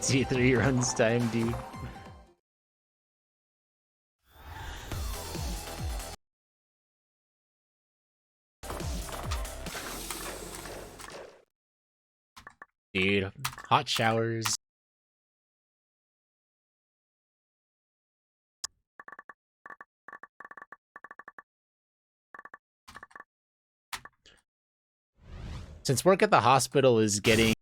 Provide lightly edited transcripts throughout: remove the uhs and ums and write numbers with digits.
T3 runs time, dude. Dude, hot showers. Since work at the hospital is getting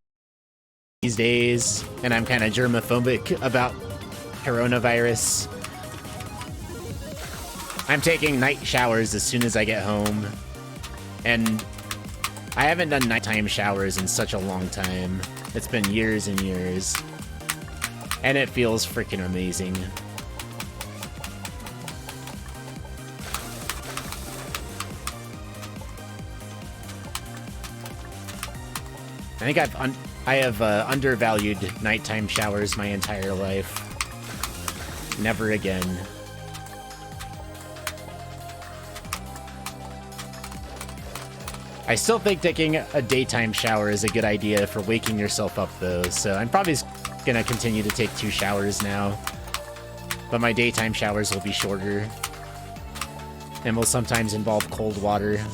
these days, and I'm kind of germophobic about coronavirus, I'm taking night showers as soon as I get home. And I haven't done nighttime showers in such a long time. It's been years and years. And it feels freaking amazing. I think I have undervalued nighttime showers my entire life. Never again. I still think taking a daytime shower is a good idea for waking yourself up, though, so I'm probably gonna continue to take 2 showers now. But my daytime showers will be shorter. And will sometimes involve cold water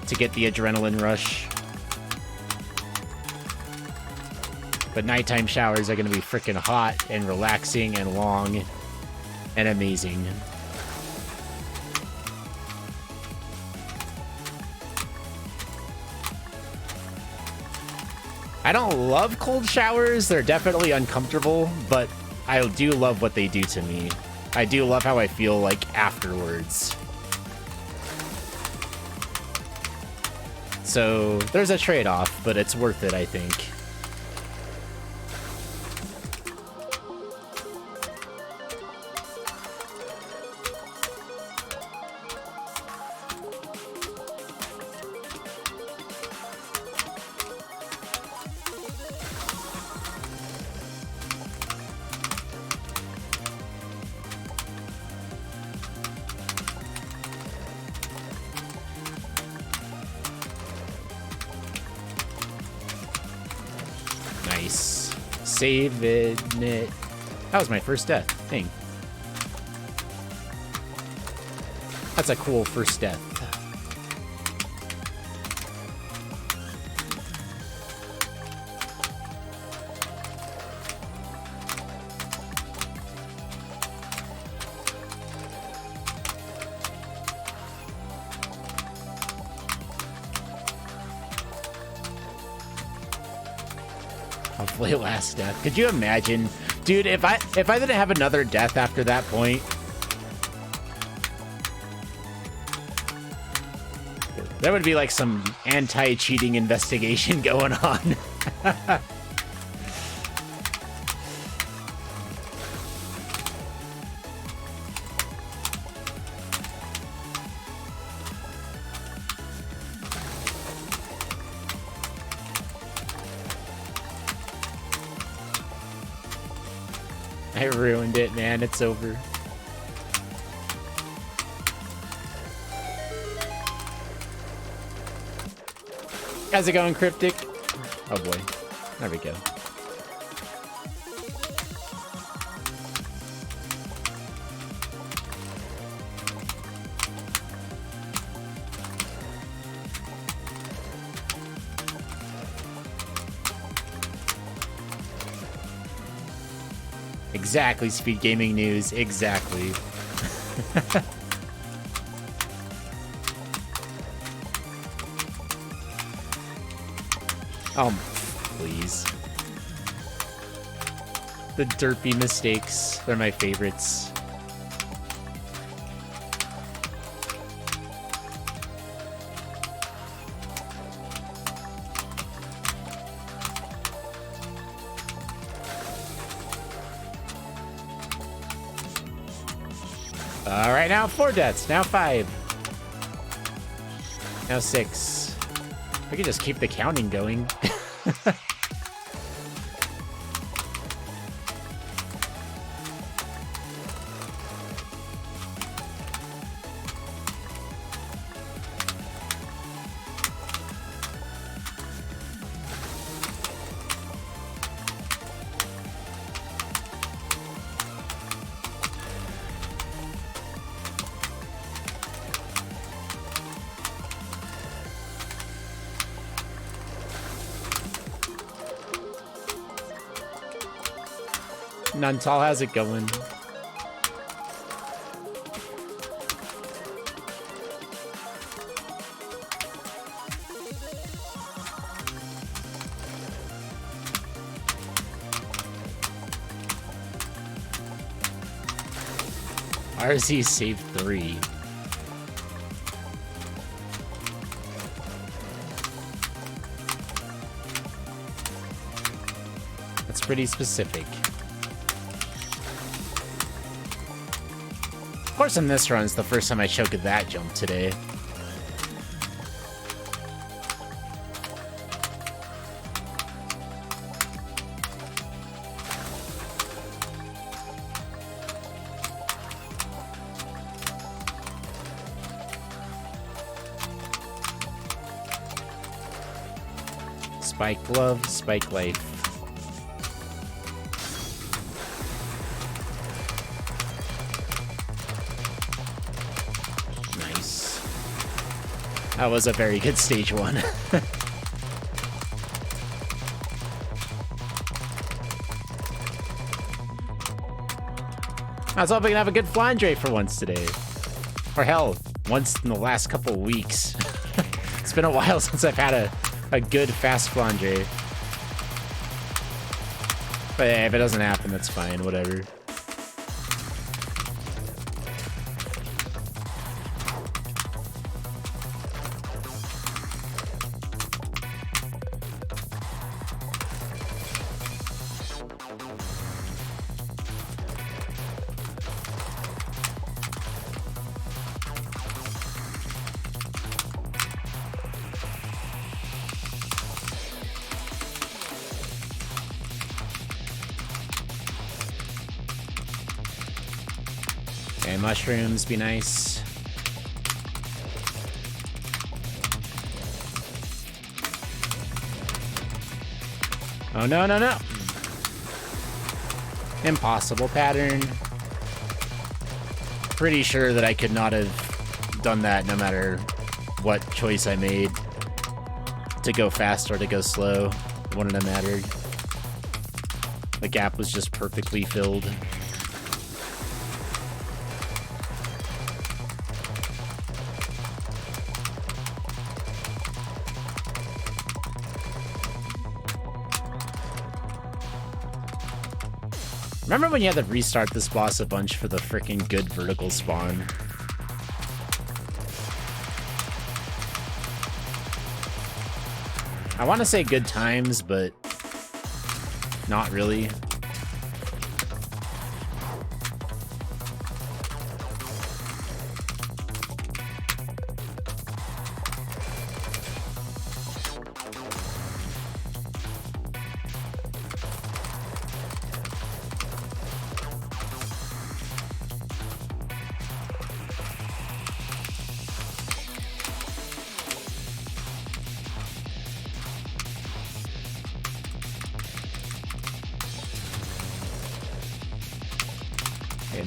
to get the adrenaline rush. But nighttime showers are gonna be freaking hot and relaxing and long and amazing. I don't love cold showers. They're definitely uncomfortable, but I do love what they do to me. I do love how I feel like afterwards. So there's a trade-off, but it's worth it, I think. Nice. Save it. That was my first death. Dang. That's a cool first death. Hopefully last death. Could you imagine? Dude, if I didn't have another death after that point, there would be like some anti-cheating investigation going on. I ruined it, man. It's over. How's it going, Cryptic? Oh boy. There we go. Exactly, Speed Gaming News. Exactly. Please. The derpy mistakes. They're my favorites. All right, now 4 deaths. Now 5. Now 6. I could just keep the counting going. Nuntal, how's it going? RZ save 3. That's pretty specific. Of course, in this run, it's the first time I choked that jump today. Spike glove, spike life. Nice. That was a very good stage 1. I was hoping to have a good flandre for once today. Or hell, once in the last couple weeks. It's been a while since I've had a good fast flandre. But yeah, if it doesn't happen, that's fine, whatever. Mushrooms be nice. Oh, no, no, no. Impossible pattern. Pretty sure that I could not have done that no matter what choice I made. To go fast or to go slow. It wouldn't have mattered. The gap was just perfectly filled. Remember when you had to restart this boss a bunch for the freaking good vertical spawn? I want to say good times, but not really.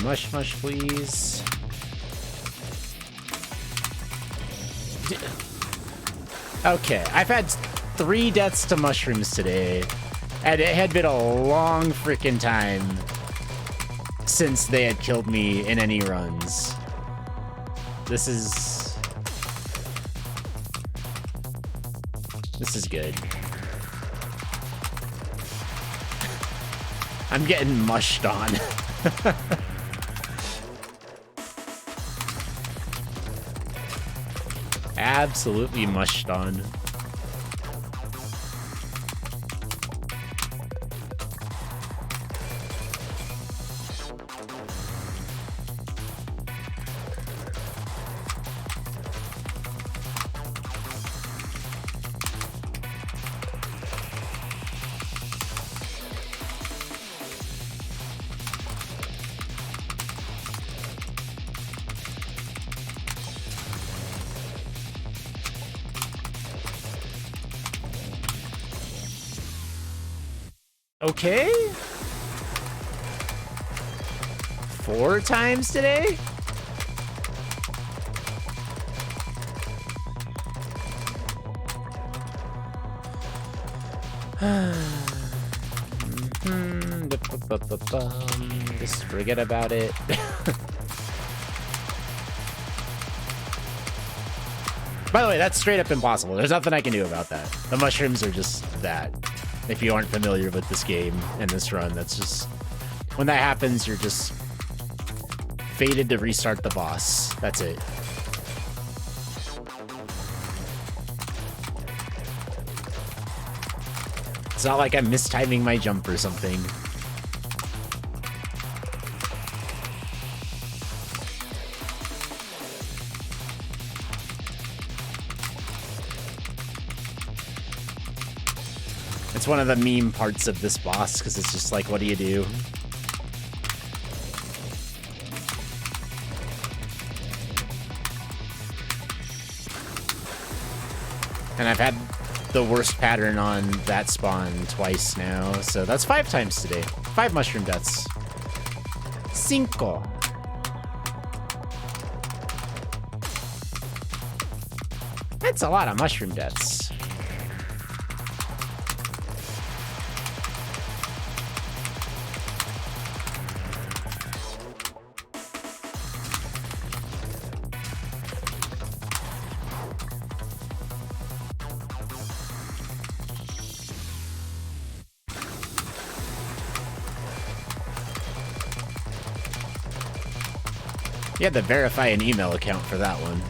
Mush, mush, please. Okay, I've had 3 deaths to mushrooms today, and it had been a long freaking time since they had killed me in any runs. This is good. I'm getting mushed on. Absolutely mushed on. Okay. 4 times today? Just forget about it. By the way, that's straight up impossible. There's nothing I can do about that. The mushrooms are just that. If you aren't familiar with this game and this run, that's just... When that happens, you're just fated to restart the boss. That's it. It's not like I'm mistiming my jump or something. It's one of the meme parts of this boss, because it's just like, what do you do? And I've had the worst pattern on that spawn twice now, so that's 5 times today. 5 mushroom deaths. 5. That's a lot of mushroom deaths. You had to verify an email account for that one.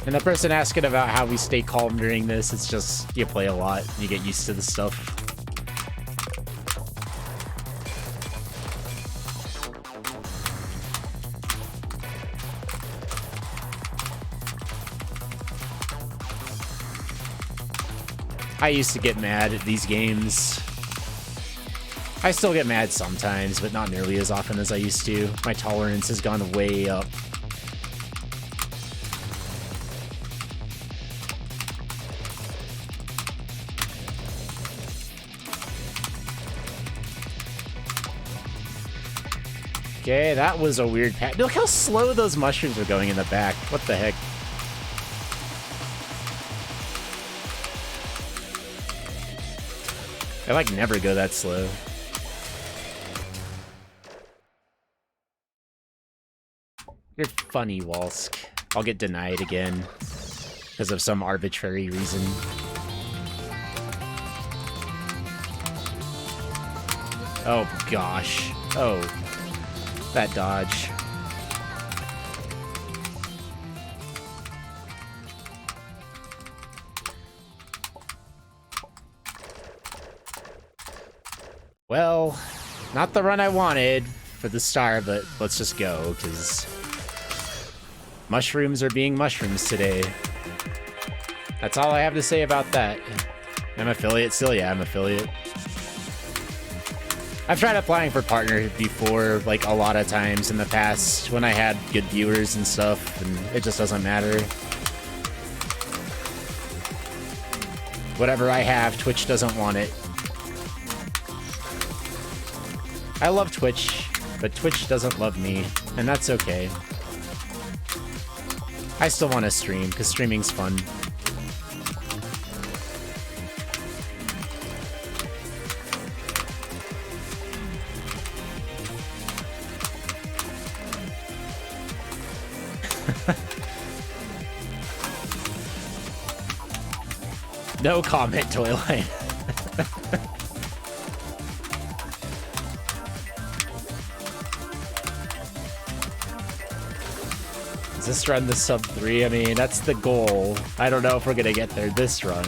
And the person asking about how we stay calm during this, it's just, you play a lot, you get used to the stuff. I used to get mad at these games. I still get mad sometimes, but not nearly as often as I used to. My tolerance has gone way up. Okay, that was a weird path. Look how slow those mushrooms are going in the back. What the heck? I like never go that slow. You're funny, Walsk. I'll get denied again because of some arbitrary reason. Oh gosh. Oh, that dodge. Well, not the run I wanted for the star, but let's just go, because mushrooms are being mushrooms today. That's all I have to say about that. I'm affiliate still? Yeah, I'm affiliate. I've tried applying for partner before, like a lot of times in the past, when I had good viewers and stuff, and it just doesn't matter. Whatever I have, Twitch doesn't want it. I love Twitch, but Twitch doesn't love me, and that's okay. I still want to stream, because streaming's fun. No comment, Toyline. Is this run the sub 3? I mean, that's the goal. I don't know if we're gonna get there this run.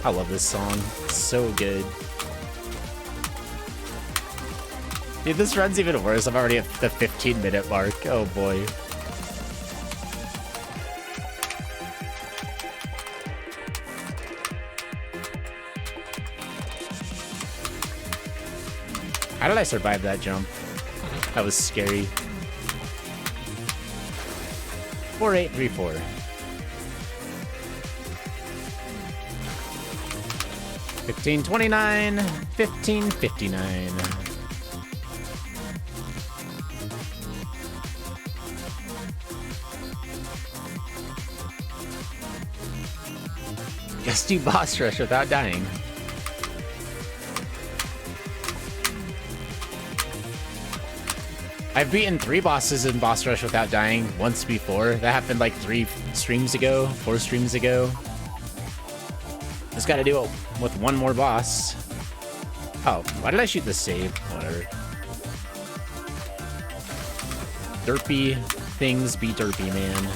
I love this song. It's so good. Dude, this run's even worse. I'm already at the 15-minute mark. Oh boy. How did I survive that jump? That was scary. 4834. 1529. 1559. Just do boss rush without dying. I've beaten 3 bosses in boss rush without dying once before. That happened like 4 streams ago. Just gotta do it with one more boss. Oh, why did I shoot the save? Whatever. Derpy things be derpy, man.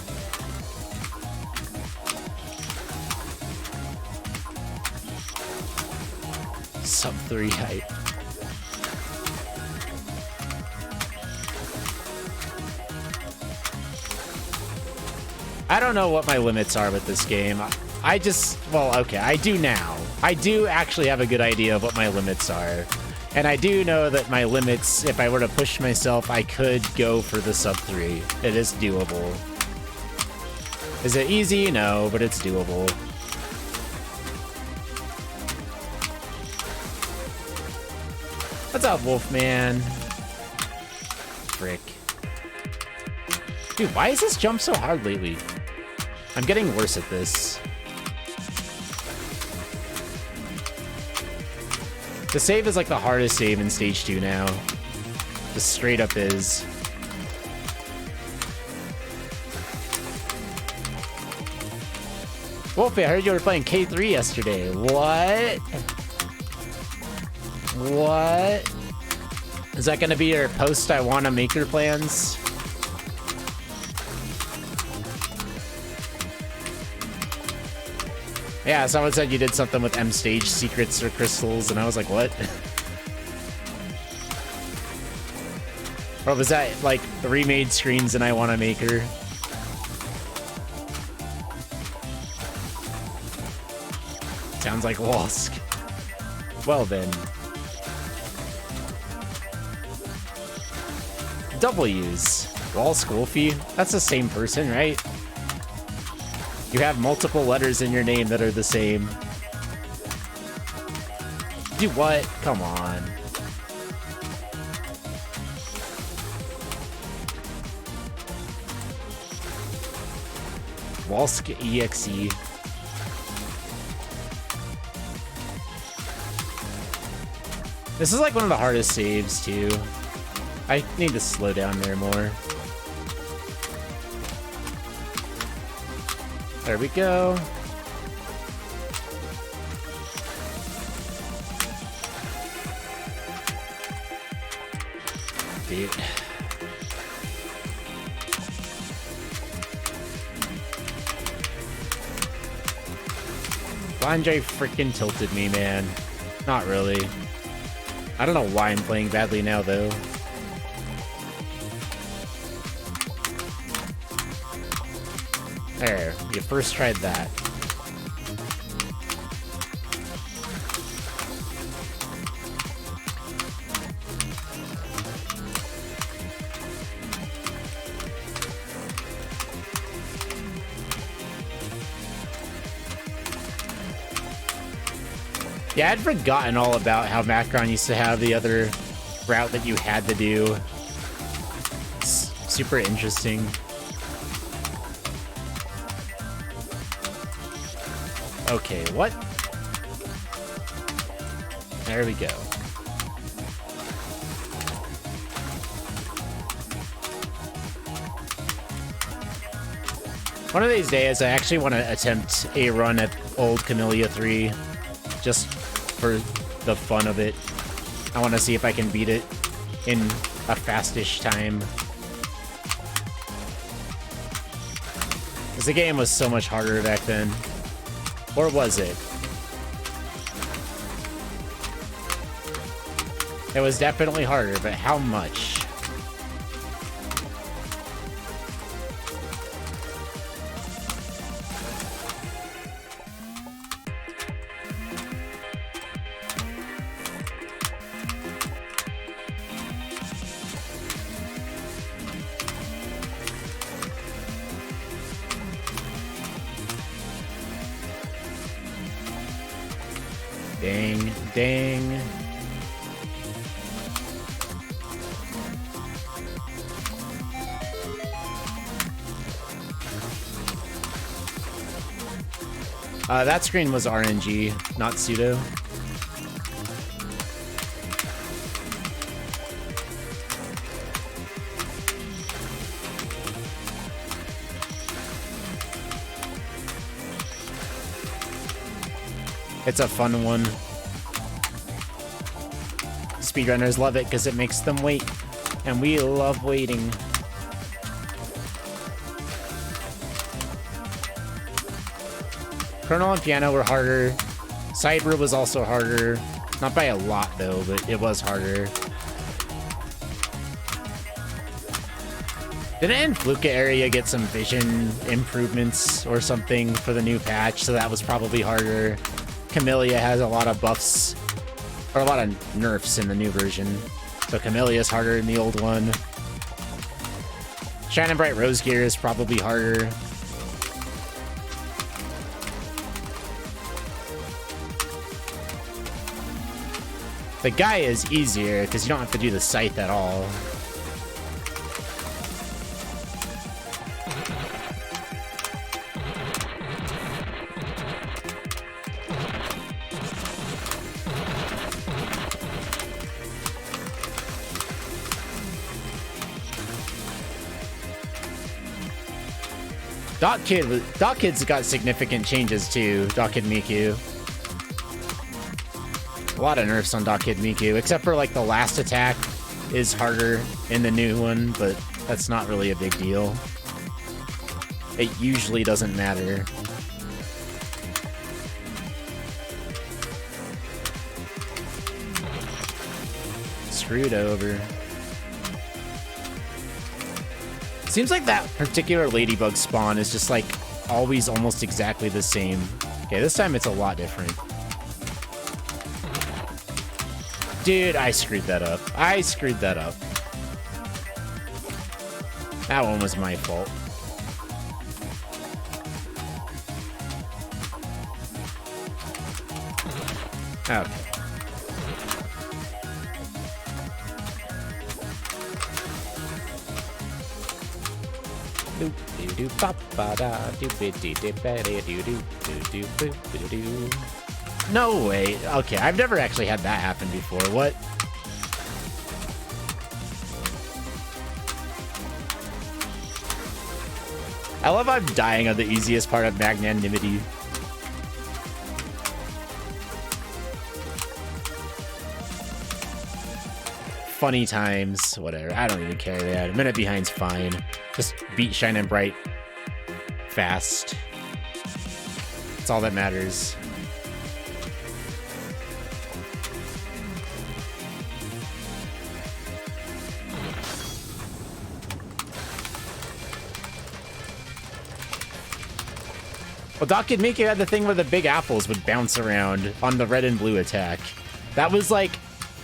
Sub 3 height. I don't know what my limits are with this game. Well, okay, I do now. I do actually have a good idea of what my limits are. And I do know that my limits, if I were to push myself, I could go for the sub 3. It is doable. Is it easy? No, but it's doable. What's up, Wolfman? Frick. Dude, why is this jump so hard lately? I'm getting worse at this. The save is like the hardest save in stage 2 now. Just straight up is. Wolfie, I heard you were playing K3 yesterday. What? What? Is that gonna be your post I wanna maker plans? Yeah, someone said you did something with M stage secrets or crystals, and I was like, what? Or was that like the remade screens and I want a maker? Sounds like Walsk. Well then. W's. Walsk Wolfie? That's the same person, right? You have multiple letters in your name that are the same. Do what? Come on. Walsk EXE. This is like one of the hardest saves too. I need to slow down there more. There we go. Dude. Andre freaking tilted me, man. Not really. I don't know why I'm playing badly now, though. There, you first tried that. Yeah, I'd forgotten all about how Macron used to have the other route that you had to do. It's super interesting. Okay, what? There we go. One of these days, I actually want to attempt a run at old Kamilia 3, just for the fun of it. I want to see if I can beat it in a fastish time. Because the game was so much harder back then. Or was it? It was definitely harder, but how much? Dang, dang. That screen was RNG, not pseudo. It's a fun one. Speedrunners love it because it makes them wait, and we love waiting. Colonel and Piano were harder. Cyber was also harder. Not by a lot, though, but it was harder. Didn't Influka area get some vision improvements or something for the new patch? So that was probably harder. Kamilia has a lot of buffs, or a lot of nerfs in the new version. So Kamilia is harder than the old one. Shine and Bright Rose Gear is probably harder. The guy is easier because you don't have to do the scythe at all. Dot Kid's got significant changes too. Dot Kid Miku. A lot of nerfs on Dot Kid Miku, except for like the last attack is harder in the new one, but that's not really a big deal. It usually doesn't matter. Screwed over. Seems like that particular ladybug spawn is just like always almost exactly the same. Okay, this time it's a lot different. Dude, I screwed that up. I screwed that up. That one was my fault. Okay. No way. Okay, I've never actually had that happen before. What? I love I'm dying on the easiest part of magnanimity. Funny times, whatever. I don't even care that. A minute behind's fine. Just beat Shine and Bright fast. That's all that matters. Well, Doc Kid Miku had the thing where the big apples would bounce around on the red and blue attack. That was like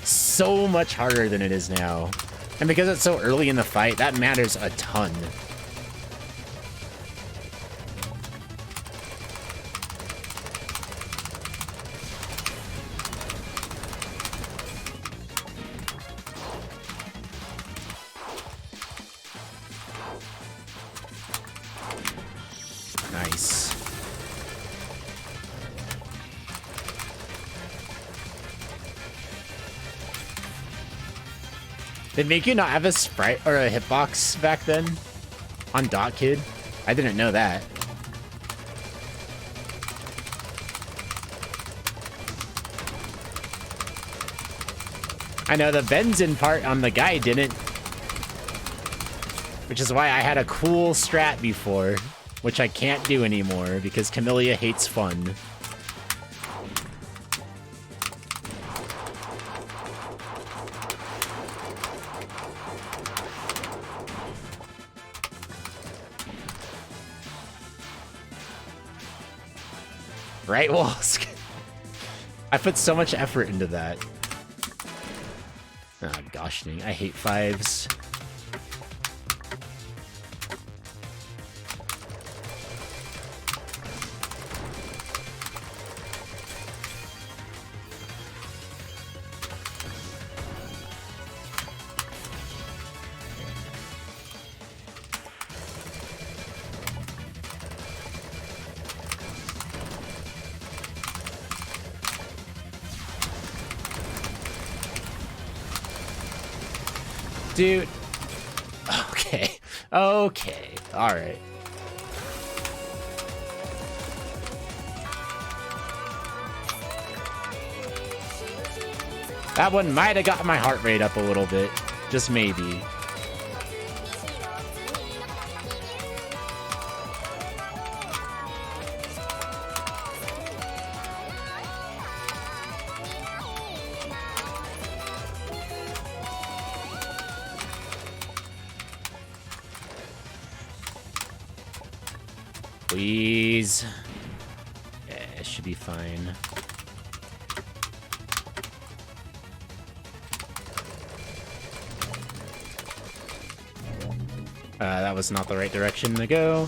so much harder than it is now. And because it's so early in the fight, that matters a ton. Nice. Did Miku not have a sprite or a hitbox back then on Dot Kid? I didn't know that. I know the Benzin part on the guy didn't, which is why I had a cool strat before, which I can't do anymore because Kamilia hates fun. Right, Wolsk? I put so much effort into that. Oh, gosh dang. I hate 5s. Dude. Okay. Okay. Alright. That one might have got my heart rate up a little bit. Just maybe. Please. Yeah, it should be fine. That was not the right direction to go.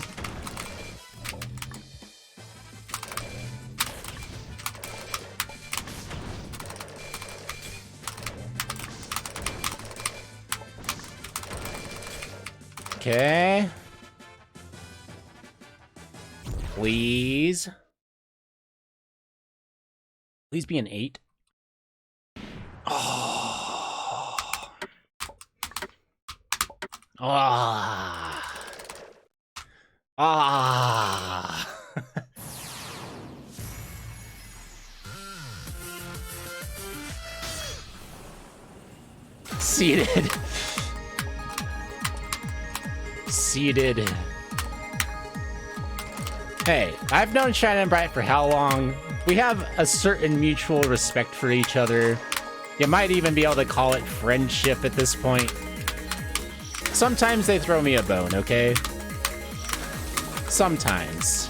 Okay. Please. Please be an 8. Oh. Ah. Ah. Seated. Seated. Hey, I've known Shine and Bright for how long? We have a certain mutual respect for each other. You might even be able to call it friendship at this point. Sometimes they throw me a bone, okay? Sometimes.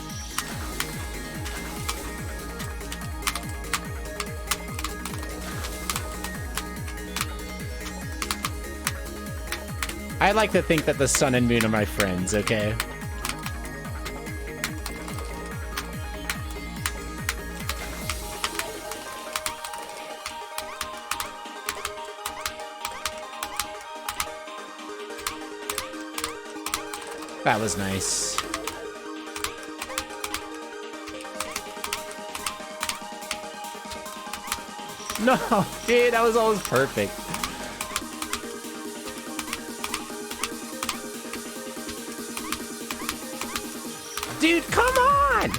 I like to think that the sun and moon are my friends, okay? That was nice. No, dude, that was almost perfect. Dude, come on!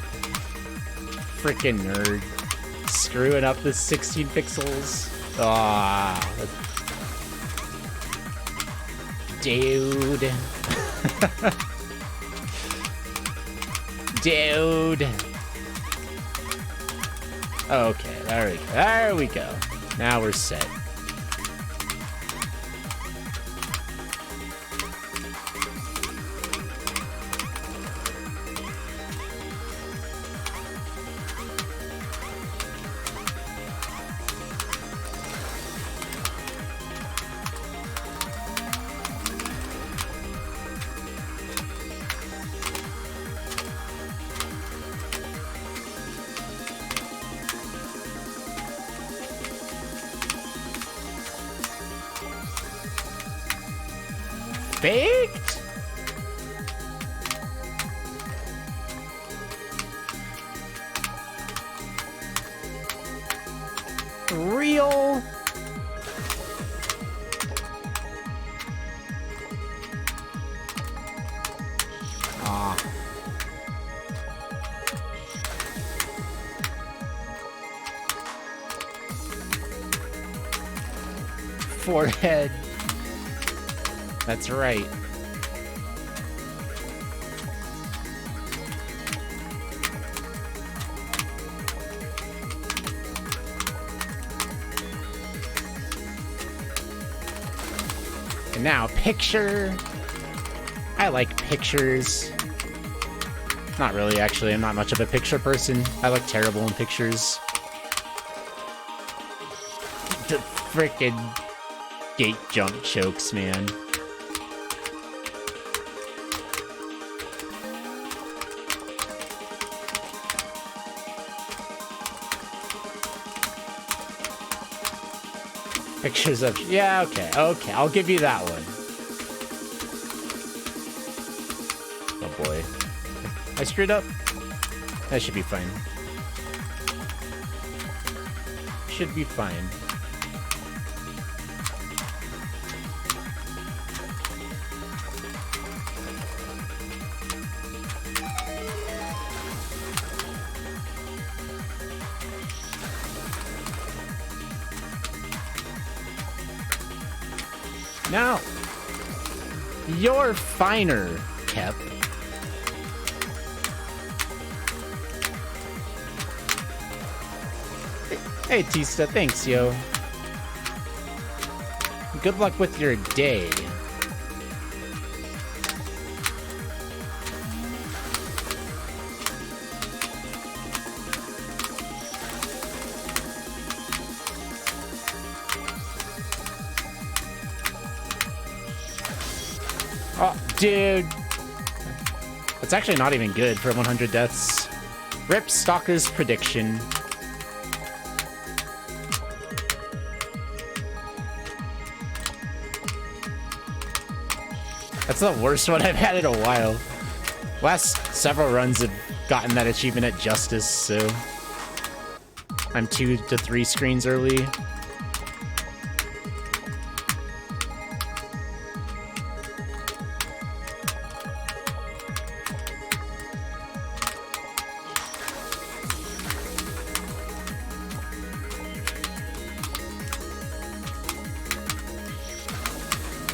Freaking nerd. Screwing up the 16 pixels. Ah. Dude. Dude. Okay, there we go. There we go. Now we're set. Baked? Real? Ah. Forehead. That's right. And now, picture. I like pictures. Not really, actually. I'm not much of a picture person. I look terrible in pictures. The frickin' gate jump chokes, man. Pictures of... Yeah, okay. Okay, I'll give you that one. Oh, boy. I screwed up? That should be fine. Should be fine. Now, you're finer, Kep. Hey, Tista, thanks, yo. Good luck with your day. Oh, dude. That's actually not even good for 100 deaths. Rip Stalker's prediction. That's the worst one I've had in a while. Last several runs have gotten that achievement at Justice, so... I'm 2 to 3 screens early.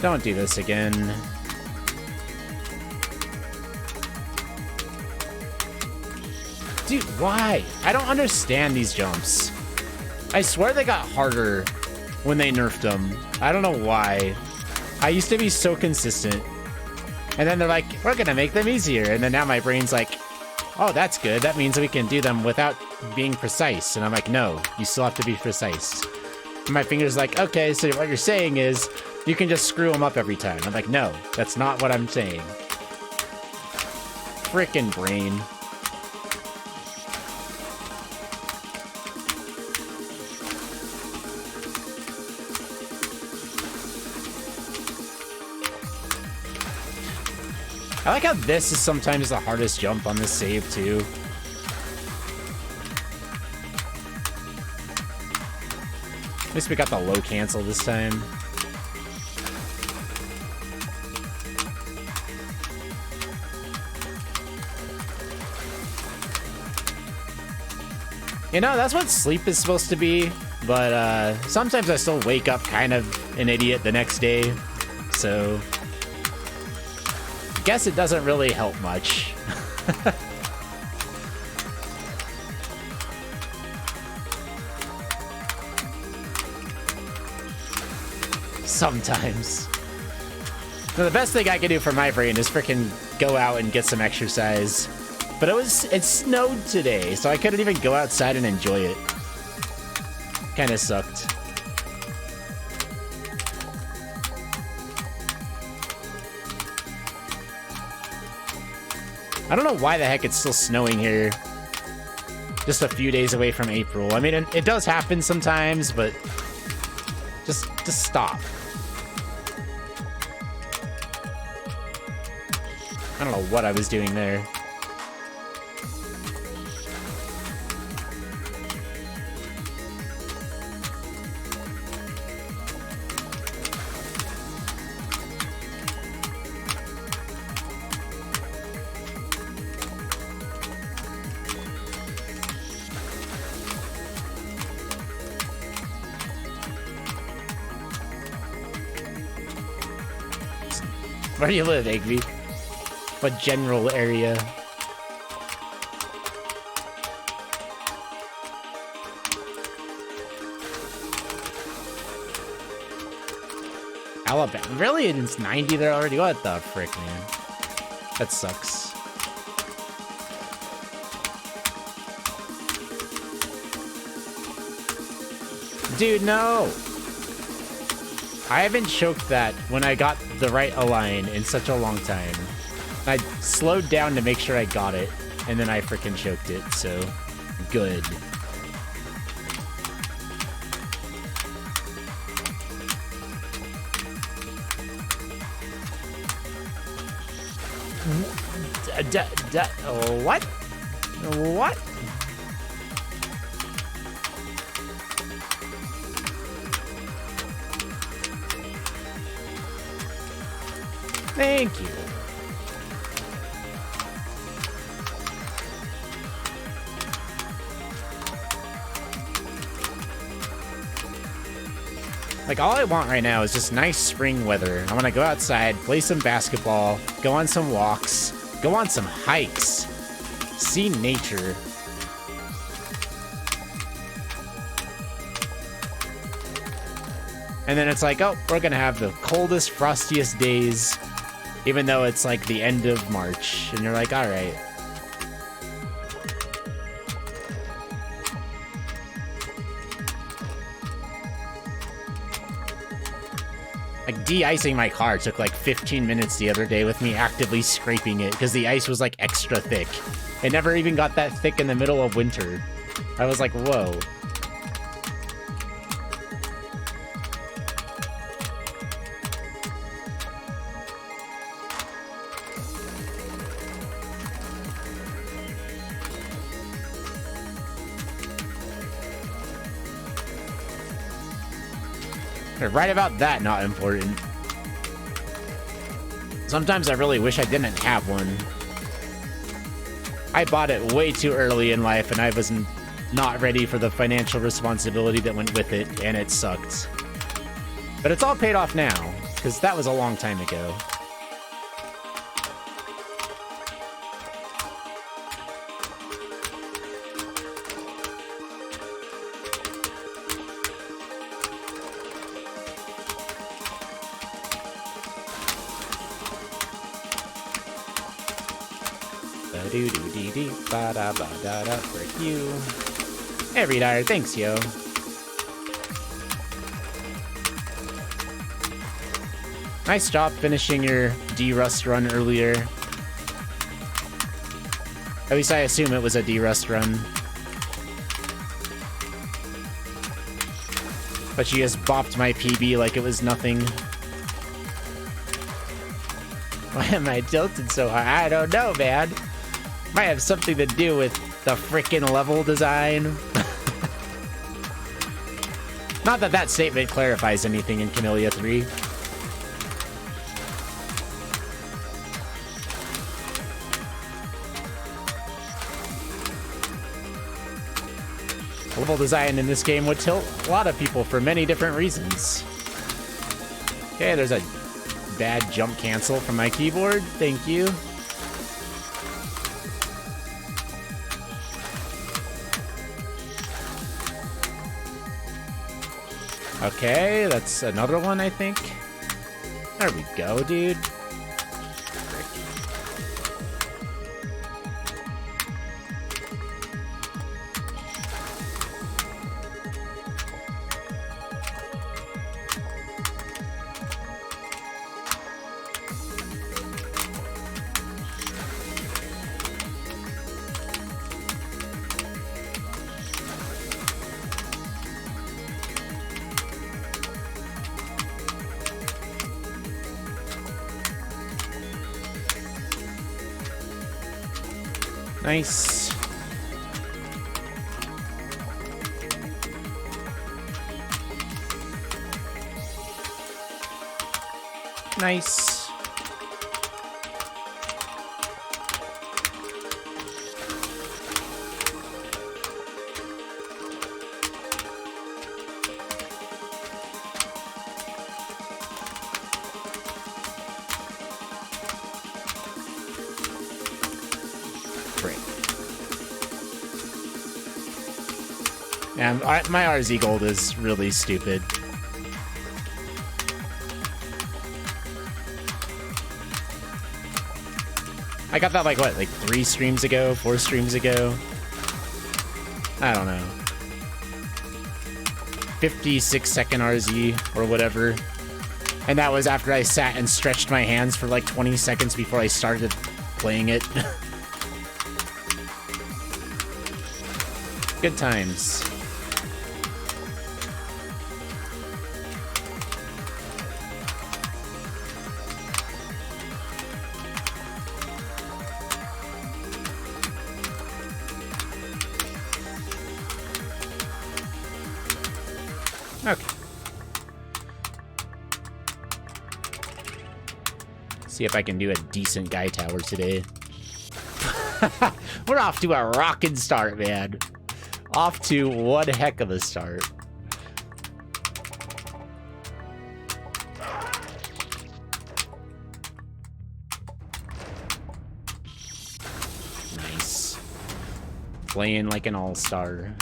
Don't do this again. Dude, why? I don't understand these jumps. I swear they got harder when they nerfed them. I don't know why. I used to be so consistent. And then they're like, we're gonna make them easier. And then now my brain's like, oh, that's good. That means we can do them without being precise. And I'm like, no, you still have to be precise. And my finger's like, okay, so what you're saying is you can just screw them up every time. I'm like, no, that's not what I'm saying. Frickin' brain. I like how this is sometimes the hardest jump on this save, too. At least we got the low cancel this time. You know, that's what sleep is supposed to be, but sometimes I still wake up kind of an idiot the next day, so... guess it doesn't really help much. Sometimes. Now, the best thing I can do for my brain is freaking go out and get some exercise. But it snowed today, so I couldn't even go outside and enjoy it. Kinda sucked. I don't know why the heck it's still snowing here. Just a few days away from April. I mean, it does happen sometimes, but just stop. I don't know what I was doing there. Where do you live, Egby? What general area? Alabama? Really? It's 90 there already? What the frick, man? That sucks. Dude, no! I haven't choked that when I got the right align in such a long time. I slowed down to make sure I got it, and then I freaking choked it, so good. What? What? Thank you. Like, all I want right now is just nice spring weather. I want to go outside, play some basketball, go on some walks, go on some hikes, see nature. And then it's like, oh, we're going to have the coldest, frostiest days, even though it's like the end of March. And you're like, all right. Like, de-icing my car took like 15 minutes the other day with me actively scraping it because the ice was like extra thick. It never even got that thick in the middle of winter. I was like, whoa. Right about that, not important. Sometimes I really wish I didn't have one. I bought it way too early in life, and I was not ready for the financial responsibility that went with it, and it sucked. But it's all paid off now, because that was a long time ago. Ba-da-ba-da-da for you. Hey, Redire, thanks, yo. Nice job finishing your D-Rust run earlier. At least I assume it was a D-Rust run. But you just bopped my PB like it was nothing. Why am I tilted so hard? I don't know, man. Might have something to do with the frickin' level design. Not that that statement clarifies anything in Kamilia 3. Level design in this game would tilt a lot of people for many different reasons. Okay, there's a bad jump cancel from my keyboard. Thank you. Okay, that's another one, I think. There we go, dude. Nice. Nice. And my RZ gold is really stupid. I got that like what, like 3 streams ago, 4 streams ago? I don't know. 56-second RZ or whatever. And that was after I sat and stretched my hands for like 20 seconds before I started playing it. Good times. Okay. See if I can do a decent guy tower today. We're off to a rockin' start, man. Off to one heck of a start. Nice. Playing like an all-star.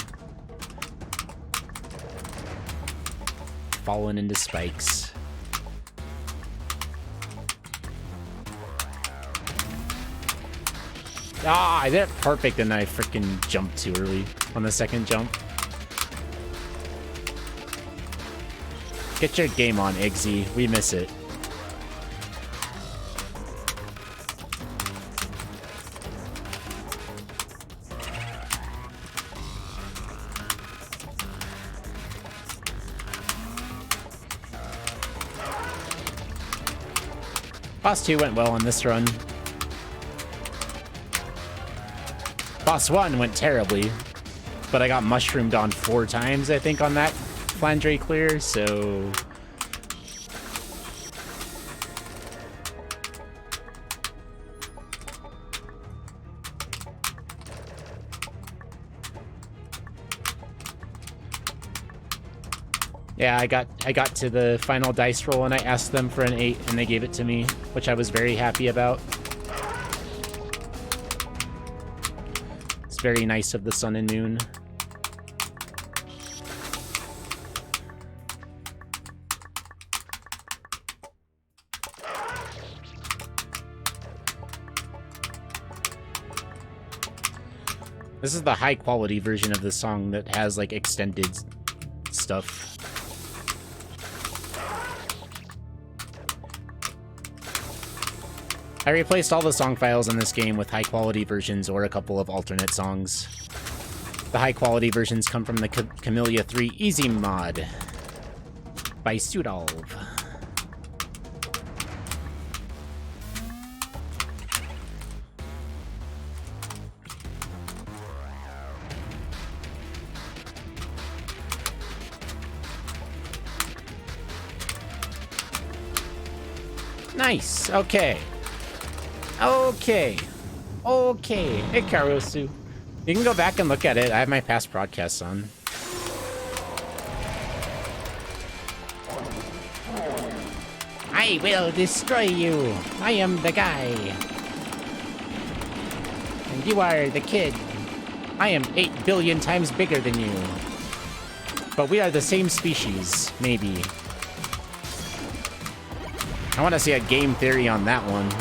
Falling into spikes. Ah, I did it perfect and then I freaking jumped too early on the second jump. Get your game on, Iggsy. We miss it. Boss 2 went well on this run. Boss 1 went terribly, but I got mushroomed on 4 times, I think, on that flange clear, so... Yeah, I got to the final dice roll and I asked them for an 8 and they gave it to me, which I was very happy about. It's very nice of the Sun and Moon. This is the high quality version of the song that has like extended stuff. I replaced all the song files in this game with high-quality versions or a couple of alternate songs. The high-quality versions come from the Kamilia 3 Easy mod by Sudolv. Nice, okay. Okay. Okay. Hey, Karusu. You can go back and look at it. I have my past broadcasts on. I will destroy you. I am the guy. And you are the kid. I am 8 billion times bigger than you. But we are the same species, maybe. I want to see a game theory on that one.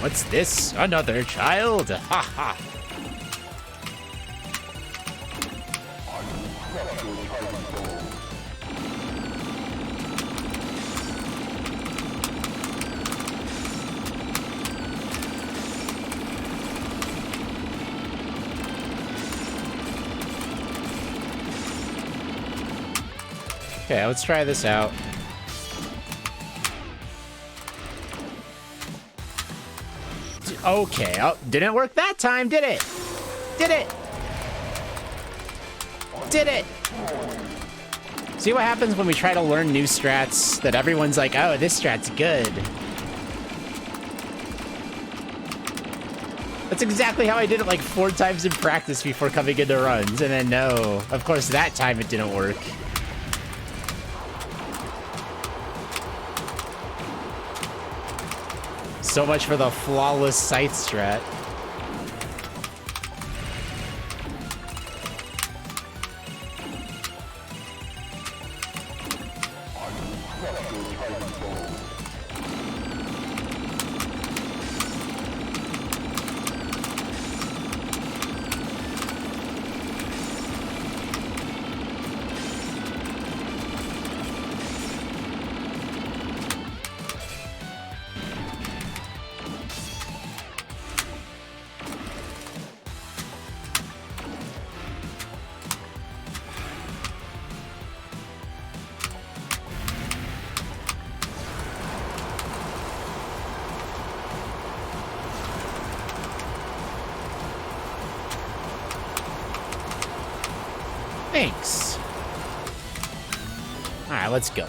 What's this? Another child? Ha ha! Okay, let's try this out. Okay, oh, didn't work that time, did it? Did it? Did it? See what happens when we try to learn new strats that everyone's like, oh, this strat's good. That's exactly how I did it like 4 times in practice before coming into runs, and then no. Of course, that time it didn't work. So much for the flawless scythe strat. Thanks. Alright, let's go.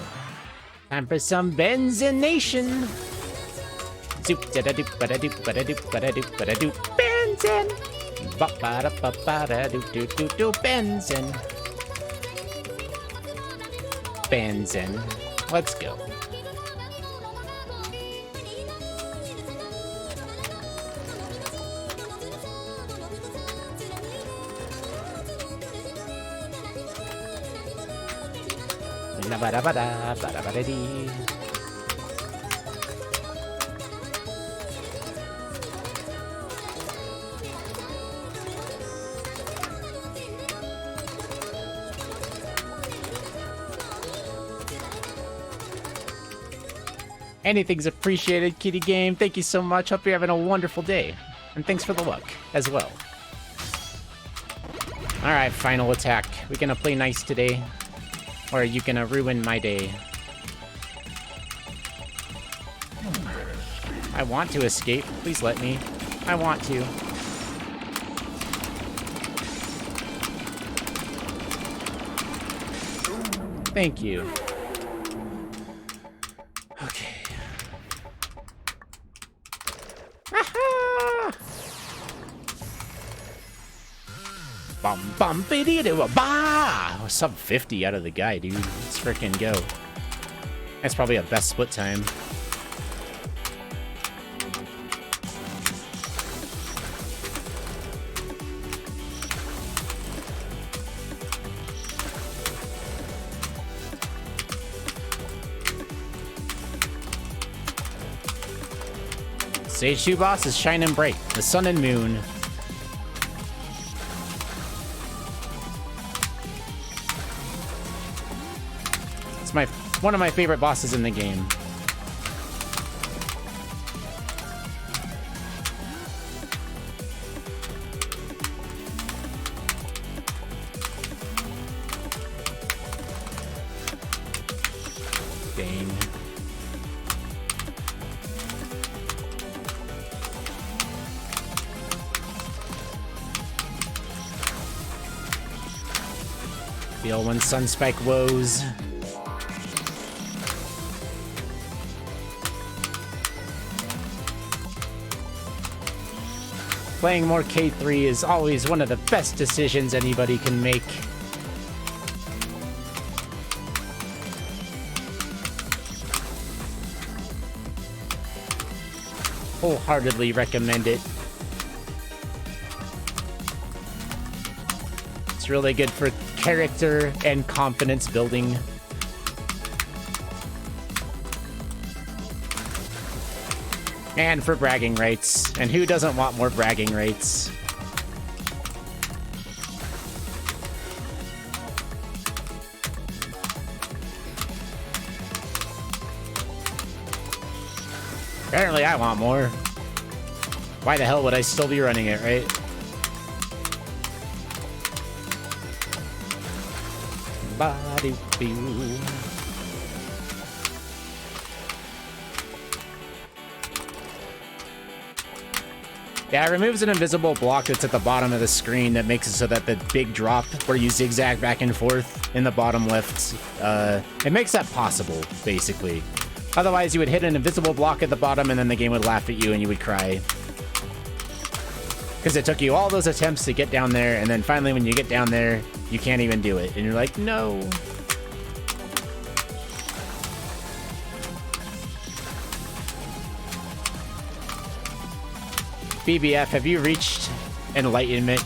Time for some Benzination. Zoop da da doop ba da doop ba da doop ba da doop ba da doop. Benzin. Ba ba da ba ba da doop doop doop doop. Benzin. Benzin. Let's go. Ba-da-ba-da, ba-da-ba-da-dee. Anything's appreciated, Kitty Game. Thank you so much. Hope you're having a wonderful day. And thanks for the luck as well. Alright, final attack. We're gonna play nice today. Or are you gonna ruin my day? I want to escape. Please let me. I want to. Thank you. Okay. Aha! Bum bum biddy do a ba! Sub 50 out of the guy, dude. Let's frickin' go. That's probably a best split time. Stage 2 boss is shining bright. The sun and moon. It's one of my favorite bosses in the game. Dang. The old one, Sunspike woes. Playing more K3 is always one of the best decisions anybody can make. Wholeheartedly recommend it. It's really good for character and confidence building. And for bragging rights. And who doesn't want more bragging rights? Apparently I want more. Why the hell would I still be running it, right? Ba-do-boo. Yeah, it removes an invisible block that's at the bottom of the screen that makes it so that the big drop where you zigzag back and forth in the bottom left, it makes that possible, basically. Otherwise, you would hit an invisible block at the bottom and then the game would laugh at you and you would cry. Because it took you all those attempts to get down there, and then finally when you get down there, you can't even do it. And you're like, no. BBF, have you reached enlightenment?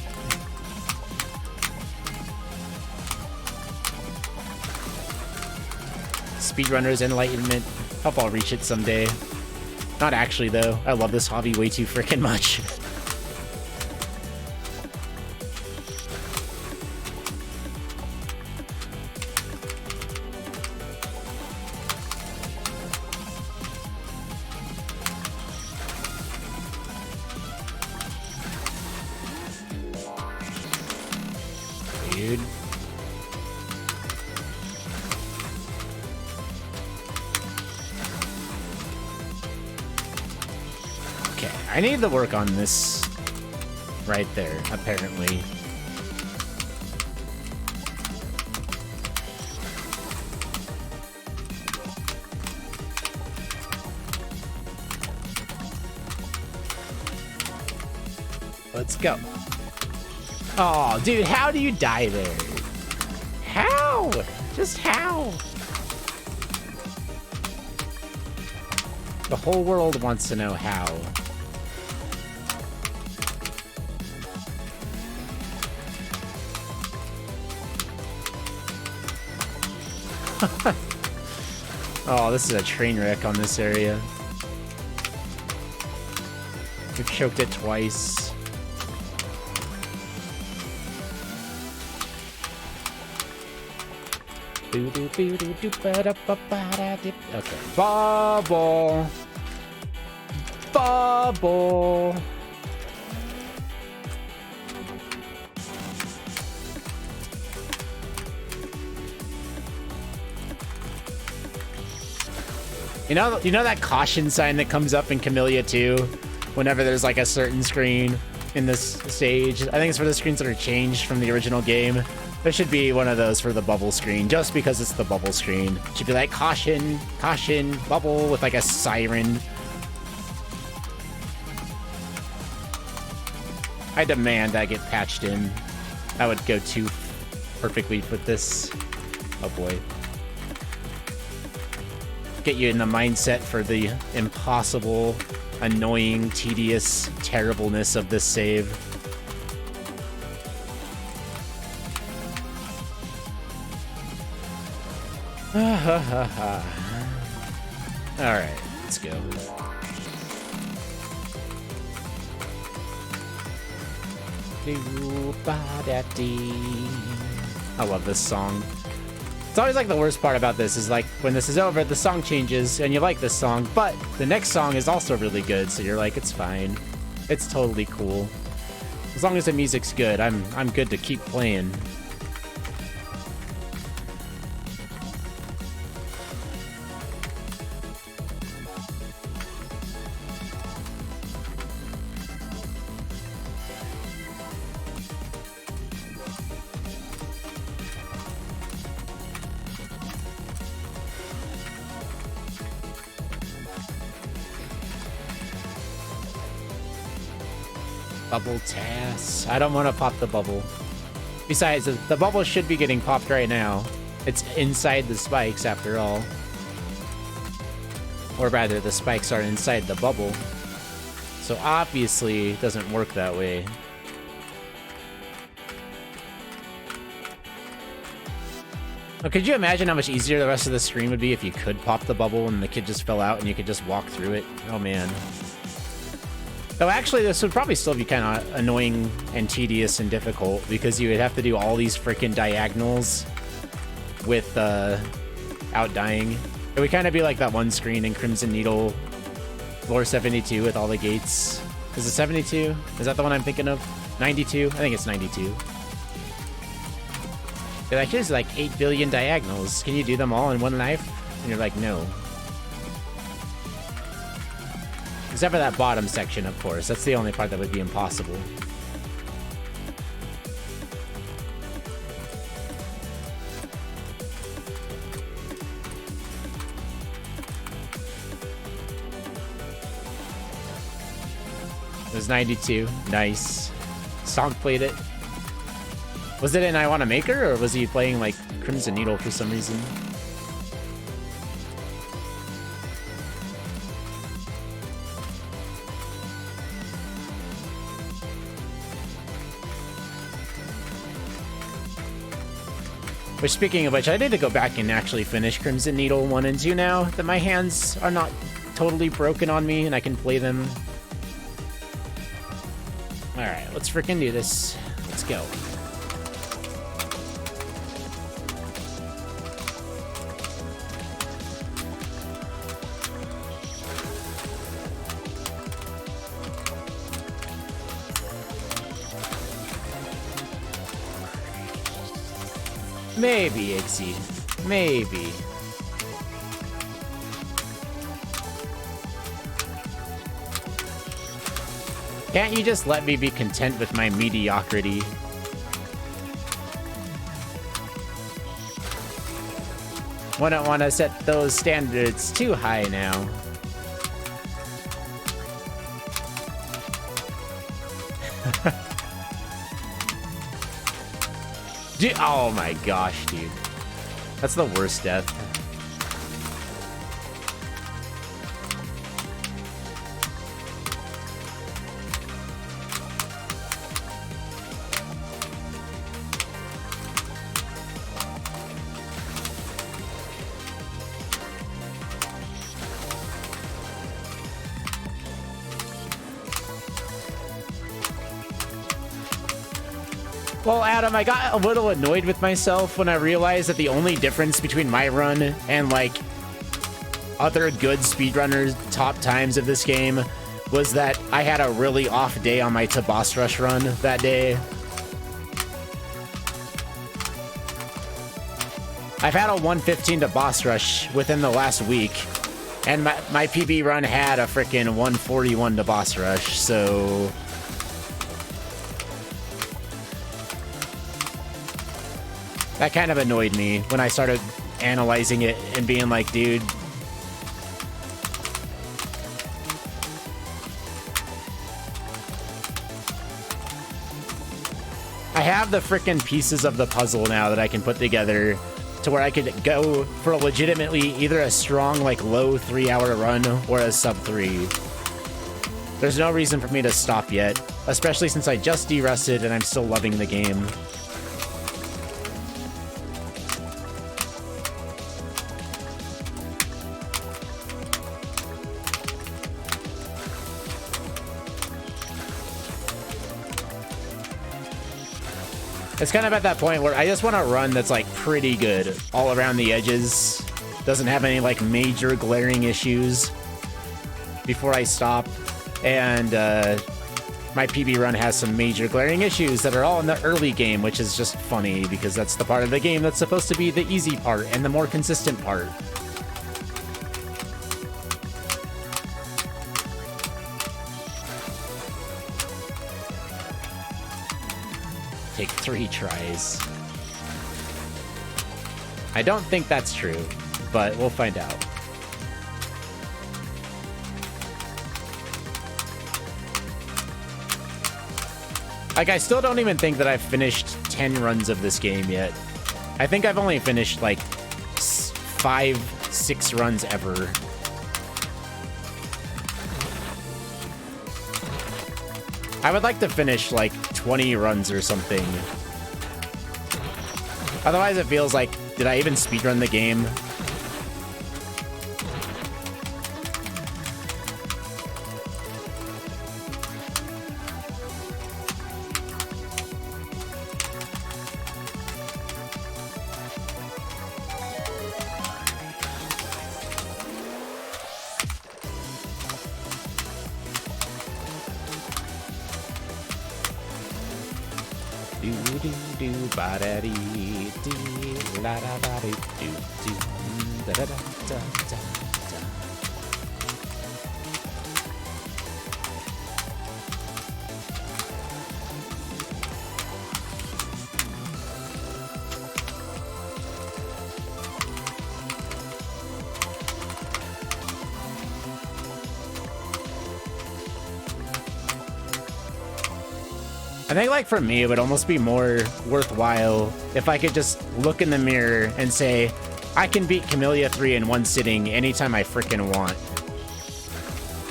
Speedrunner's enlightenment. Hope I'll reach it someday. Not actually, though. I love this hobby way too freaking much. Dude. Okay, I need to work on this right there, apparently. Let's go. Oh, dude, how do you die there? How? Just how? The whole world wants to know how. Oh, this is a train wreck on this area. We've choked it twice. Okay. Bubble. Bubble. You know that caution sign that comes up in Kamilia 2 whenever there's like a certain screen in this stage? I think it's for the screens that are changed from the original game. There should be one of those for the bubble screen, just because it's the bubble screen. It should be like caution, caution, bubble with like a siren. I demand that get patched in. That would go too perfectly with this. Oh boy. Get you in the mindset for the impossible, annoying, tedious terribleness of this save. Alright, let's go. I love this song. It's always like the worst part about this is like when this is over, the song changes and you like this song, but the next song is also really good, so you're like, it's fine. It's totally cool. As long as the music's good, I'm good to keep playing. Bubble Tass. I don't want to pop the bubble. Besides, the bubble should be getting popped right now. It's inside the spikes after all. Or rather, the spikes are inside the bubble. So obviously, it doesn't work that way. Oh, could you imagine how much easier the rest of the screen would be if you could pop the bubble and the kid just fell out and you could just walk through it? Oh man. Though actually, this would probably still be kind of annoying and tedious and difficult because you would have to do all these freaking diagonals with outdying. It would kind of be like that one screen in Crimson Needle, floor 72 with all the gates. Is it 72? Is that the one I'm thinking of? 92? I think it's 92. They're like, here's like 8 billion diagonals. Can you do them all in one life? And you're like, no. Except for that bottom section, of course. That's the only part that would be impossible. It was 92. Nice. Song played it. Was it in I Wanna Make Her, or was he playing like Crimson Needle for some reason? Which, speaking of which, I need to go back and actually finish Crimson Needle 1 and 2 now that my hands are not totally broken on me and I can play them. Alright, let's freaking do this. Let's go. Maybe, Ixie. Maybe. Can't you just let me be content with my mediocrity? Wouldn't want to set those standards too high now. Dude, oh my gosh, dude. That's the worst death. Well, Adam, I got a little annoyed with myself when I realized that the only difference between my run and, like, other good speedrunners' top times of this game was that I had a really off day on my to boss rush run that day. I've had a 115 to boss rush within the last week, and my PB run had a frickin' 141 to boss rush, so... that kind of annoyed me when I started analyzing it and being like, dude... I have the frickin' pieces of the puzzle now that I can put together to where I could go for legitimately either a strong, like, low 3-hour run or a sub 3. There's no reason for me to stop yet, especially since I just de-rested and I'm still loving the game. It's kind of at that point where I just want to run that's, like, pretty good all around the edges. Doesn't have any, like, major glaring issues before I stop. And my PB run has some major glaring issues that are all in the early game, which is just funny because that's the part of the game that's supposed to be the easy part and the more consistent part. Take 3 tries. I don't think that's true, but we'll find out. Like, I still don't even think that I've finished 10 runs of this game yet. I think I've only finished, like, 5, 6 runs ever. I would like to finish, like, 20 runs or something. Otherwise, it feels like, did I even speedrun the game? I think, like, for me, it would almost be more worthwhile if I could just look in the mirror and say, I can beat Kamilia 3 in one sitting anytime I frickin' want.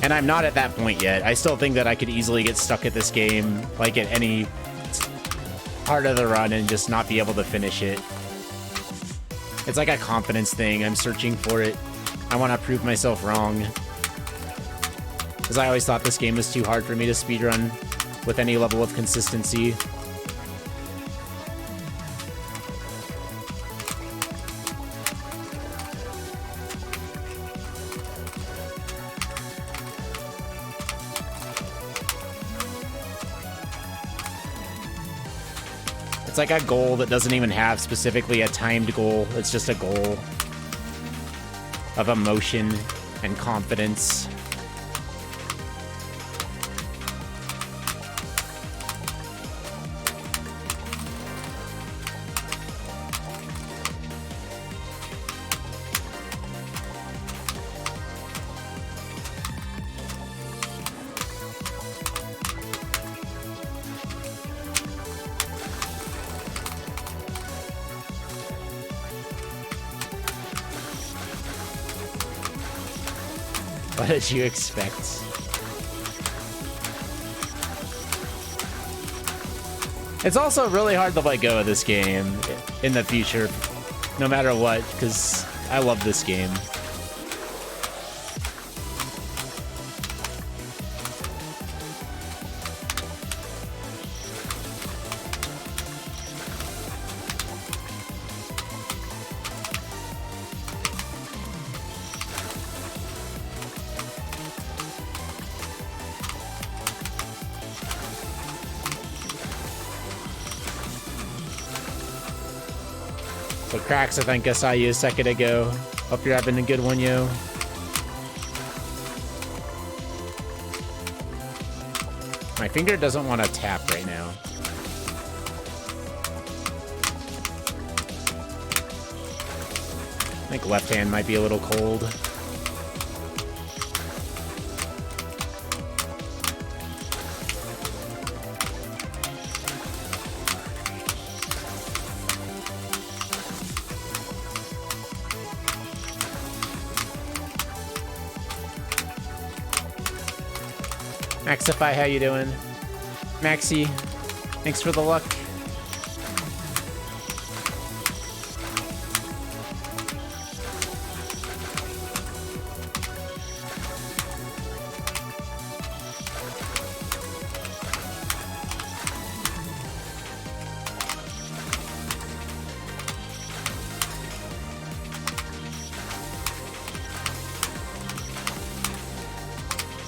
And I'm not at that point yet. I still think that I could easily get stuck at this game, like, at any part of the run and just not be able to finish it. It's like a confidence thing. I'm searching for it. I want to prove myself wrong. Because I always thought this game was too hard for me to speedrun with any level of consistency. It's like a goal that doesn't even have specifically a timed goal. It's just a goal of emotion and confidence. What did you expect? It's also really hard to let go of this game in the future, no matter what, because I love this game. So Cracks, I think I saw you a second ago. Hope you're having a good one, yo. My finger doesn't want to tap right now. I think left hand might be a little cold. Maxify, how you doing? Maxi, thanks for the luck.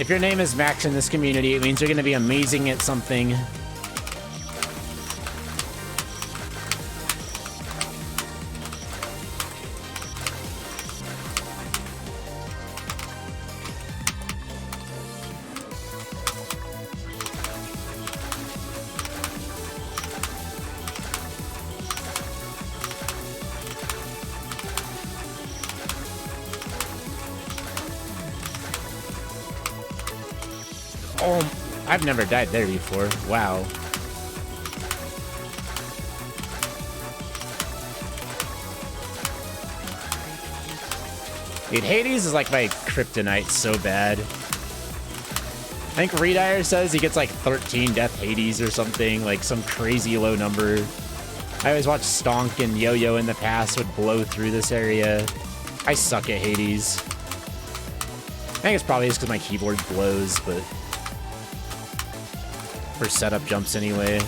If your name is Max in this community, it means you're going to be amazing at something. Oh, I've never died there before. Wow. Dude, Hades is like my kryptonite so bad. I think Redire says he gets like 13 death Hades or something, like some crazy low number. I always watched Stonk and Yo-Yo in the past would blow through this area. I suck at Hades. I think it's probably just because my keyboard blows, but for setup jumps anyway.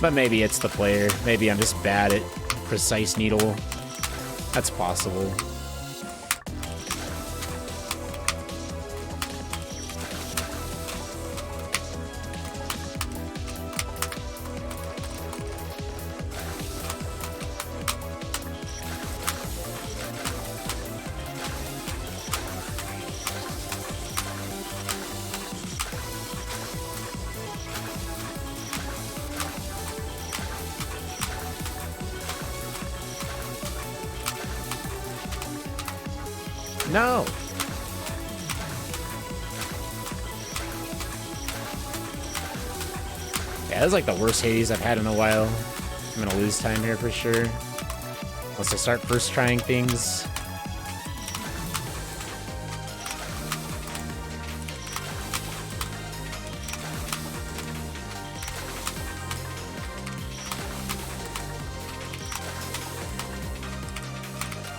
But maybe it's the player. Maybe I'm just bad at precise needle. That's possible. No! Yeah, this is like the worst Hades I've had in a while. I'm gonna lose time here for sure. Once I start first trying things.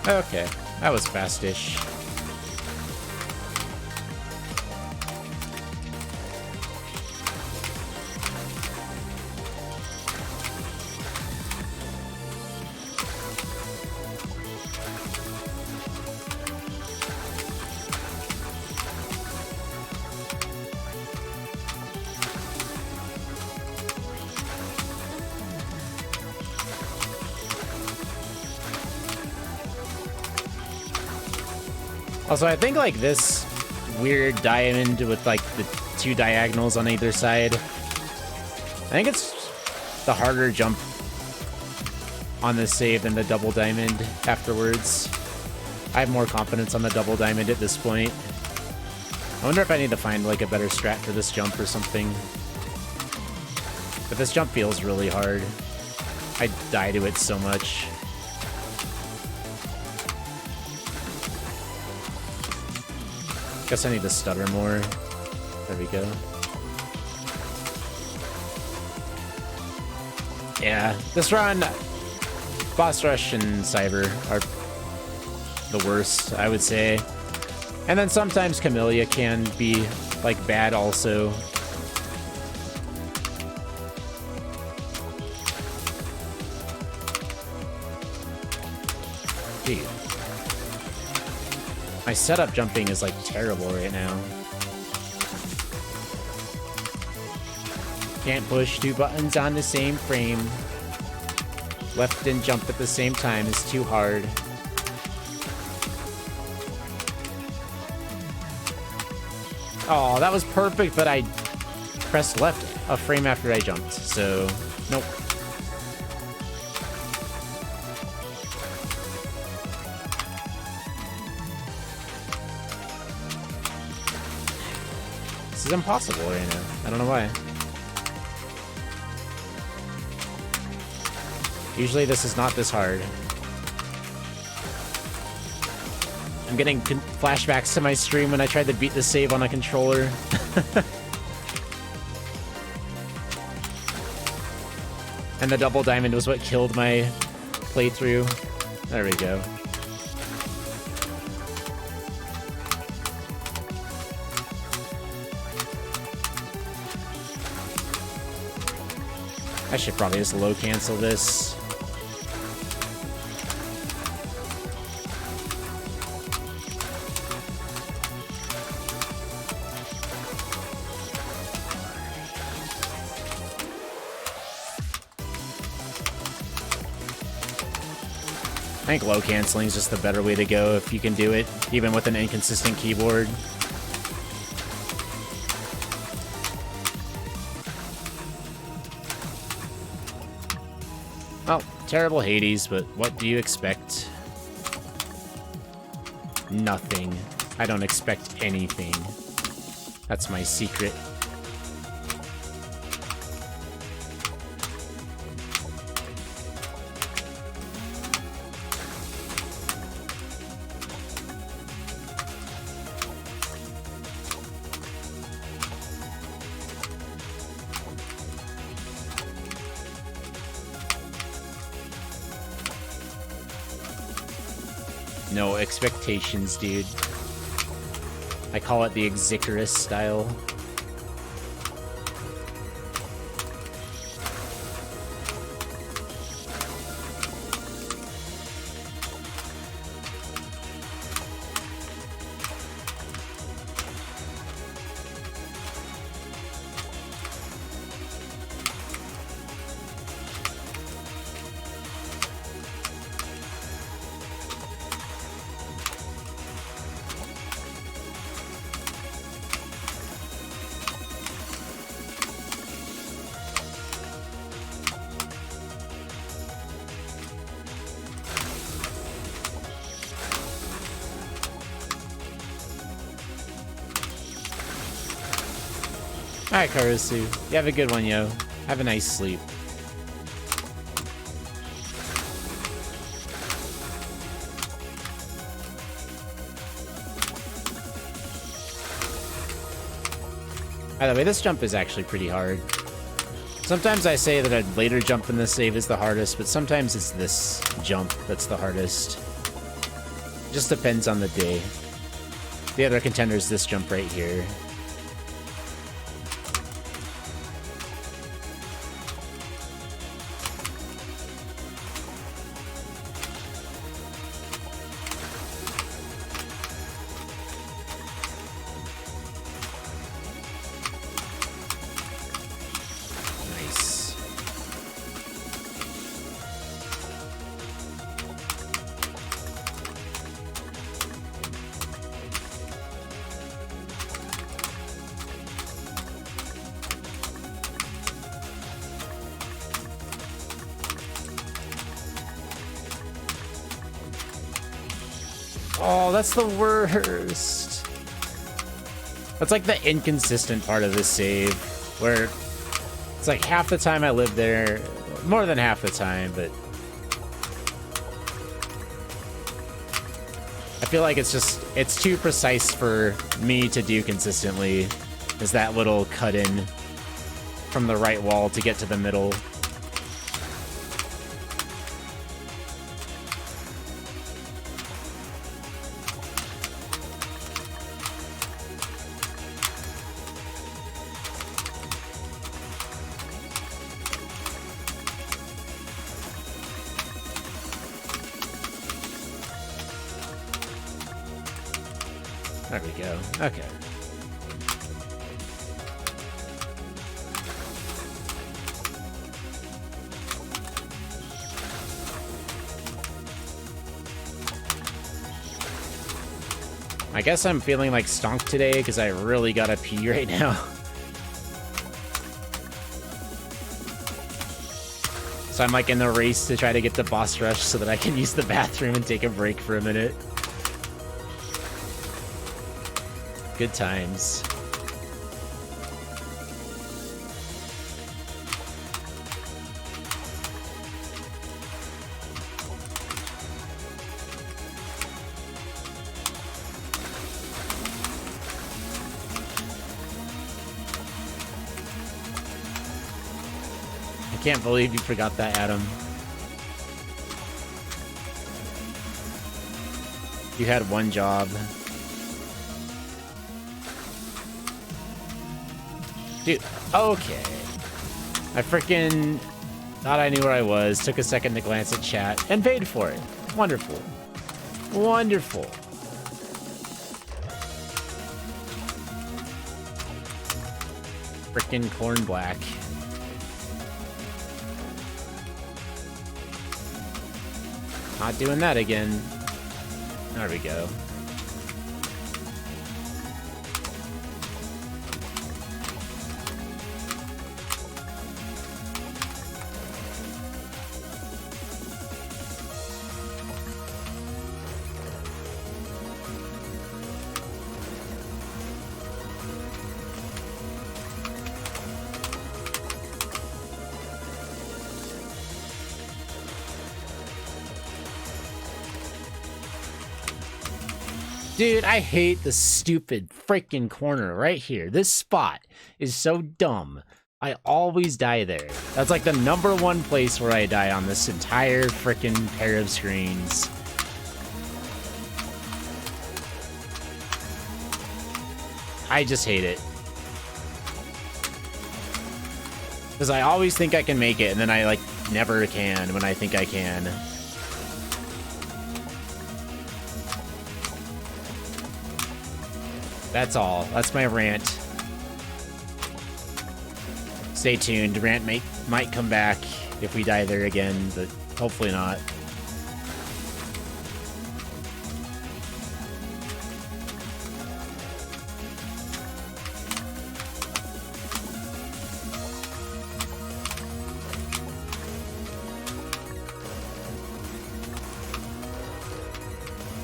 Okay, that was fast-ish. Also, I think like this weird diamond with like the two diagonals on either side, I think it's the harder jump on this save than the double diamond afterwards. I have more confidence on the double diamond at this point. I wonder if I need to find like a better strat for this jump or something. But this jump feels really hard. I die to it so much. Guess I need to stutter more. There we go. Yeah, this run, Boss Rush and Cyber are the worst, I would say. And then sometimes Kamilia can be, like, bad also. Dude. My setup jumping is, like, terrible right now. Can't push 2 buttons on the same frame. Left and jump at the same time is too hard. Oh, that was perfect, but I pressed left a frame after I jumped, so nope. This is impossible right now. I don't know why. Usually this is not this hard. I'm getting flashbacks to my stream when I tried to beat the save on a controller. And the double diamond was what killed my playthrough. There we go. I should probably just low cancel this. I think low canceling is just the better way to go if you can do it, even with an inconsistent keyboard. Well, terrible Hades, but what do you expect? Nothing. I don't expect anything. That's my secret. No expectations, dude. I call it the Icarus style. Alright, Karasu. You have a good one, yo. Have a nice sleep. By the way, this jump is actually pretty hard. Sometimes I say that a later jump in the save is the hardest, but sometimes it's this jump that's the hardest. Just depends on the day. The other contender is this jump right here. Oh, that's the worst. That's like the inconsistent part of this save, where it's like half the time I live there, more than half the time, but I feel like it's too precise for me to do consistently. Is that little cut in from the right wall to get to the middle. There we go. Okay. I guess I'm feeling like stonk today because I really gotta pee right now. So I'm like in the race to try to get the boss rush so that I can use the bathroom and take a break for a minute. Good times. I can't believe you forgot that, Adam. You had one job. Dude, okay. I freaking thought I knew where I was, took a second to glance at chat, and paid for it. Wonderful. Wonderful. Frickin' corn black. Not doing that again. There we go. Dude, I hate the stupid freaking corner right here. This spot is so dumb. I always die there. That's like the #1 place where I die on this entire freaking pair of screens. I just hate it. Because I always think I can make it, and then I, like, never can when I think I can. That's all. That's my rant. Stay tuned. Rant might come back if we die there again, but hopefully not.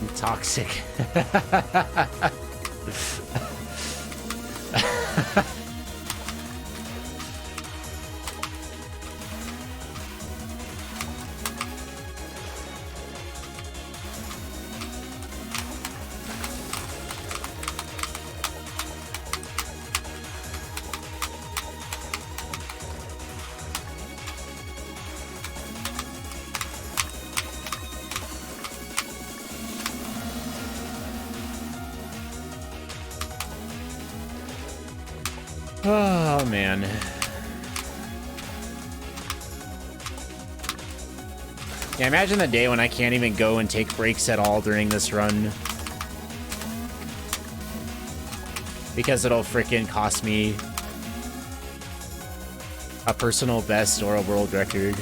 I'm toxic. Oh, man. Yeah, imagine the day when I can't even go and take breaks at all during this run. Because it'll frickin' cost me a personal best or a world record.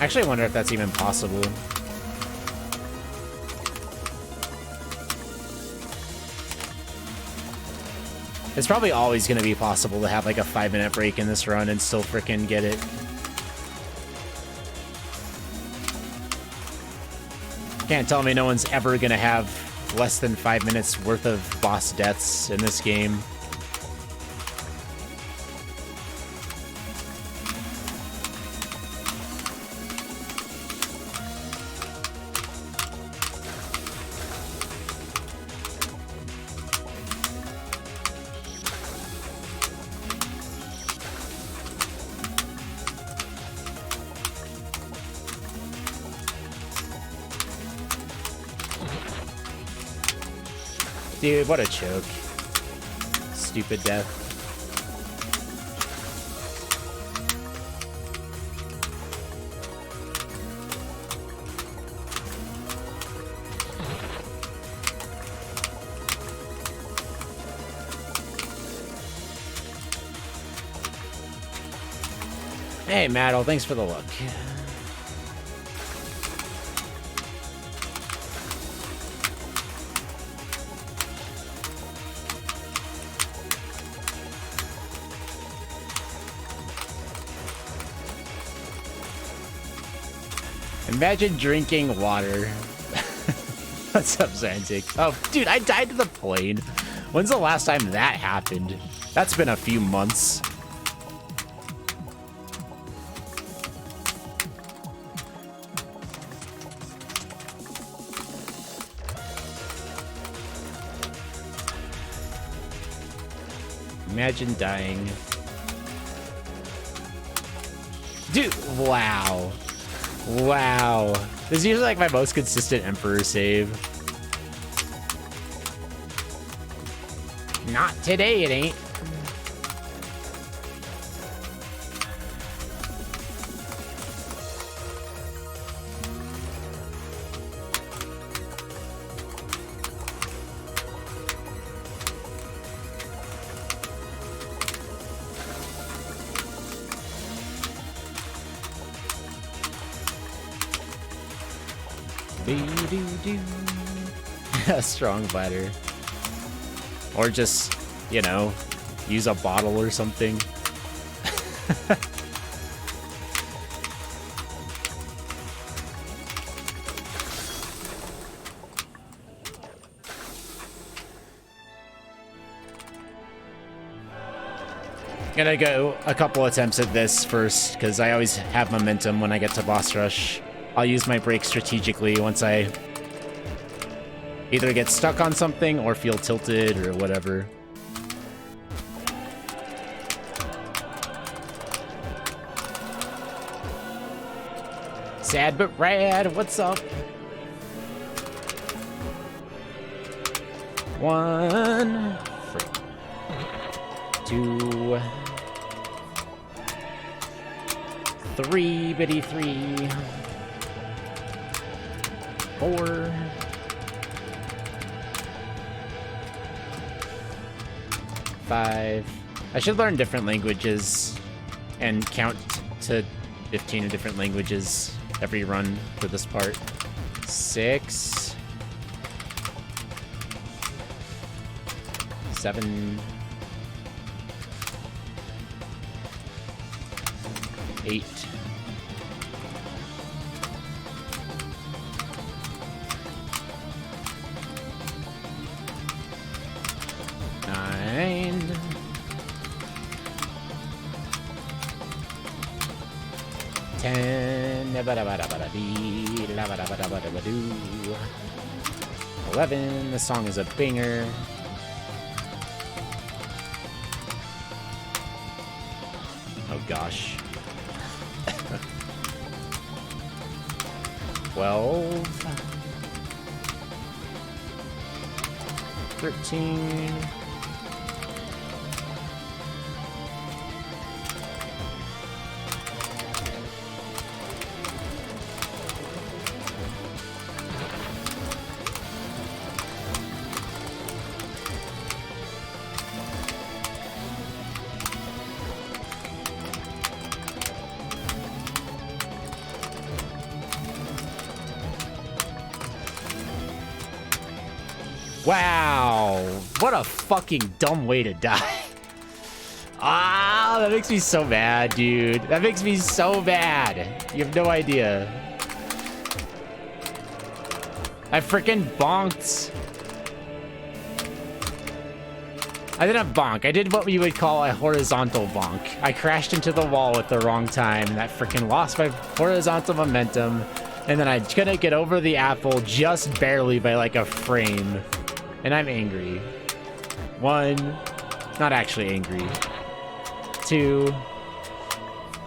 Actually, I wonder if that's even possible. It's probably always going to be possible to have like a 5-minute break in this run and still frickin' get it. Can't tell me no one's ever going to have less than 5 minutes worth of boss deaths in this game. Dude, what a choke. Stupid death. Hey, Maddle, thanks for the look. Imagine drinking water. What's up, Zantic? Oh, dude, I died to the plane. When's the last time that happened? That's been a few months. Imagine dying. Dude, wow. Wow. This is usually like my most consistent Emperor save. Not today, it ain't. A strong bladder. Or just, you know, use a bottle or something. Gonna go a couple attempts at this first, because I always have momentum when I get to boss rush. I'll use my break strategically once I either get stuck on something or feel tilted or whatever. Sad but rad, what's up? 1, 2, 3, bitty 3, 4, 5. I should learn different languages and count to 15 in different languages every run for this part. 6, 7, 8, 9, 10, 11. The song is a banger. Oh gosh. 12, 13, 'Wow, what a fucking dumb way to die. Ah, that makes me so mad, dude. That makes me so mad. You have no idea. I freaking bonked I didn't bonk. I did what you would call a horizontal bonk. I crashed into the wall at the wrong time, and that freaking lost my horizontal momentum. And then I couldn't get over the apple just barely by like a frame. And I'm angry. 1, not actually angry. 2,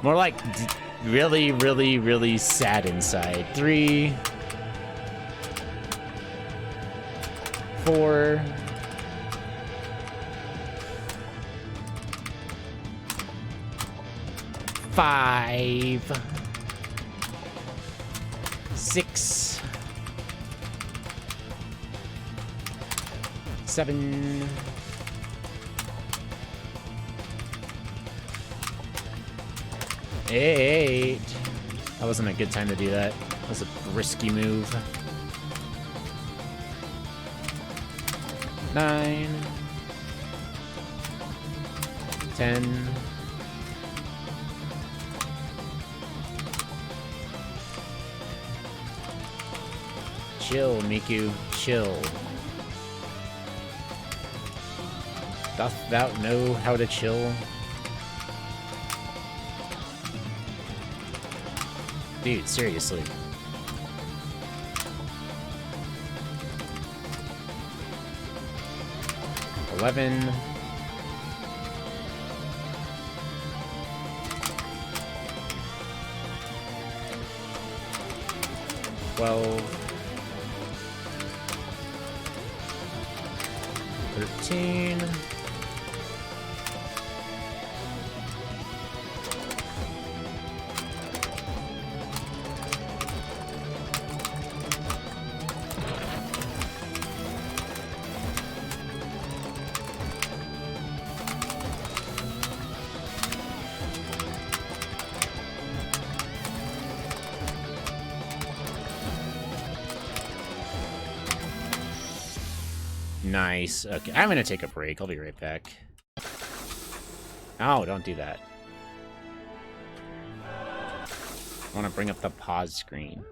more like really, really, really sad inside. 3, 4, 5, 6, 7, 8. That wasn't a good time to do that. That was a risky move. 9, 10. Chill, Miku, chill. Doth thou know how to chill? Dude, seriously. $11. 12. 13. 'Nice. Okay, I'm gonna take a break. I'll be right back. Oh, don't do that. I want to bring up the pause screen.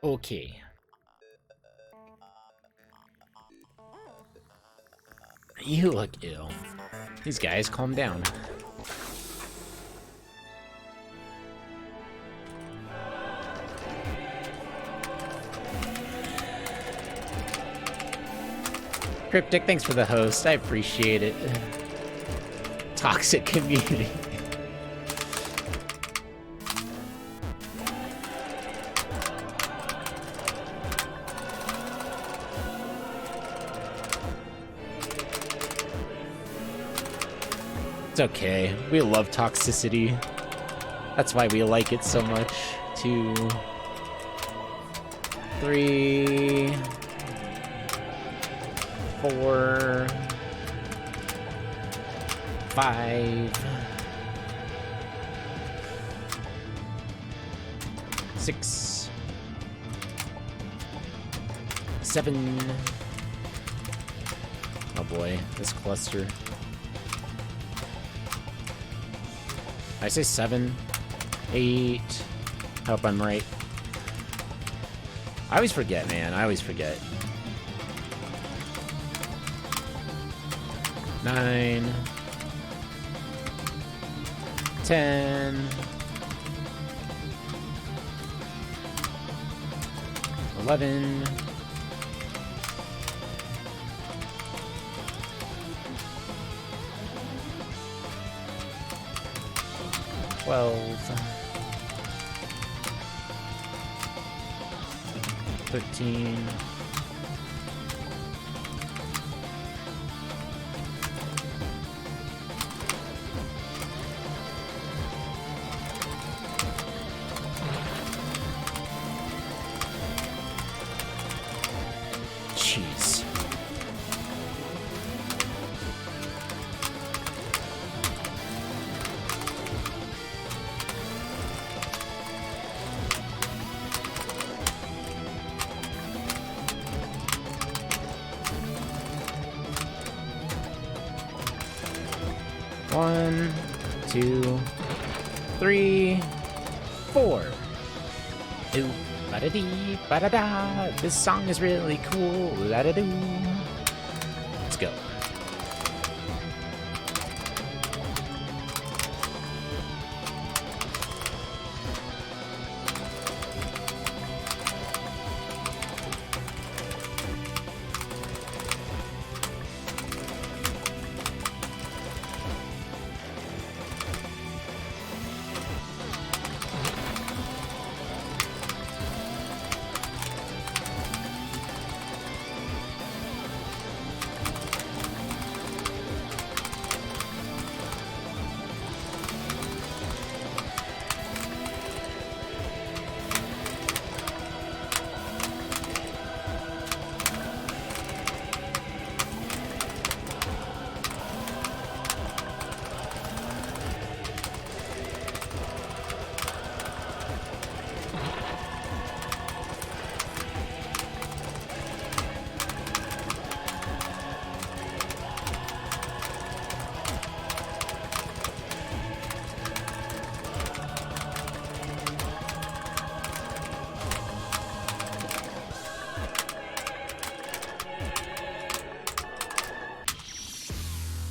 Okay. You look ill. These guys, calm down. Cryptic, thanks for the host. I appreciate it. Toxic community. It's okay. We love toxicity. That's why we like it so much. 2, 3, 4, 5, 6, 7. Oh boy, this cluster. I say 7, 8. Hope I'm right. I always forget, man. I always forget. 9, 10, 11, 12, 13, 1, 2, 3, 4. Ooh, ba-da-dee, ba-da-da. This song is really cool. La-da-doo. Let's go.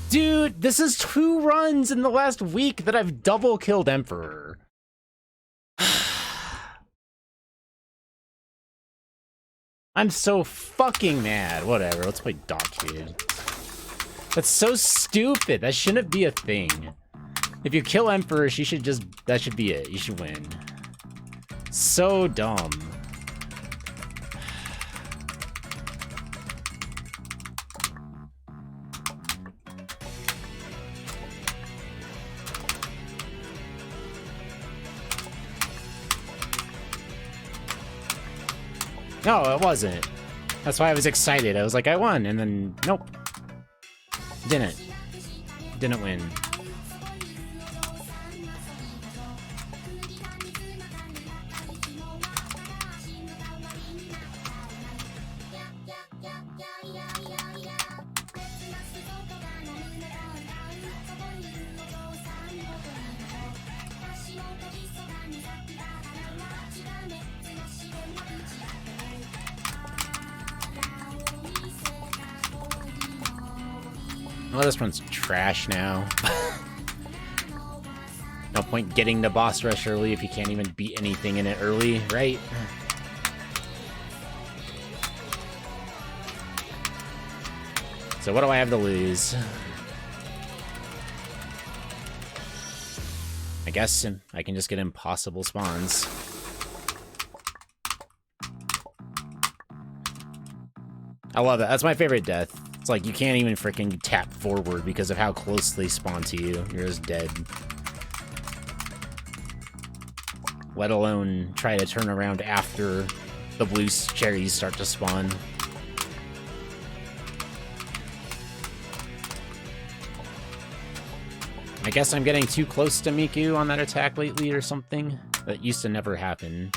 Dude, this is 2 runs in the last week that I've double killed Emperor. I'm so fucking mad. Whatever, let's play Dockade. That's so stupid. That shouldn't be a thing. If you kill Emperor, she should just... that should be it. You should win. So dumb. No, it wasn't. That's why I was excited. I was like, I won, and then, nope. Didn't. Didn't win. Oh, this one's trash now. No point getting the boss rush early if you can't even beat anything in it early, right? So what do I have to lose? I guess I can just get impossible spawns. I love it. That's my favorite death. It's like you can't even freaking tap forward because of how close they spawn to you. You're just dead. Let alone try to turn around after the blue cherries start to spawn. I guess I'm getting too close to Miku on that attack lately or something. That used to never happen.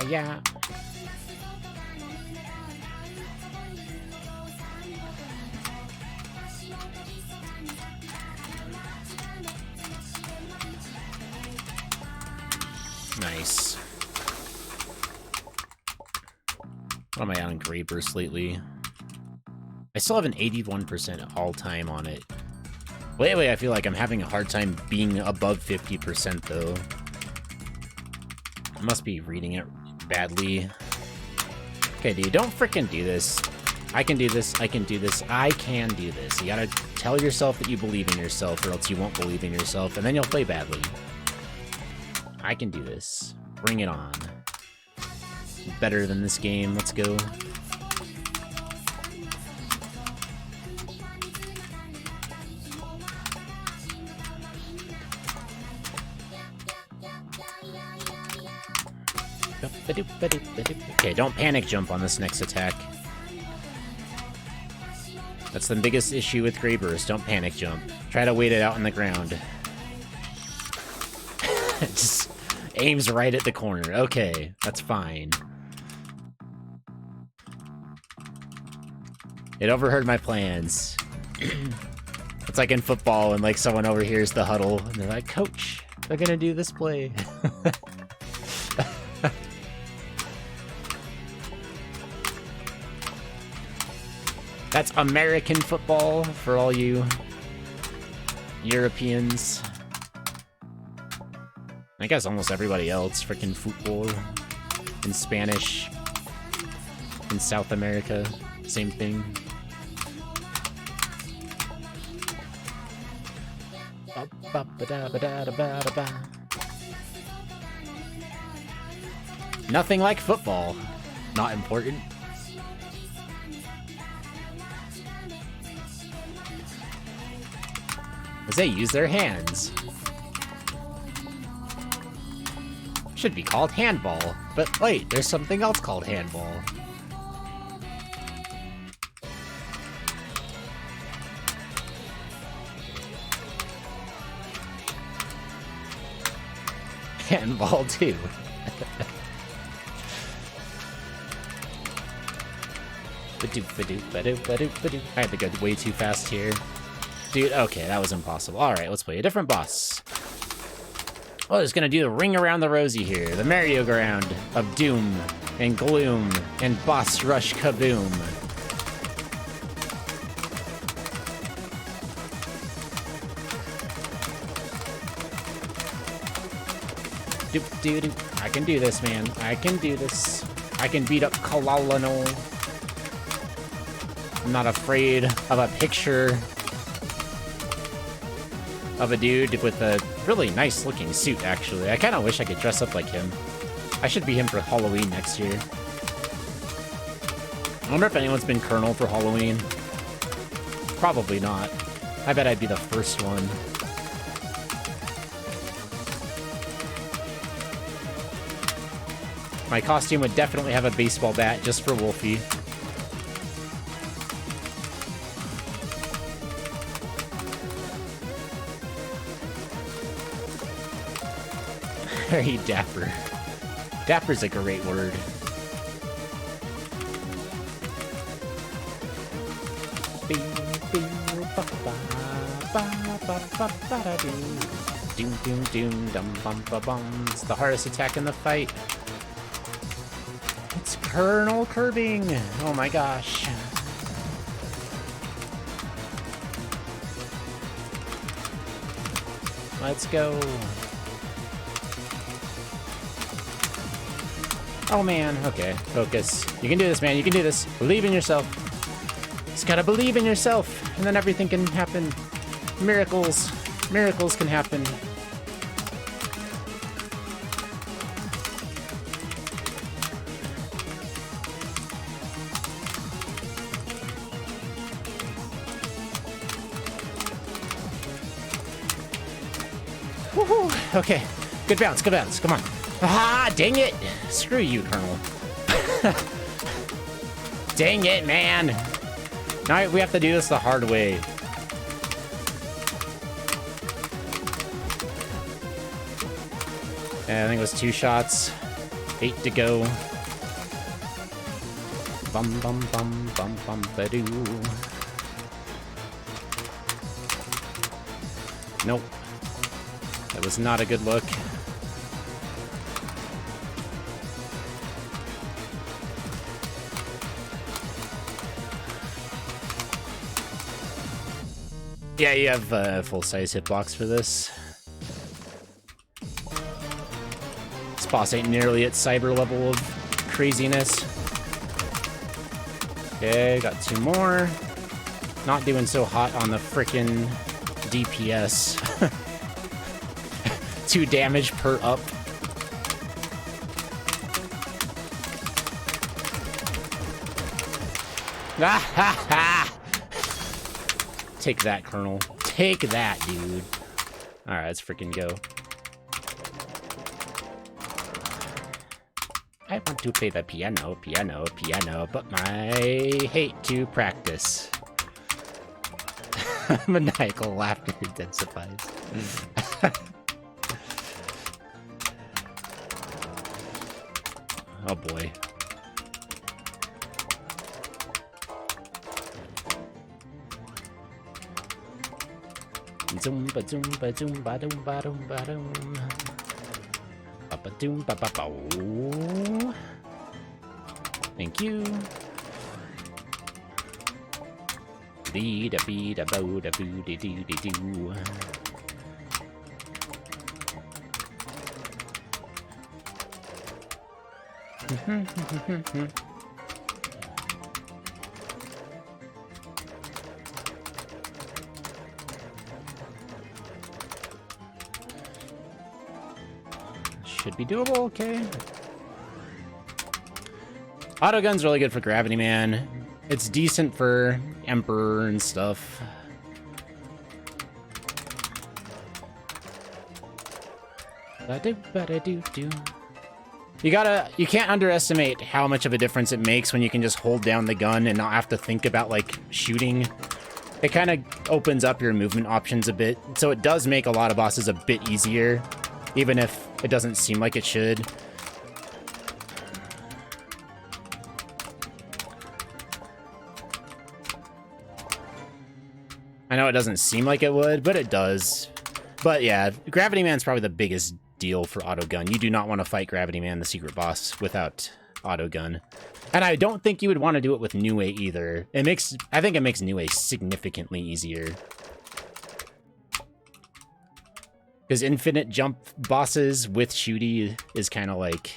Yeah. Nice. What am I on Grey Burst lately? I still have an 81% all-time on it. Lately, I feel like I'm having a hard time being above 50%, though. I must be reading it badly. Okay, dude, don't frickin' do this. I can do this, I can do this, I can do this. You gotta tell yourself that you believe in yourself, or else you won't believe in yourself, and then you'll play badly. I can do this. Bring it on. Better than this game, let's go. Okay, don't panic jump on this next attack. That's the biggest issue with Grey Burst. Don't panic jump. Try to wait it out on the ground. It just aims right at the corner. Okay, that's fine. It overheard my plans. It's like in football when like someone overhears the huddle and they're like, "Coach, they're gonna do this play." That's American football for all you Europeans. I guess almost everybody else. Freaking football. In Spanish. In South America. Same thing. Nothing like football. Not important. As they use their hands. Should be called handball. But wait, there's something else called handball. Handball too. I had to go way too fast here. Dude, okay, that was impossible. Alright, let's play a different boss. Oh, it's gonna do the ring around the rosy here. The merry-go-round of doom and gloom and boss rush kaboom. I can do this, man. I can do this. I can beat up Kalalano. I'm not afraid of a picture of a dude with a really nice looking suit, actually. I kind of wish I could dress up like him. I should be him for Halloween next year. I wonder if anyone's been Colonel for Halloween. Probably not. I bet I'd be the first one. My costume would definitely have a baseball bat just for Wolfie. Very dapper. Dapper's a great word. Doom, doom, doom, dum, bum, ba, bum. It's the hardest attack in the fight. It's Colonel Curbing. Oh my gosh. Let's go. Oh man, okay, focus. You can do this, man, you can do this. Believe in yourself. Just gotta believe in yourself, and then everything can happen. Miracles. Miracles can happen. Woohoo! Okay, good bounce, come on. Ah, dang it! Screw you, Colonel. Dang it, man! Now we have to do this the hard way. I think it was 2 shots. 8 to go. Bum bum bum bum bum ba-doo. Nope. That was not a good look. Yeah, you have full-size hitbox for this. This boss ain't nearly at cyber level of craziness. Okay, got 2 more. Not doing so hot on the frickin' DPS. 2 damage per up. Ah ha ha! Take that, Colonel. Take that, dude. Alright, let's freaking go. I want to play the piano, piano, piano, but I hate to practice. Maniacal laughter intensifies. Oh boy. Zoom ba zoom ba zoom ba doom ba doom ba doom. Ba doom ba ba ba. Thank you. Dee da bee da bo da boo dee dee dee doo. Should be doable, okay. Autogun's really good for Gravity Man. It's decent for Emperor and stuff. You can't underestimate how much of a difference it makes when you can just hold down the gun and not have to think about, like, shooting. It kind of opens up your movement options a bit, so it does make a lot of bosses a bit easier, even if it doesn't seem like it should. I know it doesn't seem like it would, but it does. But yeah, Gravity Man's probably the biggest deal for Autogun. You do not want to fight Gravity Man, the secret boss, without Autogun. And I don't think you would want to do it with Nue either. I think it makes Nue significantly easier. Because infinite jump bosses with shooty is kind of like,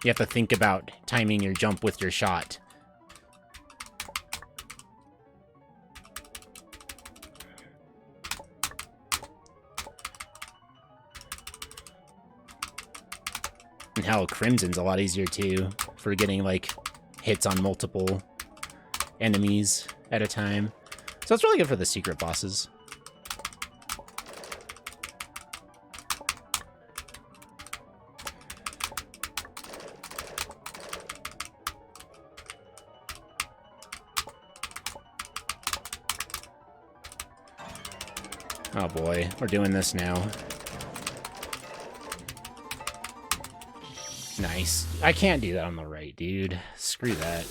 you have to think about timing your jump with your shot. And hell, Crimson's a lot easier too, for getting like hits on multiple enemies at a time. So it's really good for the secret bosses. Oh boy, we're doing this now. Nice. I can't do that on the right, dude. Screw that.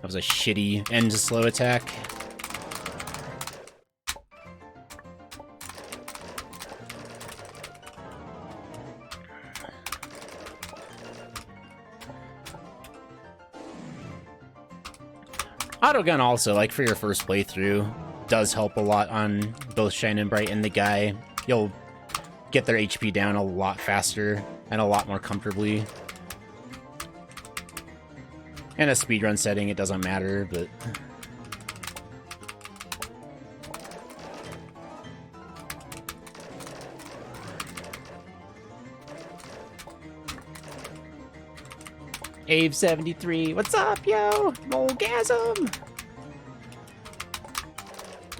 was a shitty end to slow attack. Autogun also, like for your first playthrough, does help a lot on both Shine and Bright and the guy. You'll get their HP down a lot faster and a lot more comfortably. In a speedrun setting, it doesn't matter, but... Ave73, what's up, yo? Molegasm!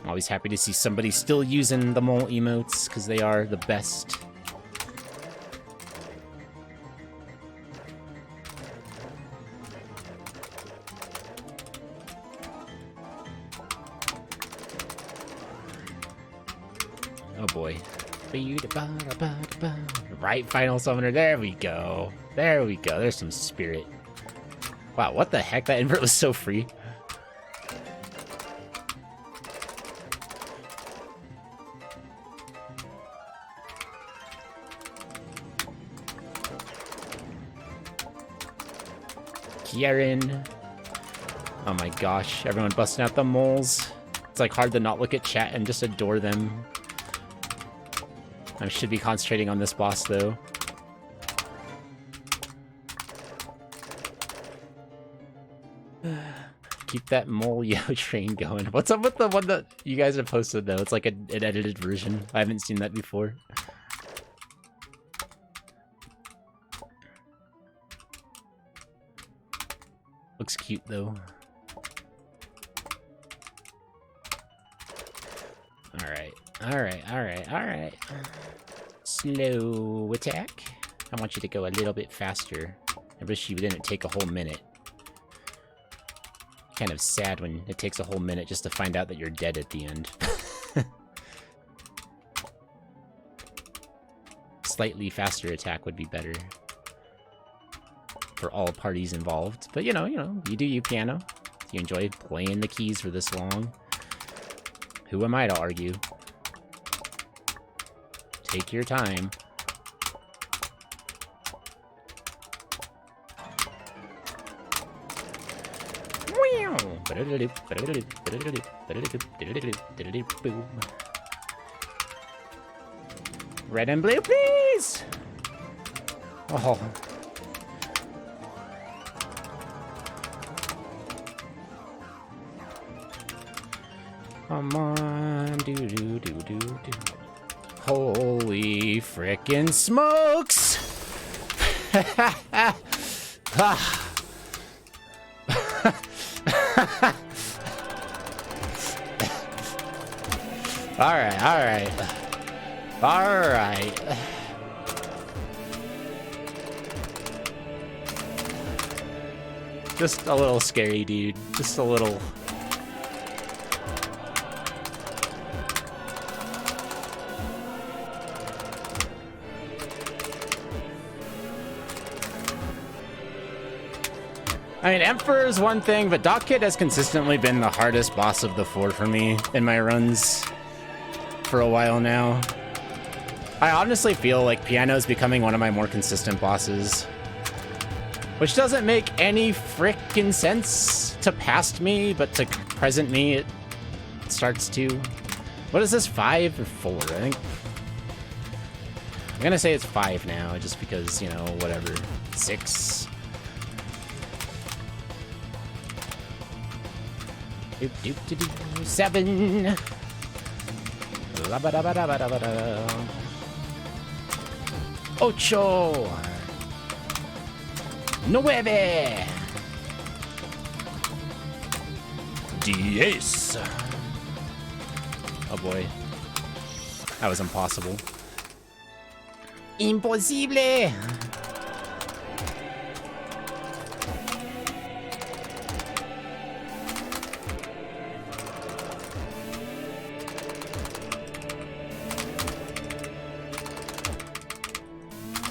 I'm always happy to see somebody still using the mole emotes, because they are the best. Oh boy. Right, Final Summoner, there we go. There we go, there's some spirit. Wow, what the heck? That invert was so free. Kieran. Oh my gosh, everyone busting out the moles. It's like hard to not look at chat and just adore them. I should be concentrating on this boss though. Keep that mole yo train going. What's up with the one that you guys have posted though? It's like an edited version. I haven't seen that before. Looks cute though. Alright, alright, alright, alright. Slow attack. I want you to go a little bit faster. I wish you didn't take a whole minute. Kind of sad when it takes a whole minute just to find out that you're dead at the end. Slightly faster attack would be better for all parties involved. But you know, you do you, piano. You enjoy playing the keys for this long. Who am I to argue? Take your time. Red and blue, please! Oh. Come on, do. Holy frickin' smokes! Ah. Alright. Just a little scary, dude. Just a little. I mean, Emperor is one thing, but Doc Kid has consistently been the hardest boss of the 4 for me in my runs for a while now. I honestly feel like Piano is becoming one of my more consistent bosses, which doesn't make any frickin' sense to past me, but to present me, it starts to. What is this, 5 or 4? I think I'm gonna say it's 5 now, just because, you know, whatever. 6. Doop, 7. Ocho. 9. 10. Oh boy. That was impossible. Impossible!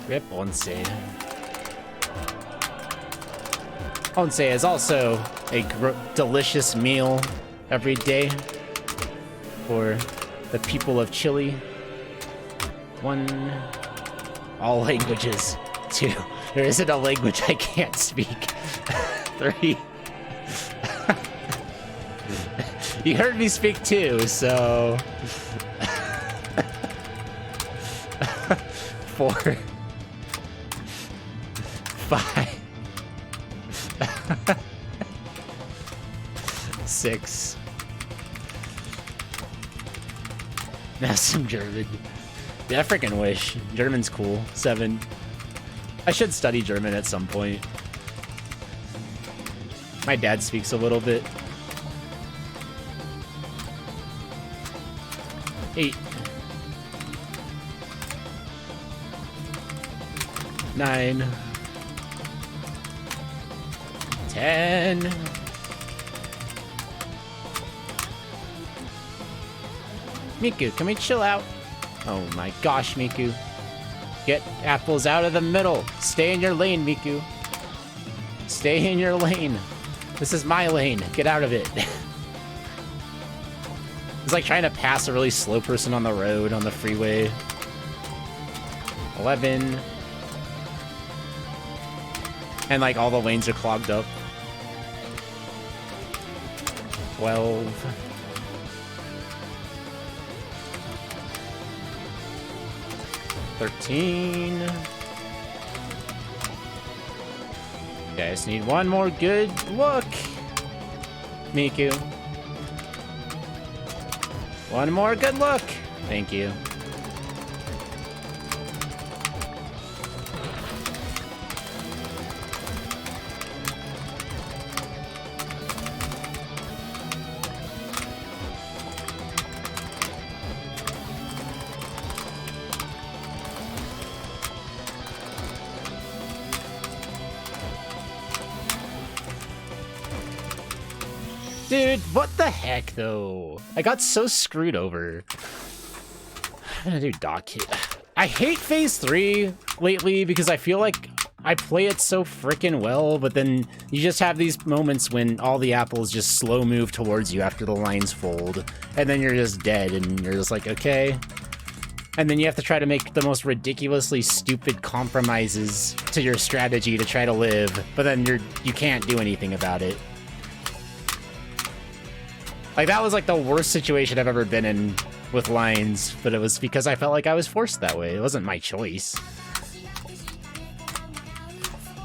Rip 11. Once is also a delicious meal every day for the people of Chile. 1, all languages. 2, there isn't a language I can't speak. 3, you heard me speak 2, so 4, 5, 6. Now some German. Yeah, I freaking wish. German's cool. 7. I should study German at some point. My dad speaks a little bit. 8. 9. 10. Miku, can we chill out? Oh my gosh, Miku. Get apples out of the middle. Stay in your lane, Miku. Stay in your lane. This is my lane. Get out of it. It's like trying to pass a really slow person on the road, on the freeway. 11. And like all the lanes are clogged up. 12. 13. Okay, I just need one more good look. Miku. One more good look. Thank you. Dude, what the heck, though? I got so screwed over. I'm gonna do Dock Kid. I hate Phase 3 lately because I feel like I play it so freaking well, but then you just have these moments when all the apples just slow move towards you after the lines fold, and then you're just dead, and you're just like, okay. And then you have to try to make the most ridiculously stupid compromises to your strategy to try to live, but then you can't do anything about it. Like, that was like the worst situation I've ever been in with lines, but it was because I felt like I was forced that way. It wasn't my choice.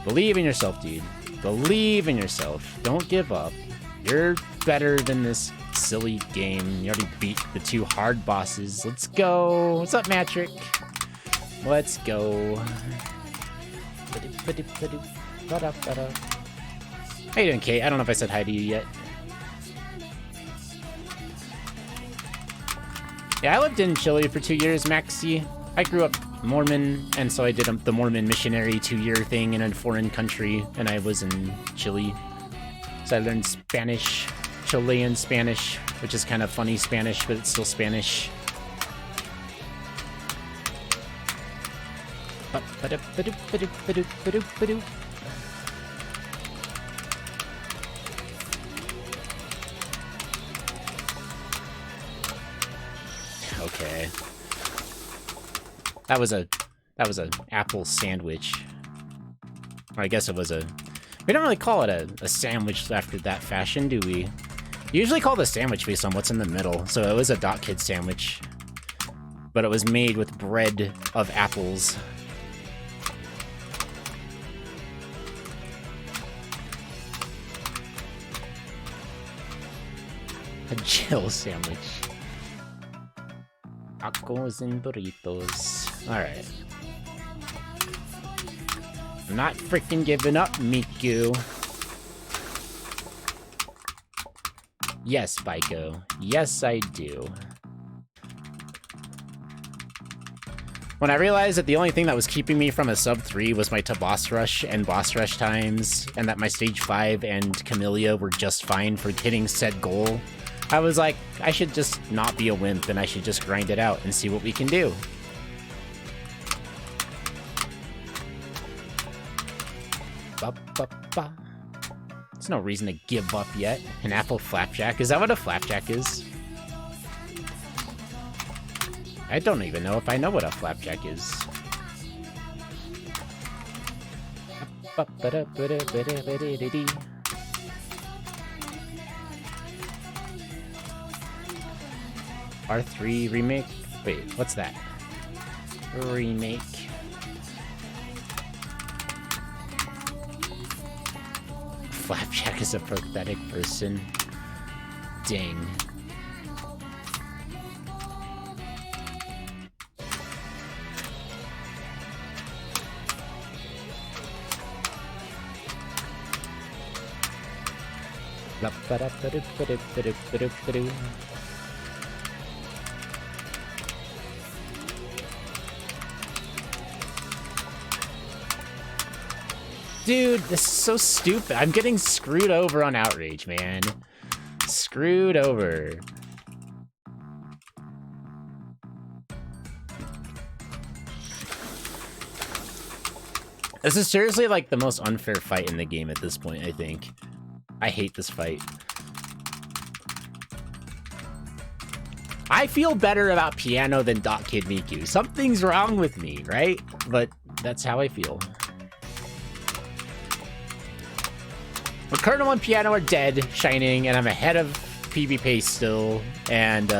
Believe in yourself, dude. Believe in yourself. Don't give up. You're better than this silly game. You already beat the 2 hard bosses. Let's go. What's up, Matrick? Let's go. How you doing, Kate? I don't know if I said hi to you yet. Yeah, I lived in Chile for 2 years, Maxie. I grew up Mormon, and so I did the Mormon missionary 2-year thing in a foreign country, and I was in Chile. So I learned Spanish, Chilean Spanish, which is kind of funny Spanish, but it's still Spanish. Okay. That was a apple sandwich. Or I guess it was a... We don't really call it a sandwich after that fashion, do we? You usually call the sandwich based on what's in the middle, so it was a Dock Kid sandwich. But it was made with bread of apples. A Jill sandwich. Tacos and burritos. Alright. I'm not freaking giving up, Miku. Yes, Baiko. Yes, I do. When I realized that the only thing that was keeping me from a sub 3 was my boss rush and boss rush times, and that my stage 5 and Kamilia were just fine for hitting said goal, I was like, I should just not be a wimp, and I should just grind it out and see what we can do. Ba, ba, ba. There's no reason to give up yet. An apple flapjack? Is that what a flapjack is? I don't even know if I know what a flapjack is. R3 remake? Wait, what's that? Remake. Flapjack is a pathetic person. Dang. Dude, this is so stupid. I'm getting screwed over on Outrage, man. Screwed over. This is seriously like the most unfair fight in the game at this point, I think. I hate this fight. I feel better about Piano than Dot Kid Miku. Something's wrong with me, right? But that's how I feel. But Colonel and Piano are dead, shining, and I'm ahead of PB Pace still. And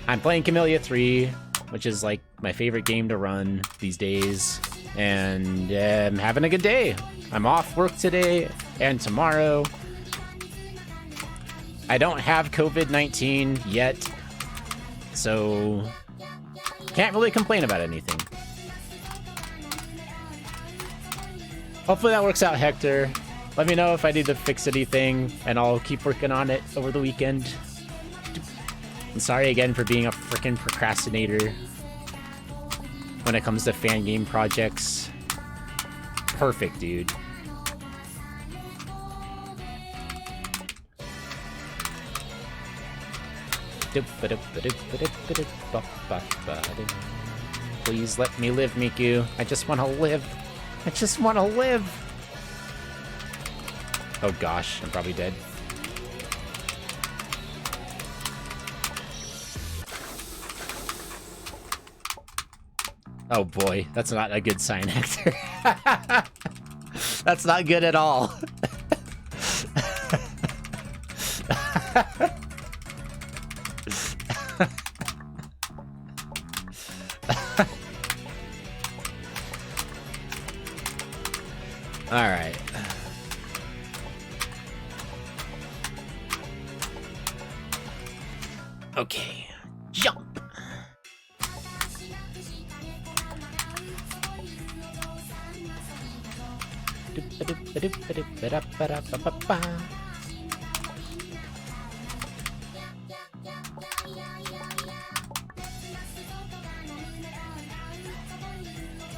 I'm playing Kamilia 3, which is like my favorite game to run these days. And I'm having a good day. I'm off work today and tomorrow. I don't have COVID-19 yet, so can't really complain about anything. Hopefully that works out, Hector. Let me know if I need to fix anything, and I'll keep working on it over the weekend. And sorry again for being a freaking procrastinator when it comes to fan game projects. Perfect, dude. Please let me live, Miku. I just want to live. I just want to live. Oh gosh, I'm probably dead. Oh boy, that's not a good sign, Hector. That's not good at all. All right. Okay, jump.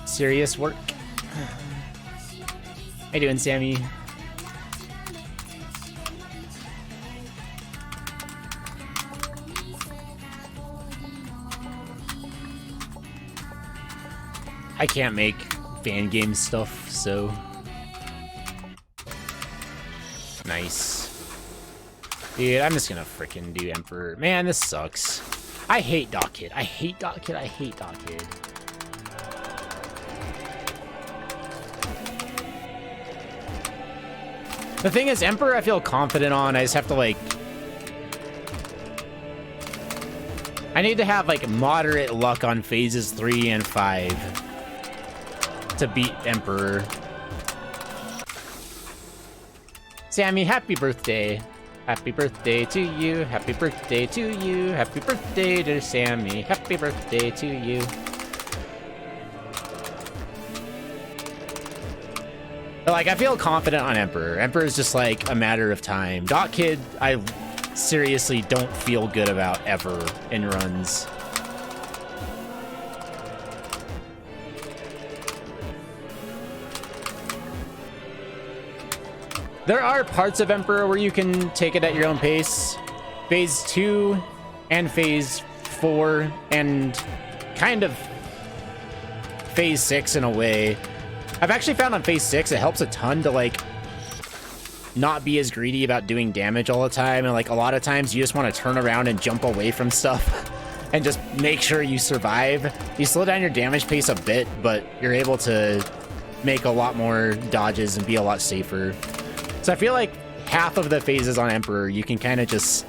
Serious work. How you doing, Sammy? I can't make fan game stuff, so nice. Dude, I'm just gonna frickin' do Emperor. Man, this sucks. I hate Dot Kid. I hate Dot Kid. I hate Dot Kid. The thing is, Emperor I feel confident on. I just have to, like... I need to have, like, moderate luck on phases 3 and 5 to beat Emperor. Sammy, happy birthday. Happy birthday to you. Happy birthday to you. Happy birthday to Sammy. Happy birthday to you. But, like, I feel confident on Emperor. Emperor is just, like, a matter of time. Dot Kid, I seriously don't feel good about ever in runs. There are parts of Emperor where you can take it at your own pace. Phase 2 and Phase 4 and kind of Phase 6 in a way. I've actually found on Phase 6 it helps a ton to, like, not be as greedy about doing damage all the time, and like a lot of times you just want to turn around and jump away from stuff and just make sure you survive. You slow down your damage pace a bit, but you're able to make a lot more dodges and be a lot safer. So I feel like half of the phases on Emperor, you can kind of just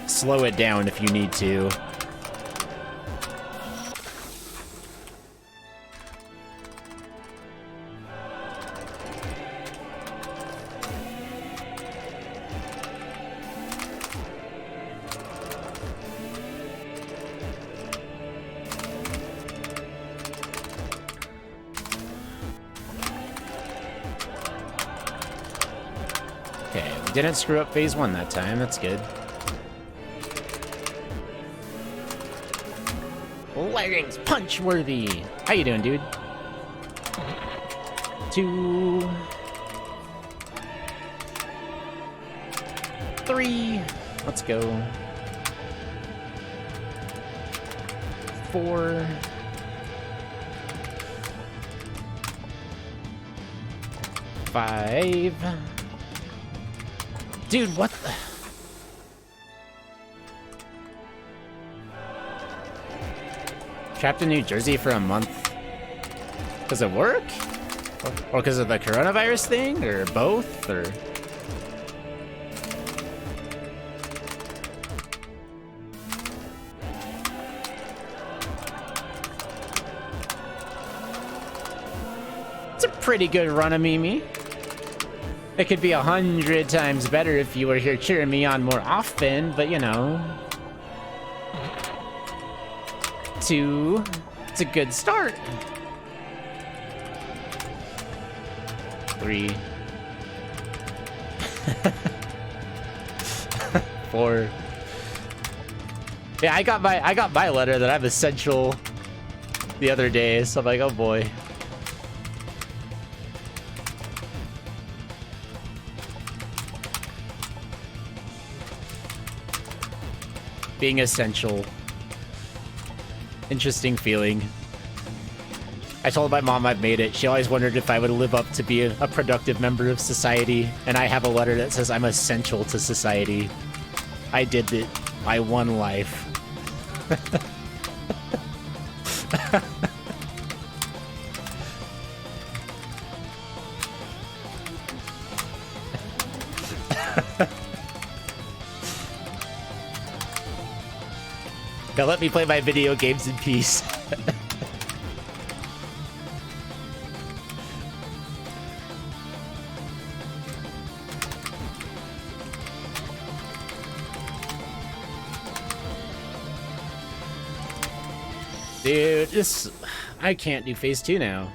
slow it down if you need to. Okay, we didn't screw up phase 1 that time, that's good. Lightning's punch-worthy! How you doing, dude? 2... 3... Let's go. 4... 5... Dude, what the... Trapped in New Jersey for a month. Does it work? Or because of the coronavirus thing? Or both? Or... It's a pretty good run of Mimi. It could be 100 times better if you were here cheering me on more often, but you know. 2. It's a good start. 3. 4. Yeah, I got my letter that I'm essential the other day, so I'm like, oh boy. Being essential. Interesting feeling. I told my mom I've made it. She always wondered if I would live up to be a productive member of society, and I have a letter that says I'm essential to society. I did it. I won life. Now let me play my video games in peace. Dude, this... I can't do phase 2 now.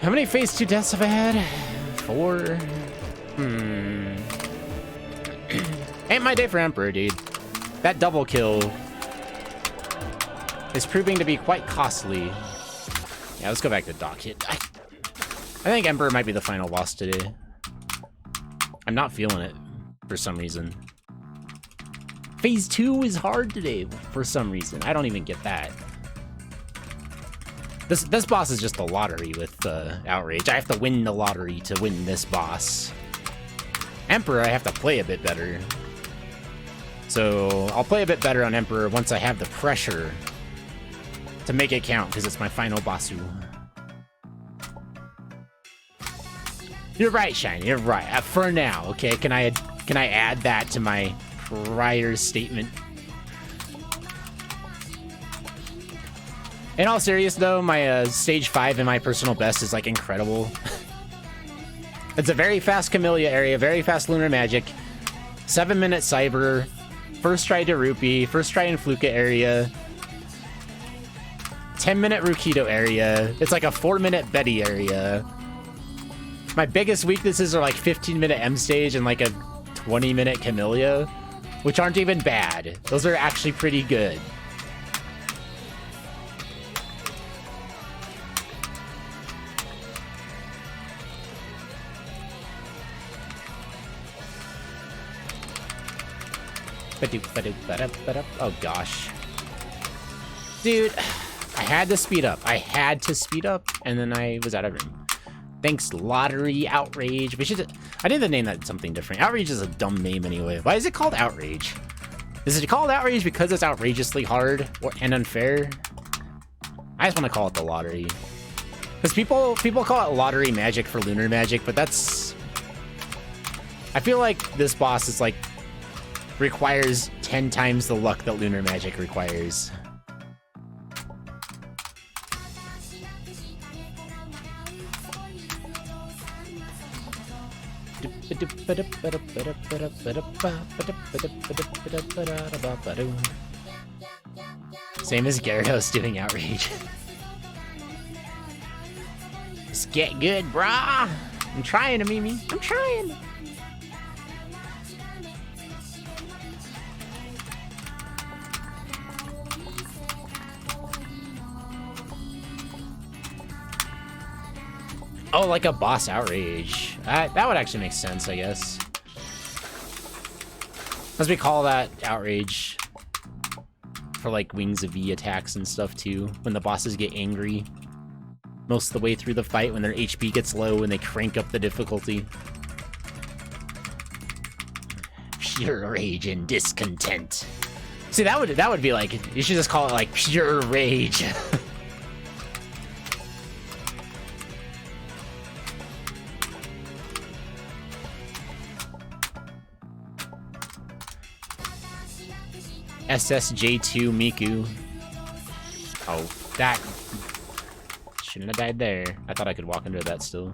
How many phase 2 deaths have I had? 4? Ain't my day for Emperor, dude. That double kill is proving to be quite costly. Yeah, let's go back to Doc Hit. I think Emperor might be the final boss today. I'm not feeling it for some reason. Phase 2 is hard today for some reason. I don't even get that. This boss is just a lottery with Outrage. I have to win the lottery to win this boss. Emperor, I have to play a bit better. So I'll play a bit better on Emperor once I have the pressure to make it count, because it's my final bossu. You're right, Shiny. You're right. For now, okay. Can I add that to my prior statement? In all seriousness, though, my stage 5 in my personal best is like incredible. It's a very fast Kamilia area, very fast Lunar Magic, 7-minute Cyber, first try Darupi, first try Influka area, 10-minute Rukido area. It's like a 4-minute Betty area. My biggest weaknesses are like 15-minute M stage and like a 20-minute Kamilia, which aren't even bad. Those are actually pretty good. Oh gosh. Dude, I had to speed up. I had to speed up, and then I was out of room. Thanks, Lottery Outrage. I need to name that something different. Outrage is a dumb name anyway. Why is it called Outrage? Is it called Outrage because it's outrageously hard and unfair? I just want to call it the Lottery. Because people call it Lottery Magic for Lunar Magic, but that's... I feel like this boss is like... requires 10 times the luck that Lunar Magic requires. Same as Gyarados doing Outrage. Just get good, brah! I'm trying to, Mimi. I'm trying! Oh, like a boss outrage. That would actually make sense, I guess. As we call that outrage for like Wings of V attacks and stuff too, when the bosses get angry most of the way through the fight, when their HP gets low and they crank up the difficulty. Pure rage and discontent. See, that would be like, you should just call it like pure rage. SSJ2 Miku. Oh, that shouldn't have died there. I thought I could walk under that still.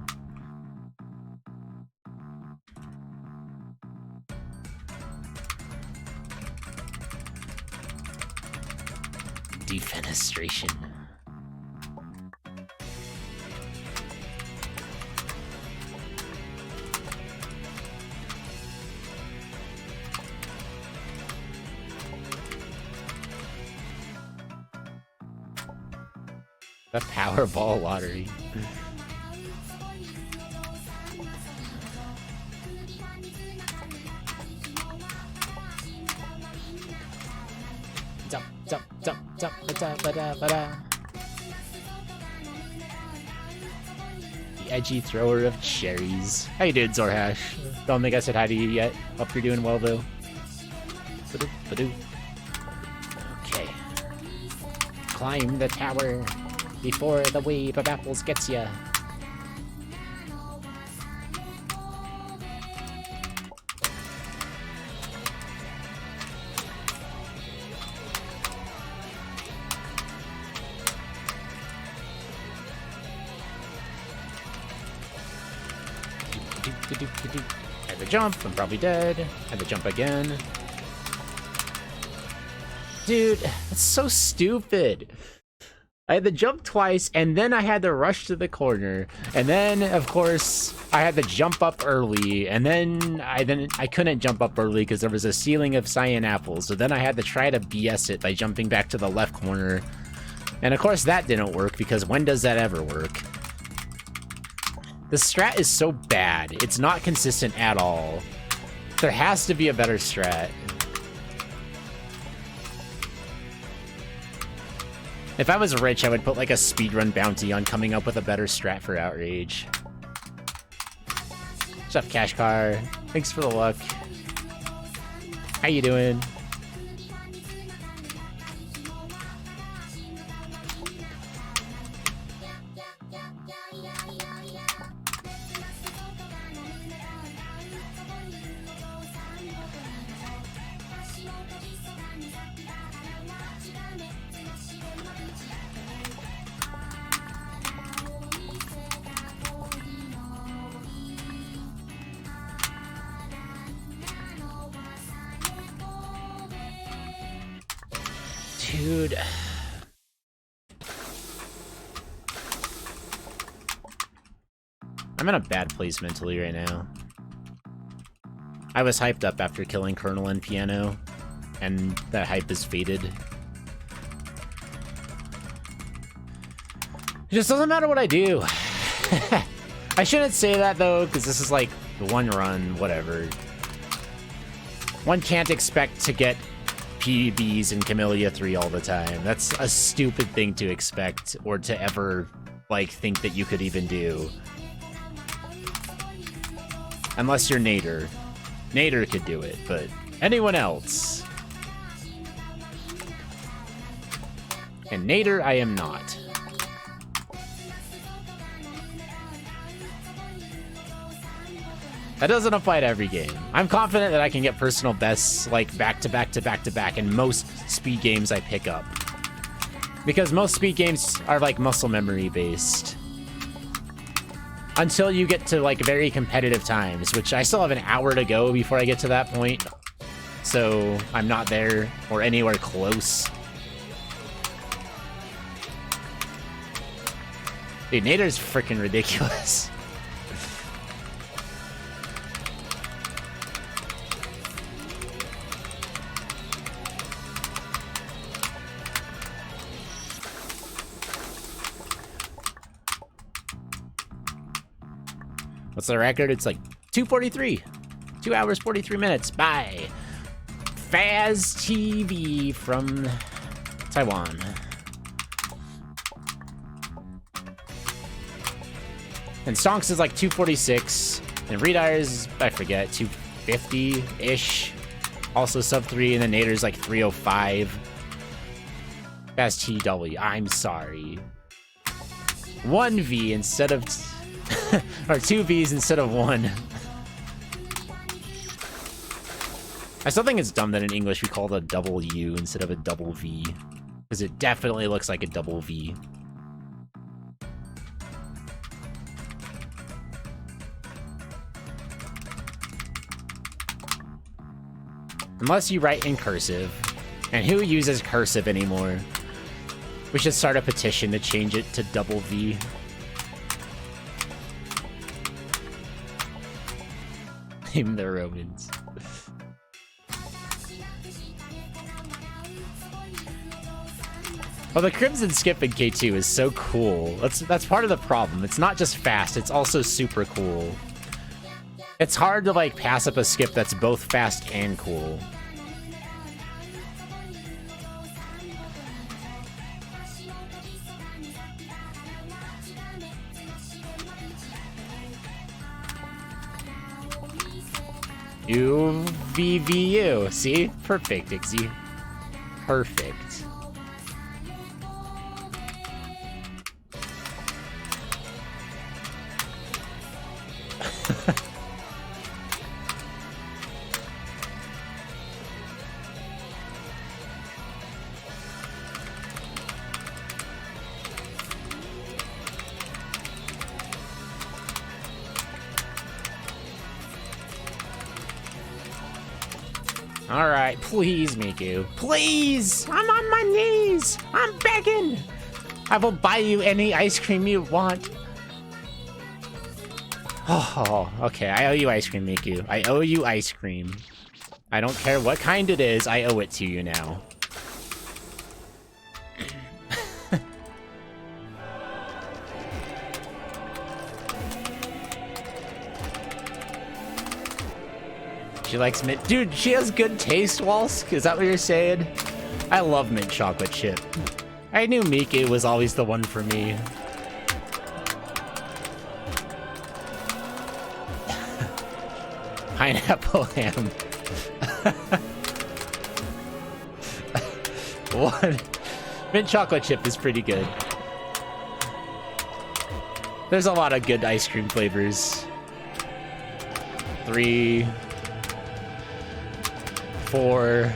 Defenestration. The Powerball lottery. Jump, jump, jump, jump, ba-da, ba-da, ba-da. The edgy thrower of cherries. How you doing, Zorhash? Don't think I said hi to you yet. Hope you're doing well, though. Ba-doo, ba-doo. Okay. Climb the tower before the wave of apples gets ya. I had to jump, I'm probably dead. I had to jump again. Dude, that's so stupid. I had to jump twice, and then I had to rush to the corner, and then, of course, I had to jump up early, and then I couldn't jump up early because there was a ceiling of cyan apples, so then I had to try to BS it by jumping back to the left corner, and of course that didn't work, because when does that ever work? The strat is so bad, it's not consistent at all. There has to be a better strat. If I was rich, I would put like a speedrun bounty on coming up with a better strat for Outrage. What's up, Cash Car? Thanks for the luck. How you doing? Dude. I'm in a bad place mentally right now. I was hyped up after killing Colonel and Piano, and that hype is faded. It just doesn't matter what I do. I shouldn't say that though, because this is like the one run, whatever. One can't expect to get PBs in Kamilia 3 all the time. That's a stupid thing to expect or to ever, like, think that you could even do. Unless you're Nader. Nader could do it, but anyone else. And Nader, I am not. That doesn't apply to every game. I'm confident that I can get personal bests like back to back to back to back in most speed games I pick up. Because most speed games are like muscle memory based. Until you get to like very competitive times, which I still have an hour to go before I get to that point. So I'm not there or anywhere close. Dude, Nader's freaking ridiculous. What's the record? It's like 2:43. 2 hours, 43 minutes. Bye. Faz TV from Taiwan. And Stonks is like 2:46. And Reedire's, I forget, 250-ish. Also sub 3. And then Nader's like 305. Faz TW. I'm sorry. 1V instead of... or 2 V's instead of 1. I still think it's dumb that in English we call it a double U instead of a double V. Because it definitely looks like a double V. Unless you write in cursive. And who uses cursive anymore? We should start a petition to change it to double V. Blame the Romans. Well, the Crimson Skip in K2 is so cool. That's part of the problem. It's not just fast, it's also super cool. It's hard to, like, pass up a skip that's both fast and cool. UVVU. See? Perfect, Ixie. Perfect. Alright, please, Miku. Please! I'm on my knees! I'm begging! I will buy you any ice cream you want. Oh, okay. I owe you ice cream, Miku. I owe you ice cream. I don't care what kind it is, I owe it to you now. She likes mint. Dude, she has good taste, Walsk. Is that what you're saying? I love mint chocolate chip. I knew Miku was always the one for me. Pineapple ham. One. Mint chocolate chip is pretty good. There's a lot of good ice cream flavors. 3, 4,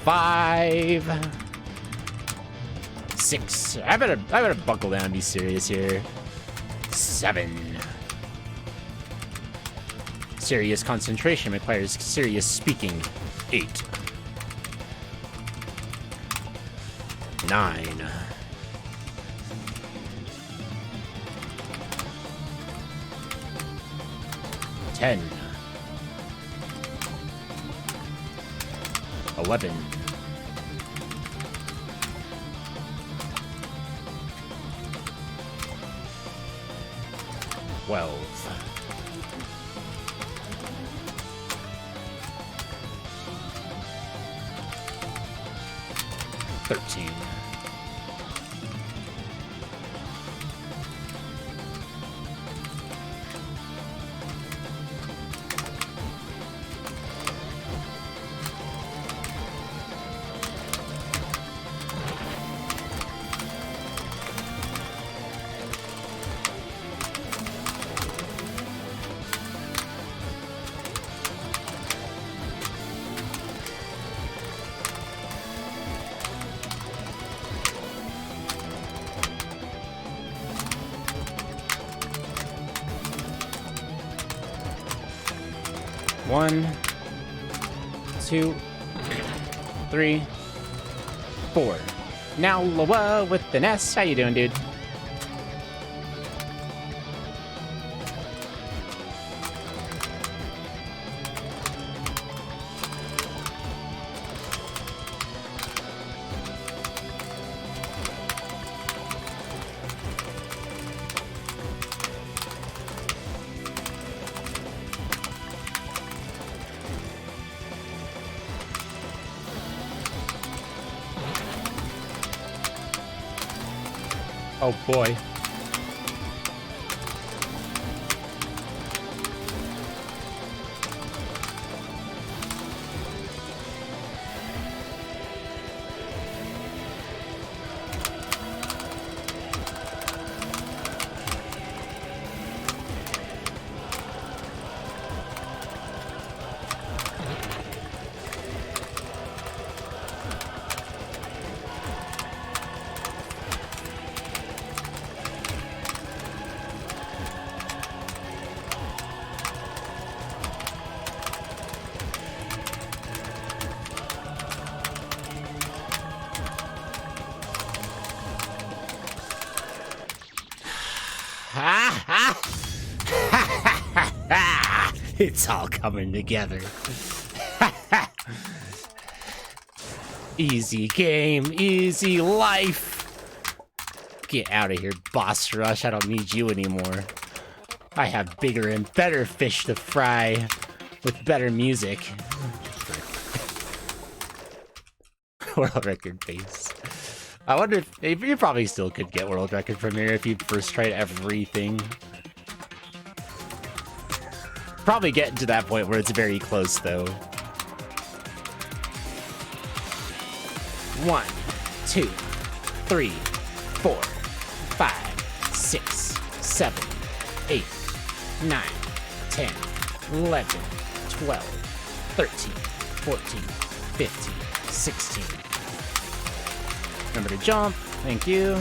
5, 6. I better buckle down and be serious here. 7. Serious concentration requires serious speaking. 8. 9. 10. 11. 12. 13. One, 2, 3, 4. Now Loa with the nest. How you doing, dude? Oh boy. It's all coming together. Easy game, easy life. Get out of here, Boss Rush. I don't need you anymore. I have bigger and better fish to fry with better music. World record base. I wonder if you probably still could get world record from here if you first tried everything. Probably getting to that point where it's very close, though. 1, 2, 3, 4, 5, 6, 7, 8, 9, 10, 11, 12, 13, 14, 15, 16. Remember to jump. Thank you.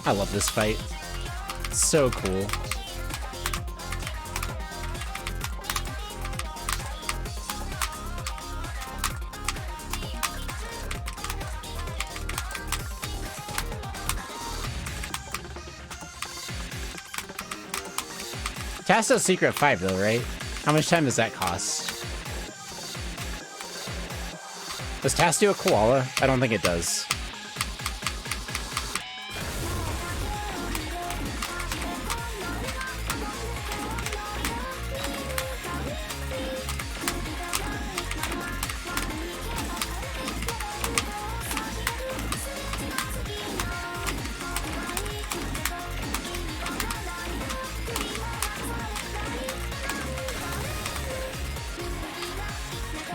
I love this fight. It's so cool. Tasto's Secret 5 though, right? How much time does that cost? Does Tasto a koala? I don't think it does.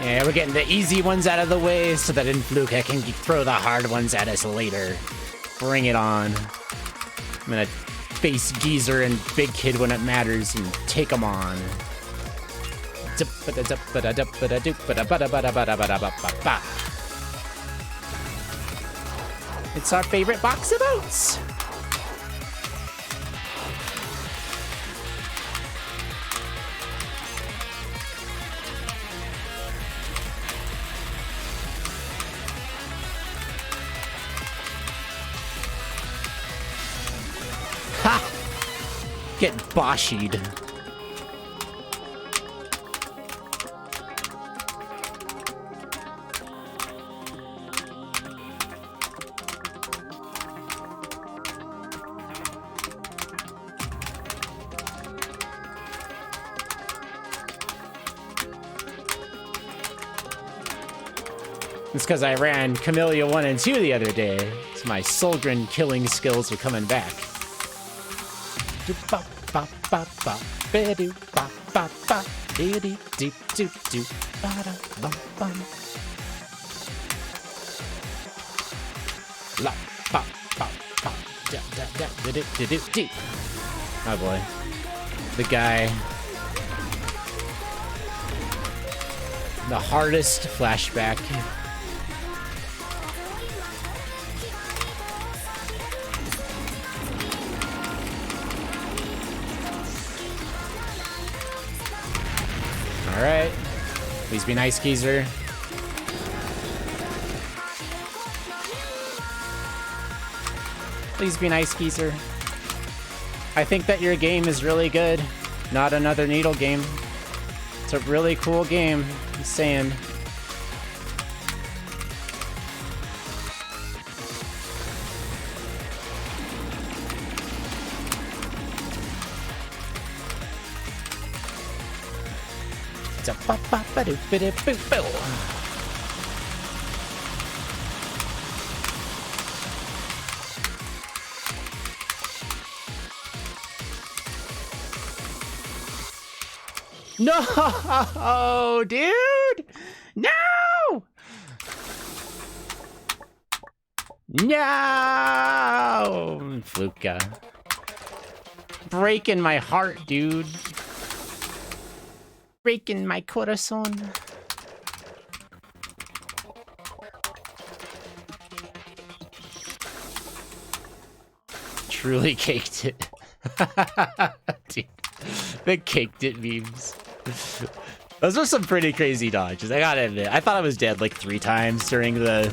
Yeah, we're getting the easy ones out of the way so that Influka can throw the hard ones at us later. Bring it on. I'm gonna face Geezer and Big Kid when it matters and take them on. It's our favorite box of oats. Get boshied. It's because I ran Kamilia 1 and 2 the other day, so my Solgren killing skills are coming back. Oh boy. The guy. The hardest flashback. Alright. Please be nice, Geezer. Please be nice, Geezer. I think that your game is really good. Not another needle game. It's a really cool game. I'm saying. It's a ba-ba-ba-doo-ba-doo-boo-boo. No, dude! No! No! Influka. Breaking my heart, dude. Breaking my corazon. Truly caked it. Dude, the caked it memes. Those are some pretty crazy dodges, I gotta admit. I thought I was dead like 3 times during the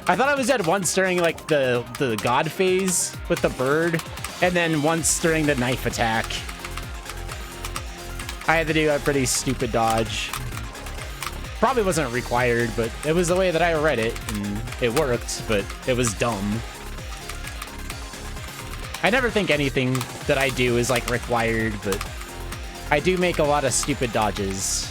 I thought I was dead once during like the god phase with the bird, and then once during the knife attack. I had to do a pretty stupid dodge. Probably wasn't required, but it was the way that I read it, and it worked, but it was dumb. I never think anything that I do is like required, but I do make a lot of stupid dodges.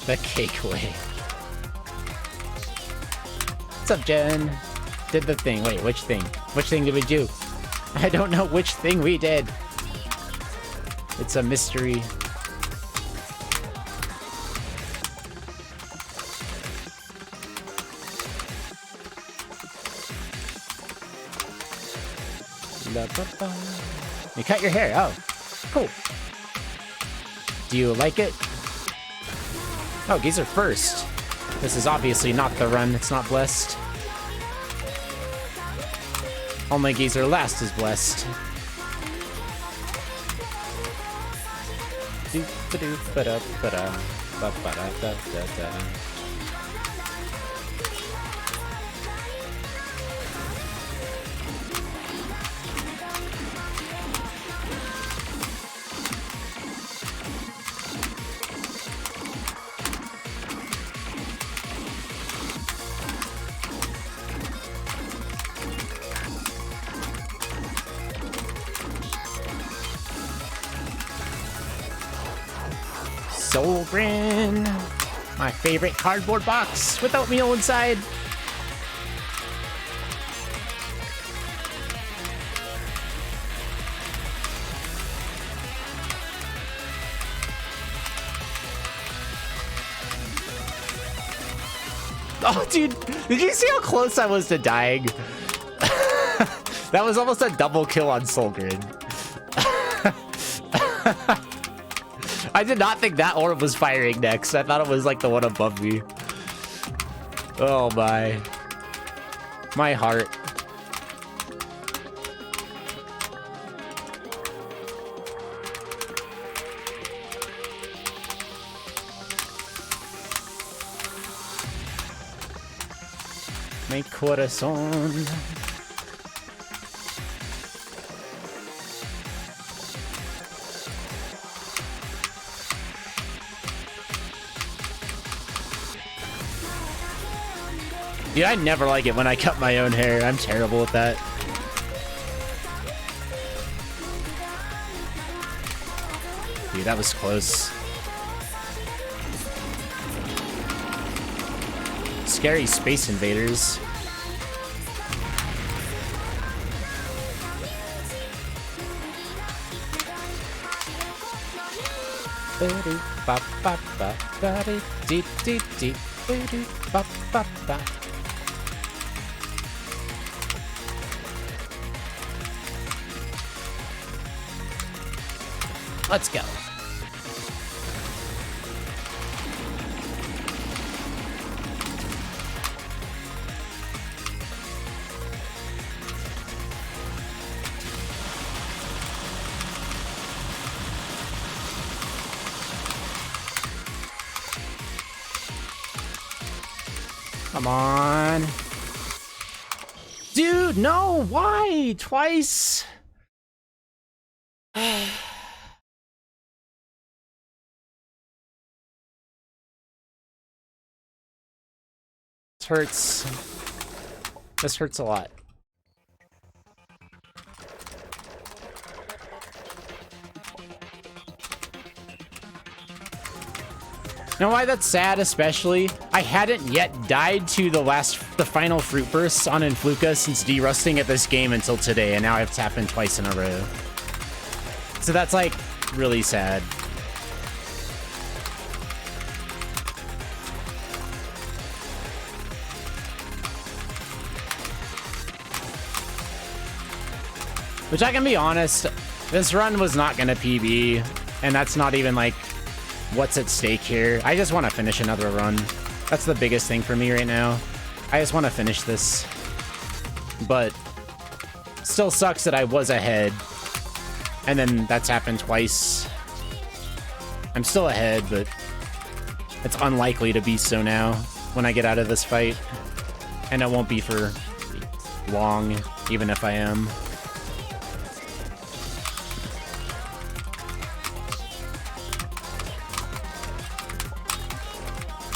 The cake way. What's up, Jen? Did the thing. Wait, which thing? Which thing did we do? I don't know which thing we did. It's a mystery. You cut your hair. Oh, cool. Do you like it? Oh, Geezer first. This is obviously not the run. It's not blessed. Only Geezer last is blessed. Solgren, my favorite cardboard box with oatmeal inside. Oh, dude, did you see how close I was to dying? That was almost a double kill on Solgren. I did not think that orb was firing next. I thought it was like the one above me. Oh my. My heart. Mi corazón. Dude, I never like it when I cut my own hair. I'm terrible at that. Dude, that was close. Scary space invaders. Let's go. Come on. Dude, no, why? Twice? Hurts. This hurts a lot. You know why that's sad, especially? I hadn't yet died to the final fruit bursts on Influka since derusting at this game until today, and now I've happened twice in a row. So that's like really sad. Which I can be honest, this run was not gonna PB, and that's not even like what's at stake here. I just want to finish another run. That's the biggest thing for me right now. I just want to finish this. But still sucks that I was ahead, and then that's happened twice. I'm still ahead, but it's unlikely to be so now when I get out of this fight, and it won't be for long, even if I am.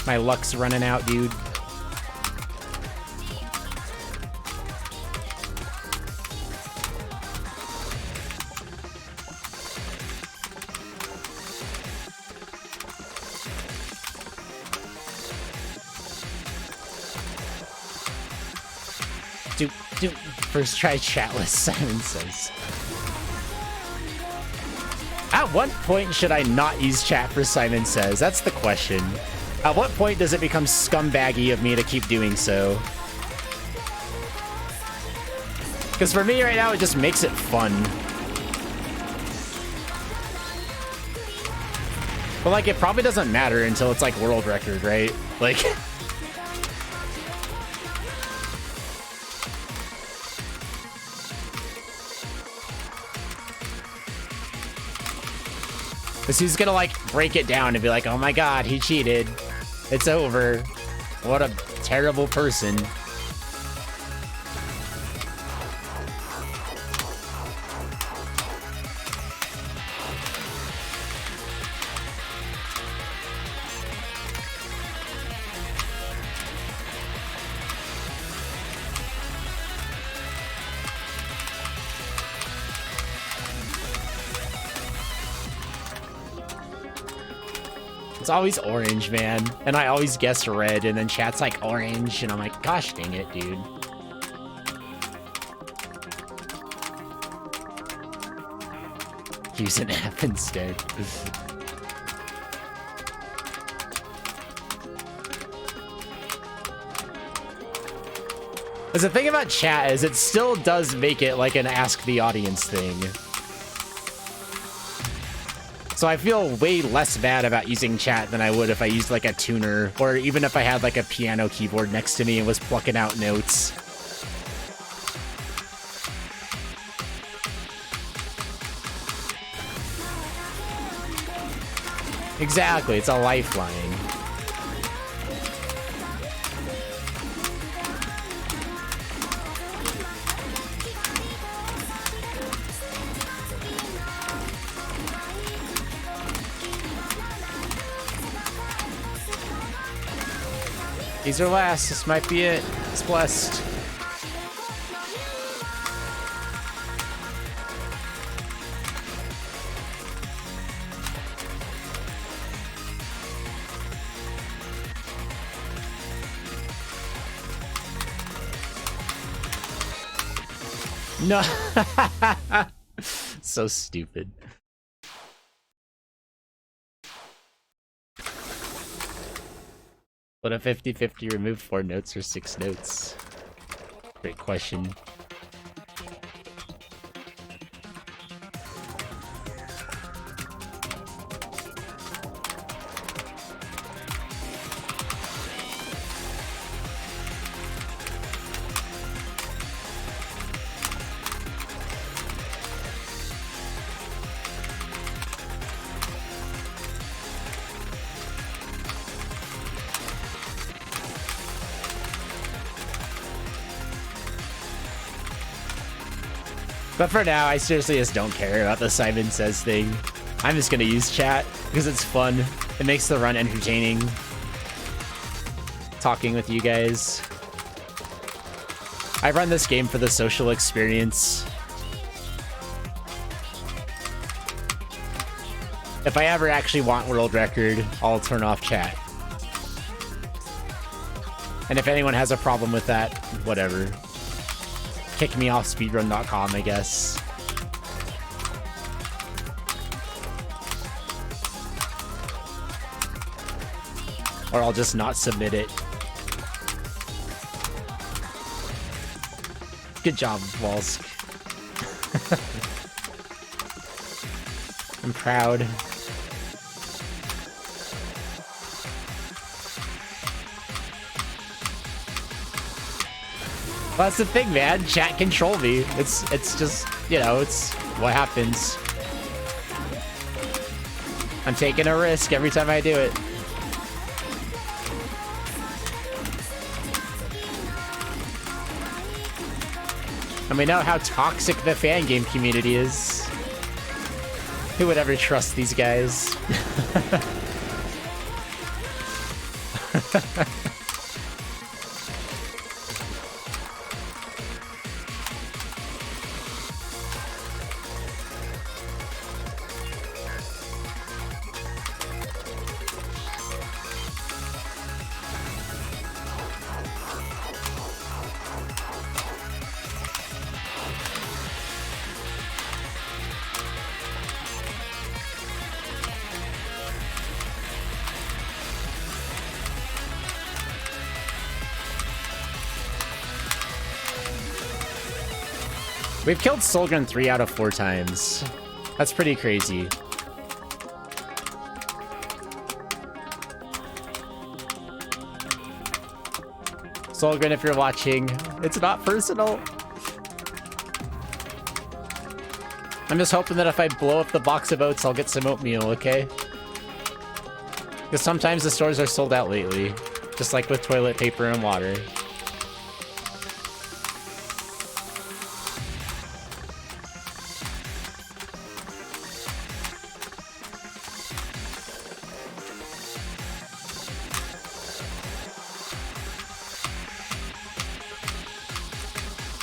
My luck's running out, dude. First try chatless, Simon says. At what point should I not use chat for Simon Says? That's the question. At what point does it become scumbaggy of me to keep doing so? Because for me right now, it just makes it fun. But like, it probably doesn't matter until it's like world record, right? Like... Because he's gonna like break it down and be like, oh my god, he cheated. It's over. What a terrible person. It's always orange, man. And I always guess red, and then chat's like orange, and I'm like, gosh dang it, dude. Use an app instead. Because the thing about chat is it still does make it like an ask the audience thing. So I feel way less bad about using chat than I would if I used like a tuner, or even if I had like a piano keyboard next to me and was plucking out notes. Exactly, it's a lifeline. These are last. This might be it. It's blessed. No. So stupid. Would a 50-50 remove 4 notes or 6 notes? Great question. But for now, I seriously just don't care about the Simon Says thing. I'm just gonna use chat because it's fun. It makes the run entertaining. Talking with you guys. I run this game for the social experience. If I ever actually want world record, I'll turn off chat. And if anyone has a problem with that, whatever. Kick me off speedrun.com, I guess. Or I'll just not submit it. Good job, Walsk. I'm proud. Well, that's the thing, man. Chat control me. It's just, you know, it's what happens. I'm taking a risk every time I do it. And we know how toxic the fan game community is. Who would ever trust these guys? We've killed Solgun 3 out of 4 times. That's pretty crazy. Solgun, if you're watching, it's not personal. I'm just hoping that if I blow up the box of oats, I'll get some oatmeal, okay? Because sometimes the stores are sold out lately, just like with toilet paper and water.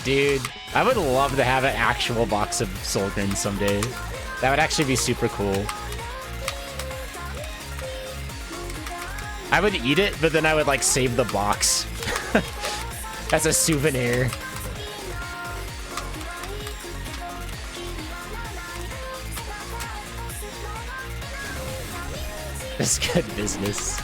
Dude, I would love to have an actual box of Solgren someday. That would actually be super cool. I would eat it, but then I would like save the box as a souvenir. It's good business.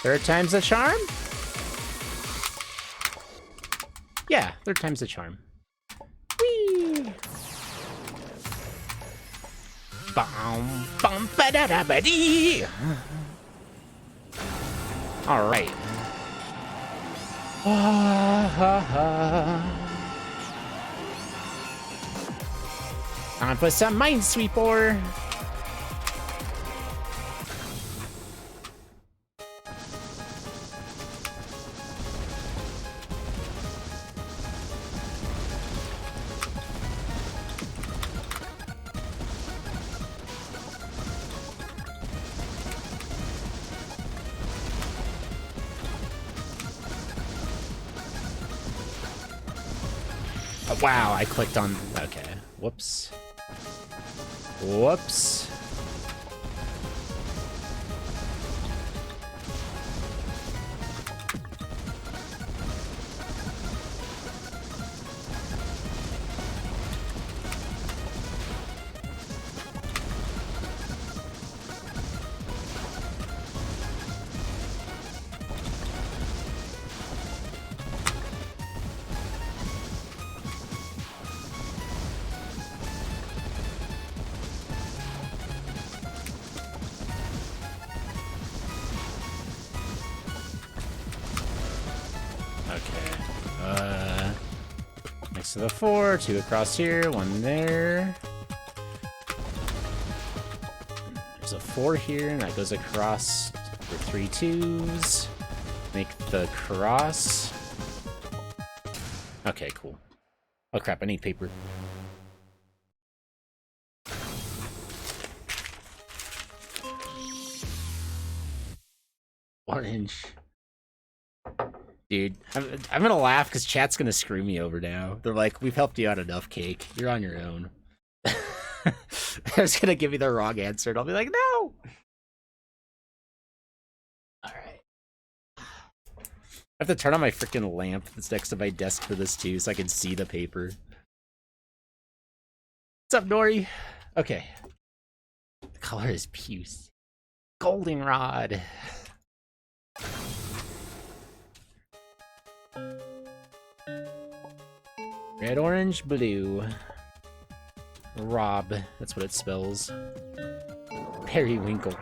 Third time's the charm? Yeah, third time's the charm. Whee! Bum, bum, ba-da-da-ba-dee! All right. Time for some Minesweeper. Wow, I clicked on... Okay. Whoops. Whoops. Next to the 4, 2 across here, 1 there. There's a 4 here, and that goes across for 3 2s. Make the cross. Okay, cool. Oh crap, I need paper. Orange. Dude, I'm gonna laugh because chat's gonna screw me over now. They're like, we've helped you out enough, Cake. You're on your own. They're just gonna give me the wrong answer, and I'll be like, no! Alright. I have to turn on my freaking lamp that's next to my desk for this too, so I can see the paper. What's up, Nori? Okay. The color is puce. Goldenrod. Red, orange, blue. Rob, that's what it spells. Periwinkle.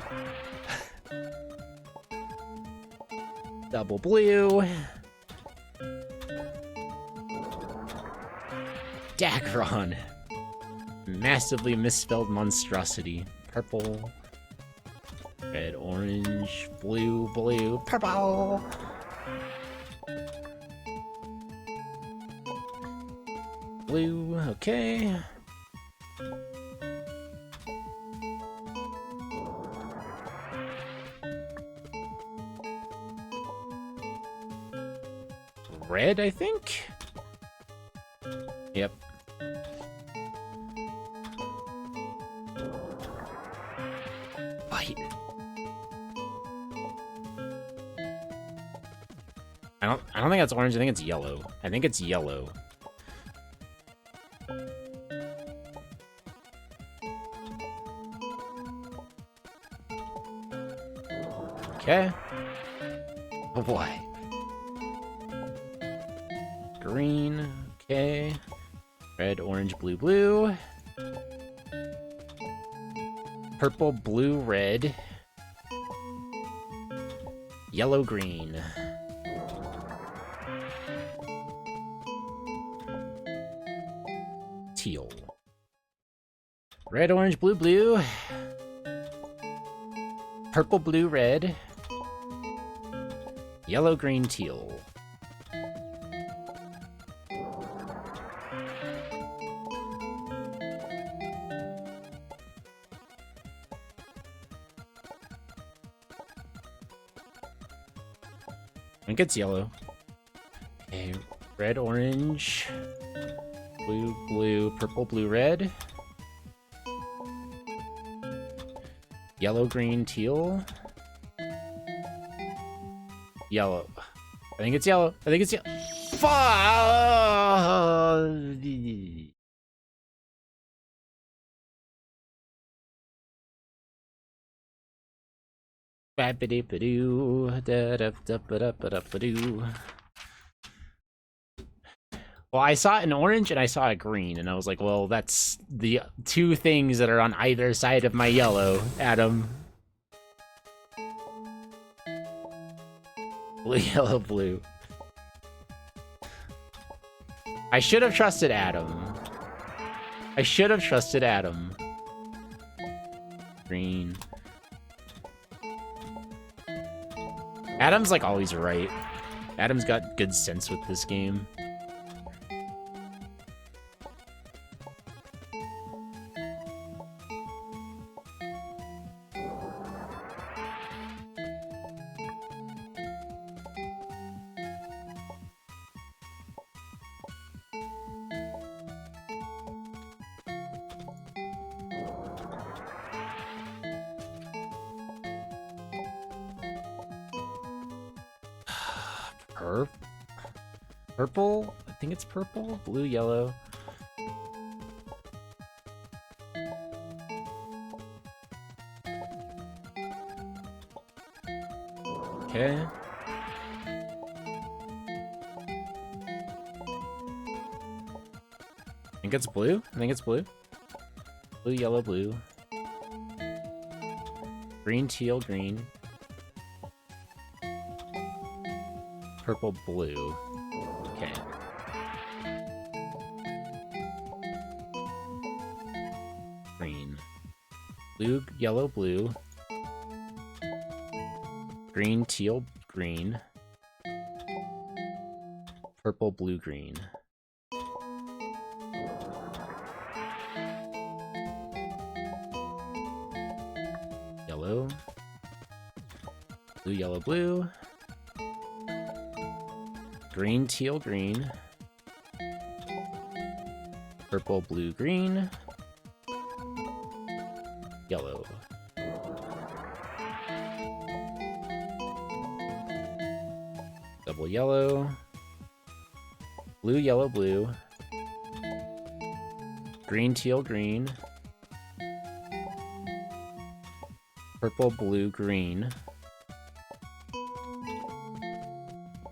Double blue. Dagron. Massively misspelled monstrosity. Purple. Red, orange, blue, blue, purple. Blue, okay. Red, I think? Yep. White. I don't think that's orange, I think it's yellow. I think it's yellow. Okay. Oh boy. Green. Okay. Red, orange, blue, blue. Purple, blue, red. Yellow, green. Teal. Red, orange, blue, blue. Purple, blue, red. Yellow, green, teal. I think it's yellow. Okay, red, orange, blue, blue, purple, blue, red. Yellow, green, teal. Yellow. I think it's yellow. I think it's yellow. Well, I saw an orange and I saw a green, and I was like, well, that's the two things that are on either side of my yellow, Adam. Blue, yellow, blue. I should have trusted Adam. I should have trusted Adam. Green. Adam's like always right. Adam's got good sense with this game. Purple? I think it's purple? Blue, yellow. Okay. I think it's blue. I think it's blue. Blue, yellow, blue. Green, teal, green. Purple, blue. Okay. Green. Blue, yellow, blue. Green, teal, green. Purple, blue, green. Yellow. Blue, yellow, blue. Green, teal, green. Purple, blue, green. Yellow. Double yellow. Blue, yellow, blue. Green, teal, green. Purple, blue, green.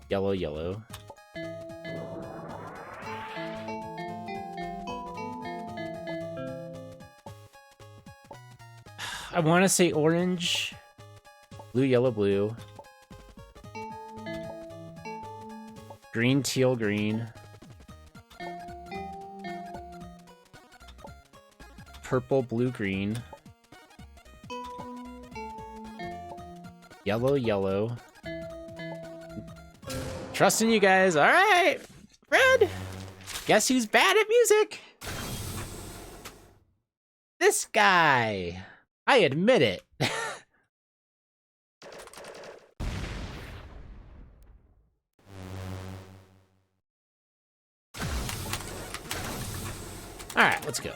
Yellow, yellow. I want to say orange. Blue, yellow, blue. Green, teal, green. Purple, blue, green. Yellow, yellow. Trusting you guys. All right, Red. Guess who's bad at music? This guy. I admit it. All right, let's go.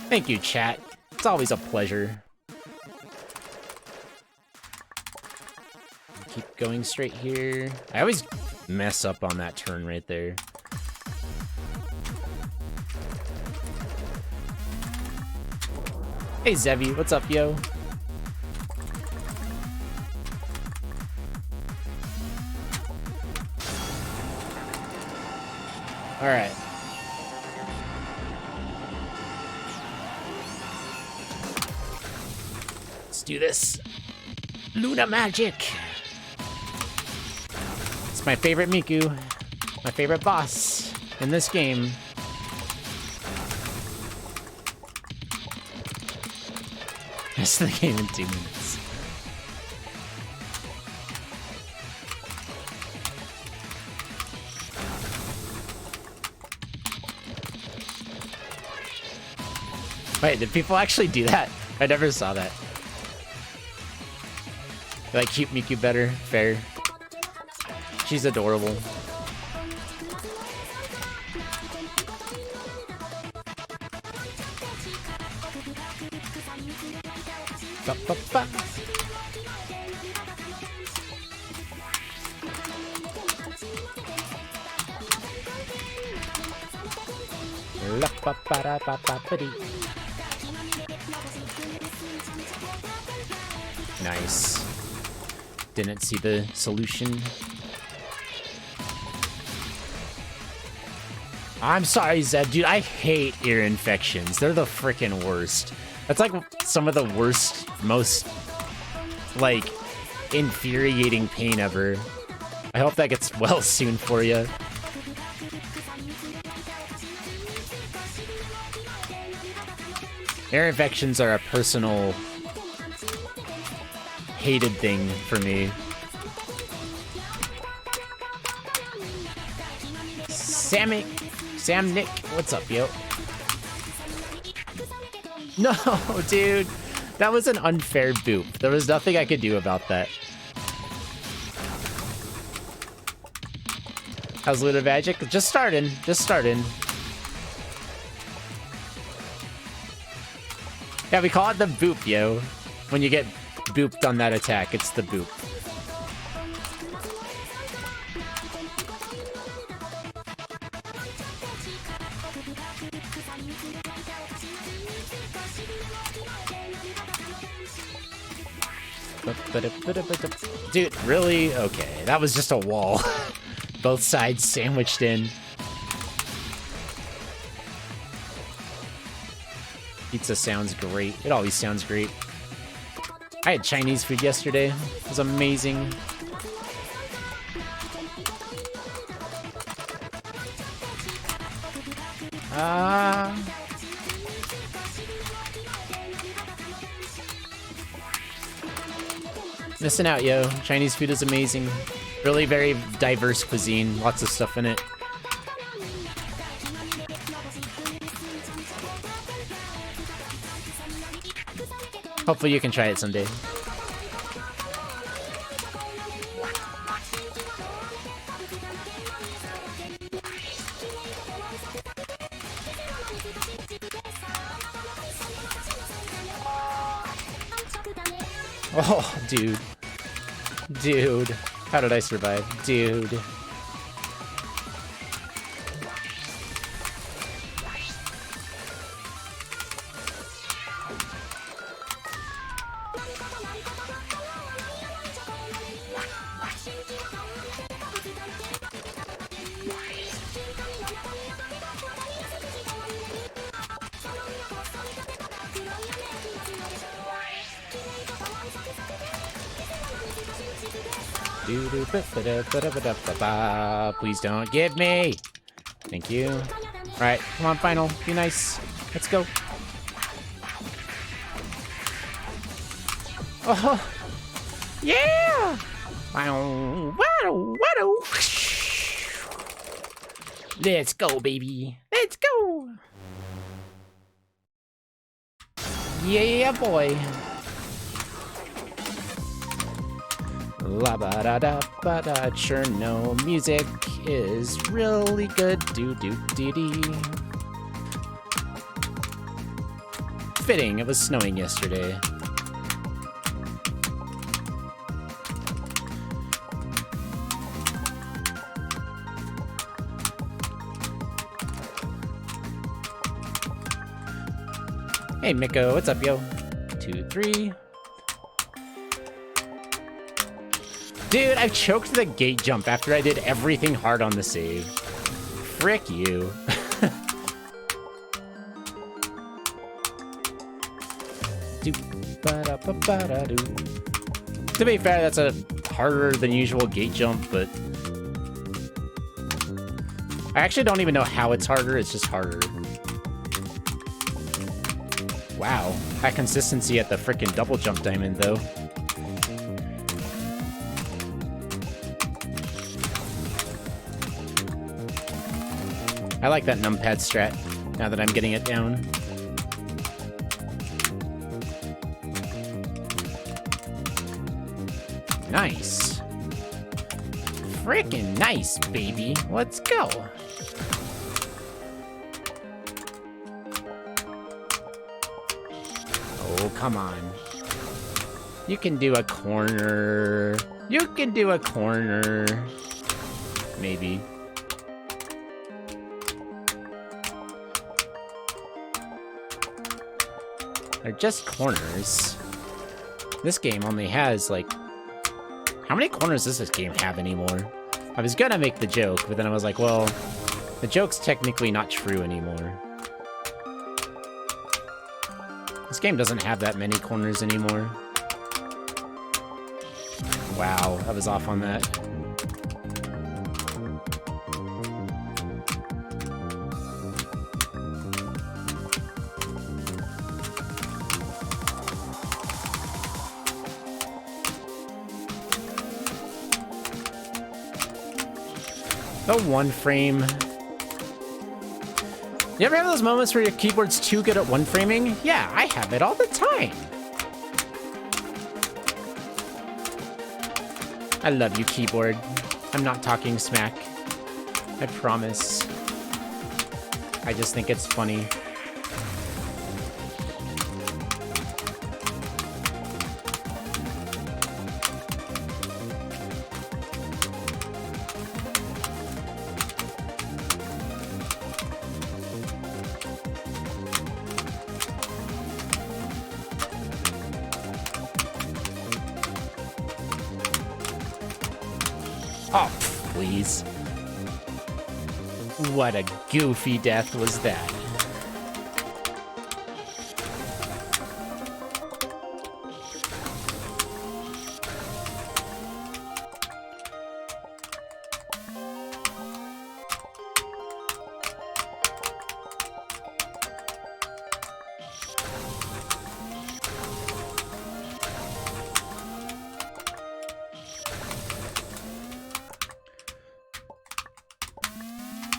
Thank you, chat. It's always a pleasure. Keep going straight here. I always mess up on that turn right there. Hey, Zevi, what's up, yo? All right. Let's do this. Luna Magic. It's my favorite Miku. My favorite boss in this game. Rest of the game in 2 minutes. Wait, did people actually do that? I never saw that. I like cute Miku better. Fair. She's adorable. Ba, ba, ba. La, ba, ba, da, ba, ba, ba, dee. Nice. Didn't see the solution. I'm sorry, Zed. Dude, I hate ear infections. They're the freaking worst. That's like some of the worst, most, like, infuriating pain ever. I hope that gets well soon for you. Ear infections are a personal, hated thing for me. Sam Nick, what's up, yo? No, dude. That was an unfair boop. There was nothing I could do about that. How's Lunar Magic? Just starting. Just starting. Yeah, we call it the boop, yo. When you get booped on that attack, it's the boop. Dude, really? Okay, that was just a wall. Both sides sandwiched in. Pizza sounds great. It always sounds great. I had Chinese food yesterday. It was amazing. Missing out, yo. Chinese food is amazing. Really very diverse cuisine. Lots of stuff in it. Hopefully you can try it someday. Oh, dude. Dude. How did I survive? Dude. Please don't get me. Thank you. All right, come on, final. Be nice. Let's go. Oh, yeah. Let's go, baby. Let's go. Yeah, boy. La ba da da ba da. Cherno music is really good. Do do dee dee. Fitting. It was snowing yesterday. Hey Miko, what's up, yo? 2, 3. Dude, I choked the gate jump after I did everything hard on the save. Frick you. To be fair, that's a harder than usual gate jump, but I actually don't even know how it's harder, it's just harder. Wow, that consistency at the frickin' double jump diamond, though. I like that numpad strat, now that I'm getting it down. Nice. Frickin' nice, baby. Let's go. Oh, come on. You can do a corner. You can do a corner. Maybe. They're just corners. This game only has, like... How many corners does this game have anymore? I was gonna make the joke, but then I was like, well, the joke's technically not true anymore. This game doesn't have that many corners anymore. Wow, I was off on that. The one frame. You ever have those moments where your keyboard's too good at one framing? Yeah, I have it all the time. I love you, keyboard. I'm not talking smack. I promise. I just think it's funny. Oh, please. What a goofy death was that?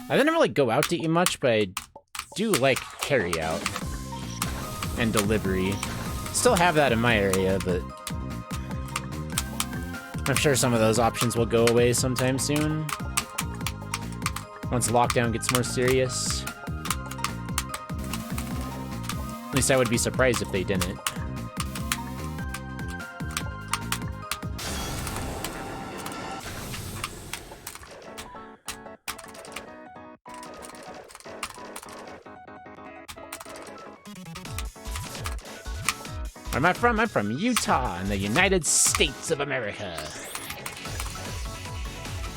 I didn't really go out to eat much, but I do like carry out and delivery. Still have that in my area, but I'm sure some of those options will go away sometime soon. Once lockdown gets more serious. At least I would be surprised if they didn't. Where am I from? I'm from Utah in the United States of America.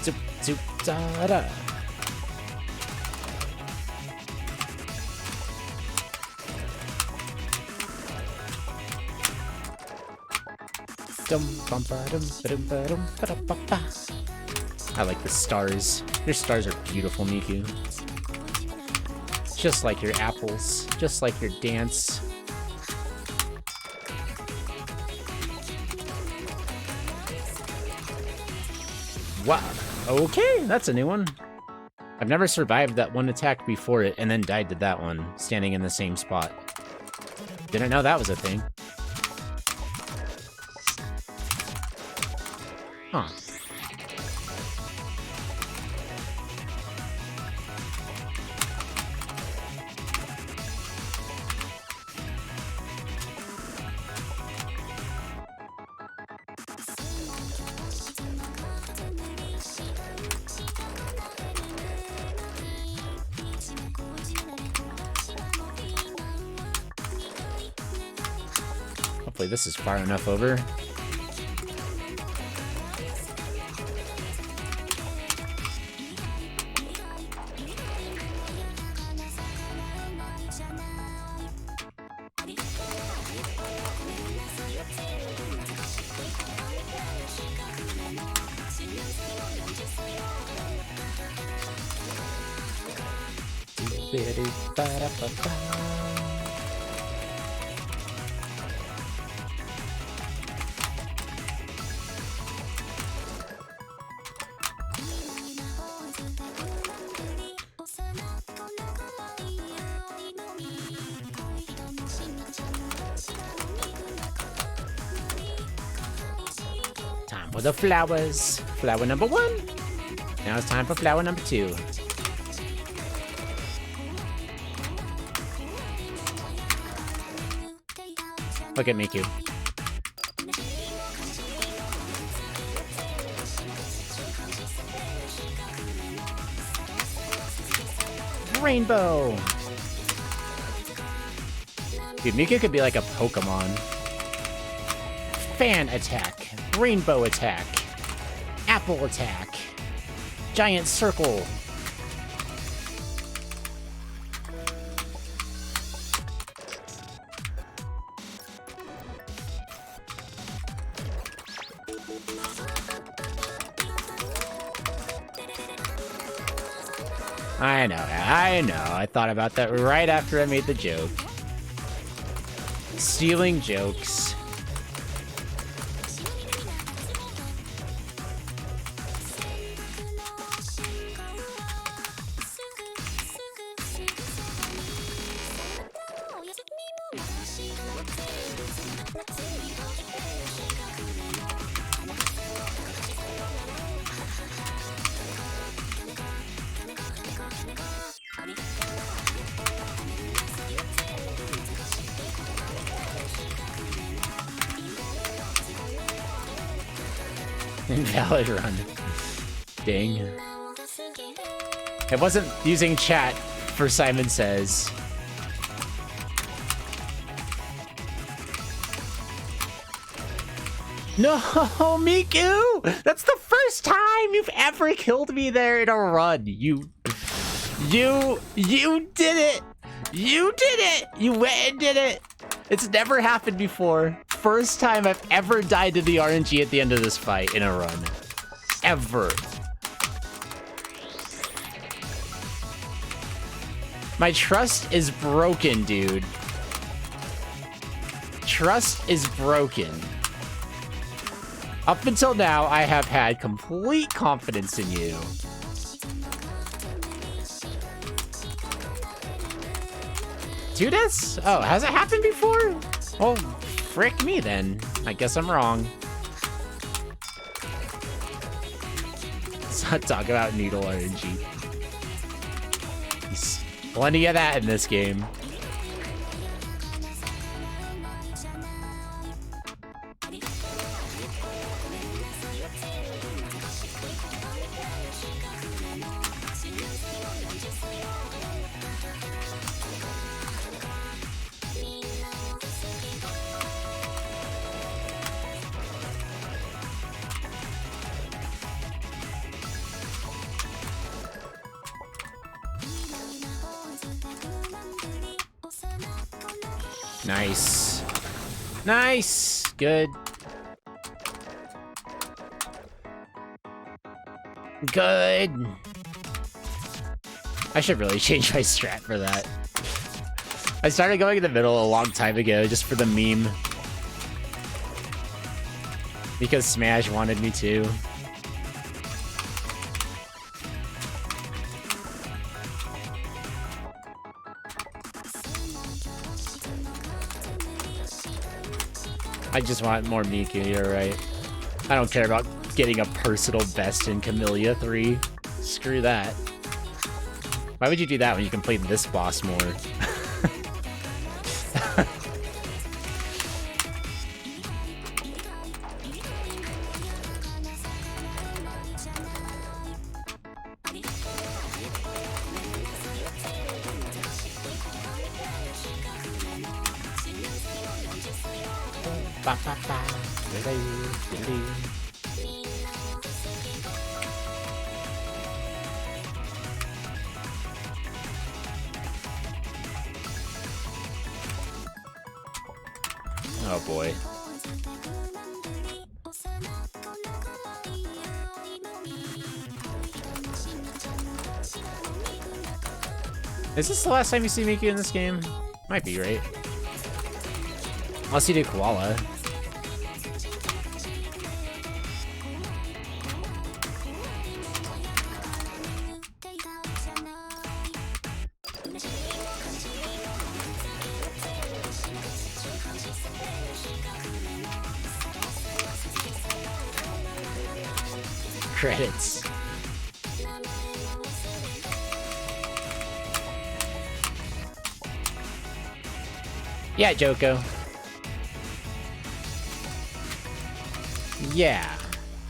Zoop, zoop, da, da. I like the stars. Your stars are beautiful, Miku. Just like your apples. Just like your dance. Wow. Okay, that's a new one. I've never survived that one attack before it and then died to that one, standing in the same spot. Didn't know that was a thing. Huh. Hopefully this is far enough over. Time for the flowers. Flower number 1. Now it's time for flower number 2. Look at Miku. Rainbow! Dude, Miku could be like a Pokemon. Fan attack. Rainbow attack. Apple attack. Giant circle. I know. I thought about that right after I made the joke. Stealing jokes. Invalid run. Dang. I wasn't using chat for Simon Says. No, Miku! That's the first time you've ever killed me there in a run. You did it! You did it! You went and did it! It's never happened before. First time I've ever died to the RNG at the end of this fight in a run. Ever. My trust is broken, dude. Trust is broken. Up until now, I have had complete confidence in you. Two deaths? Oh, has it happened before? Oh, frick me then. I guess I'm wrong. Let's not talk about needle RNG. There's plenty of that in this game. Nice. Nice. Good. Good. I should really change my strat for that. I started going in the middle a long time ago just for the meme. Because Smash wanted me to. I just want more Miku, you're right. I don't care about getting a personal best in Kamilia 3. Screw that. Why would you do that when you can play this boss more? Oh boy. Is this the last time you see Miku in this game? Might be, right? Unless you do Koala. Credits. Yeah, Joko. Yeah,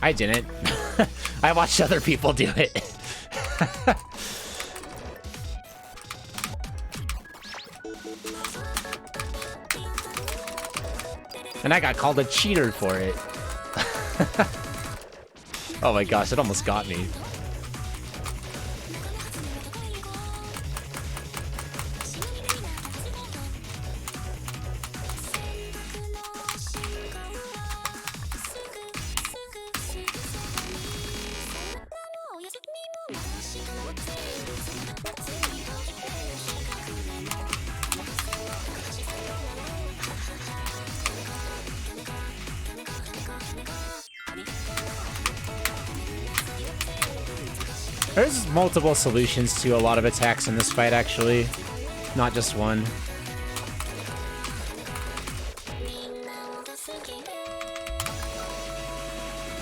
I didn't. I watched other people do it. And I got called a cheater for it. Oh my gosh, it almost got me. There's multiple solutions to a lot of attacks in this fight, actually. Not just one.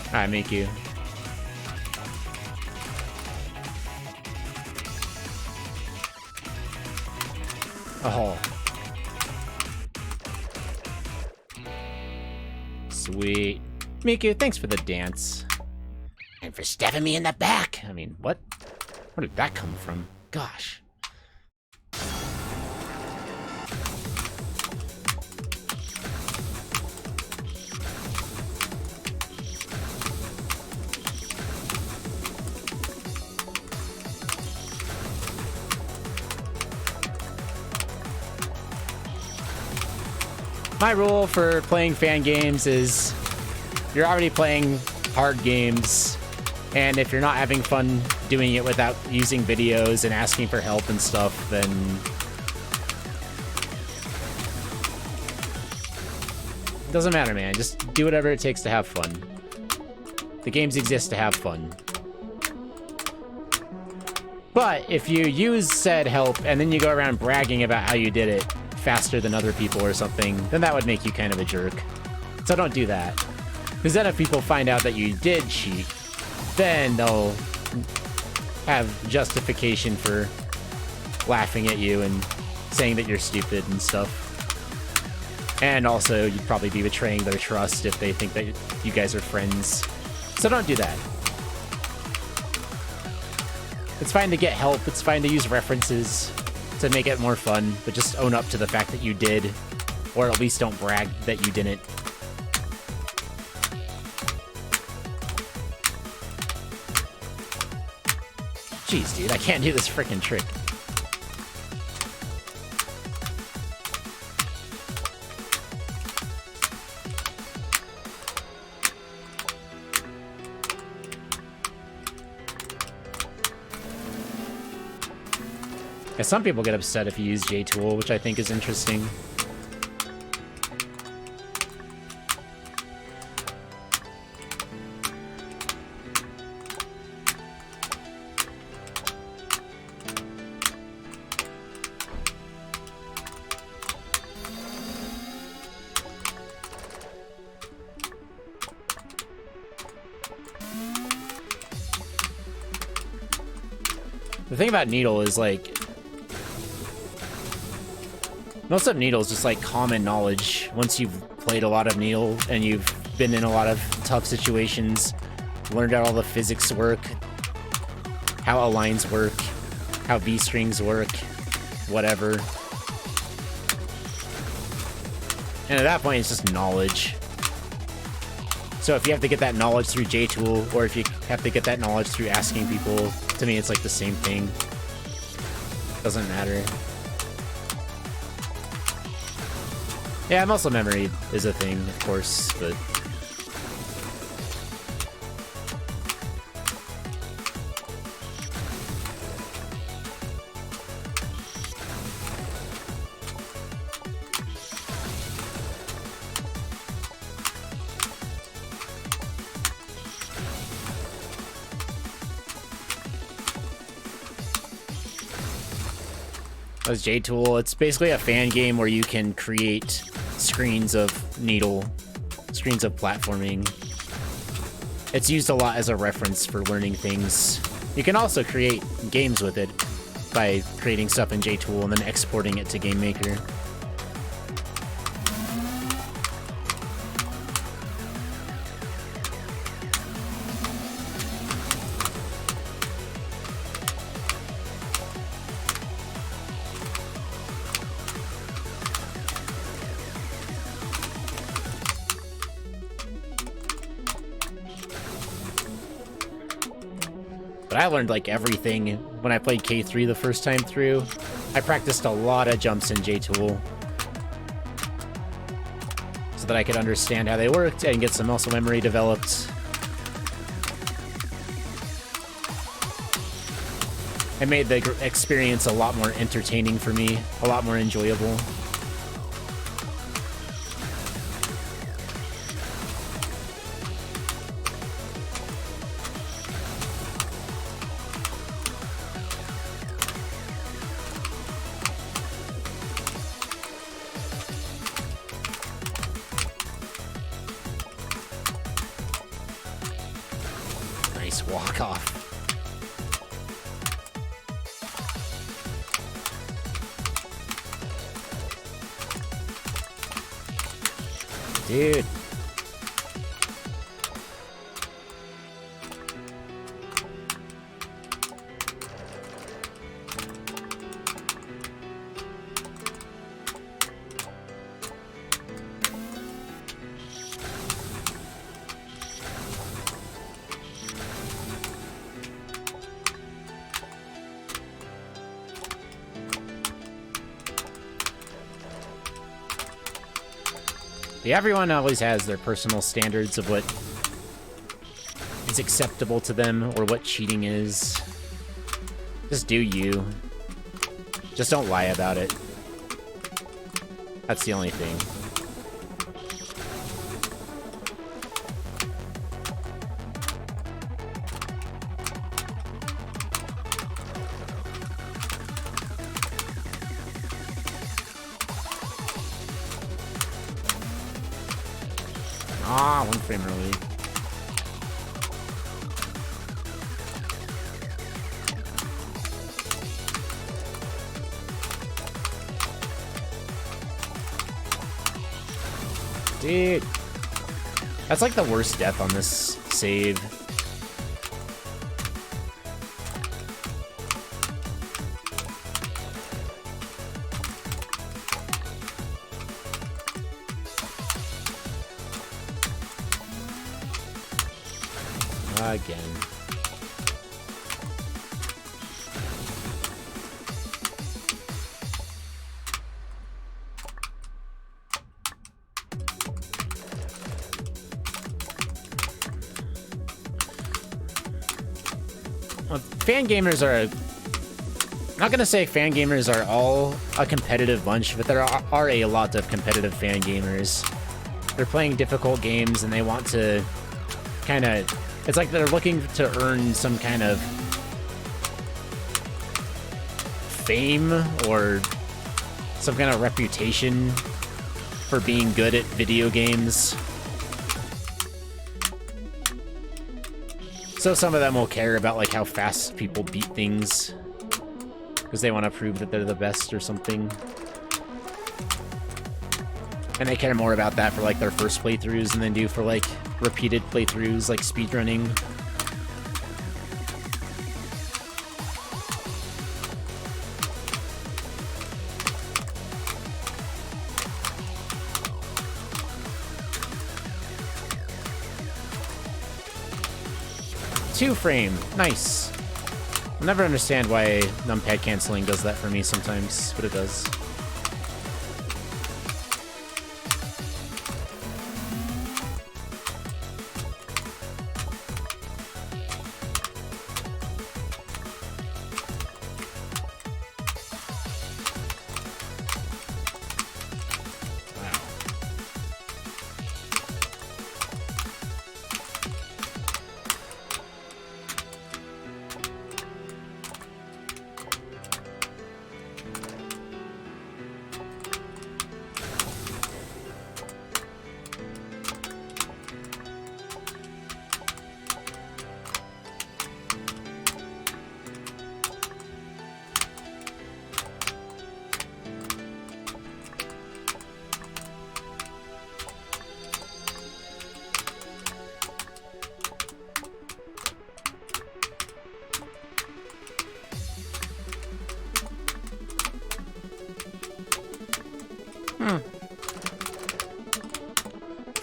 Alright, Miku. Oh. Sweet. Miku, thanks for the dance. And for stabbing me in the back. I mean, what? Where did that come from? Gosh. My rule for playing fan games is you're already playing hard games, and if you're not having fun doing it without using videos and asking for help and stuff, then it doesn't matter, man. Just do whatever it takes to have fun. The games exist to have fun. But if you use said help and then you go around bragging about how you did it faster than other people or something, then that would make you kind of a jerk. So don't do that. Because then if people find out that you did cheat, then they'll have justification for laughing at you and saying that you're stupid and stuff. And also, you'd probably be betraying their trust if they think that you guys are friends. So don't do that. It's fine to get help, it's fine to use references to make it more fun, but just own up to the fact that you did, or at least don't brag that you didn't. Jeez, dude, I can't do this frickin' trick. Yeah, some people get upset if you use J-Tool, which I think is interesting. The thing about Needle is, like, most of Needle is just, like, common knowledge. Once you've played a lot of Needle and you've been in a lot of tough situations, learned how all the physics work, how aligns work, how V-strings work, whatever. And at that point, it's just knowledge. So if you have to get that knowledge through J-Tool, or if you have to get that knowledge through asking people, to me it's like the same thing. Doesn't matter. Yeah, muscle memory is a thing, of course, but... As J-Tool, it's basically a fan game where you can create screens of Needle, screens of platforming. It's used a lot as a reference for learning things. You can also create games with it by creating stuff in J-Tool and then exporting it to GameMaker. But I learned, like, everything when I played K3 the first time through. I practiced a lot of jumps in J-Tool so that I could understand how they worked and get some muscle memory developed. It made the experience a lot more entertaining for me, a lot more enjoyable. Nice walk off. Dude. Yeah, everyone always has their personal standards of what is acceptable to them or what cheating is. Just do you. Just don't lie about it. That's the only thing. Ah, 1 frame early. Dude. That's like the worst death on this save. Again. Well, fan gamers are... I'm not gonna say fan gamers are all a competitive bunch, but there are a lot of competitive fan gamers. They're playing difficult games and they want to kind of... It's like they're looking to earn some kind of fame or some kind of reputation for being good at video games. So some of them will care about like how fast people beat things because they want to prove that they're the best or something. And they care more about that for like their first playthroughs than they do for like repeated playthroughs like speedrunning. Two frame, nice. I'll never understand why numpad canceling does that for me sometimes, but it does.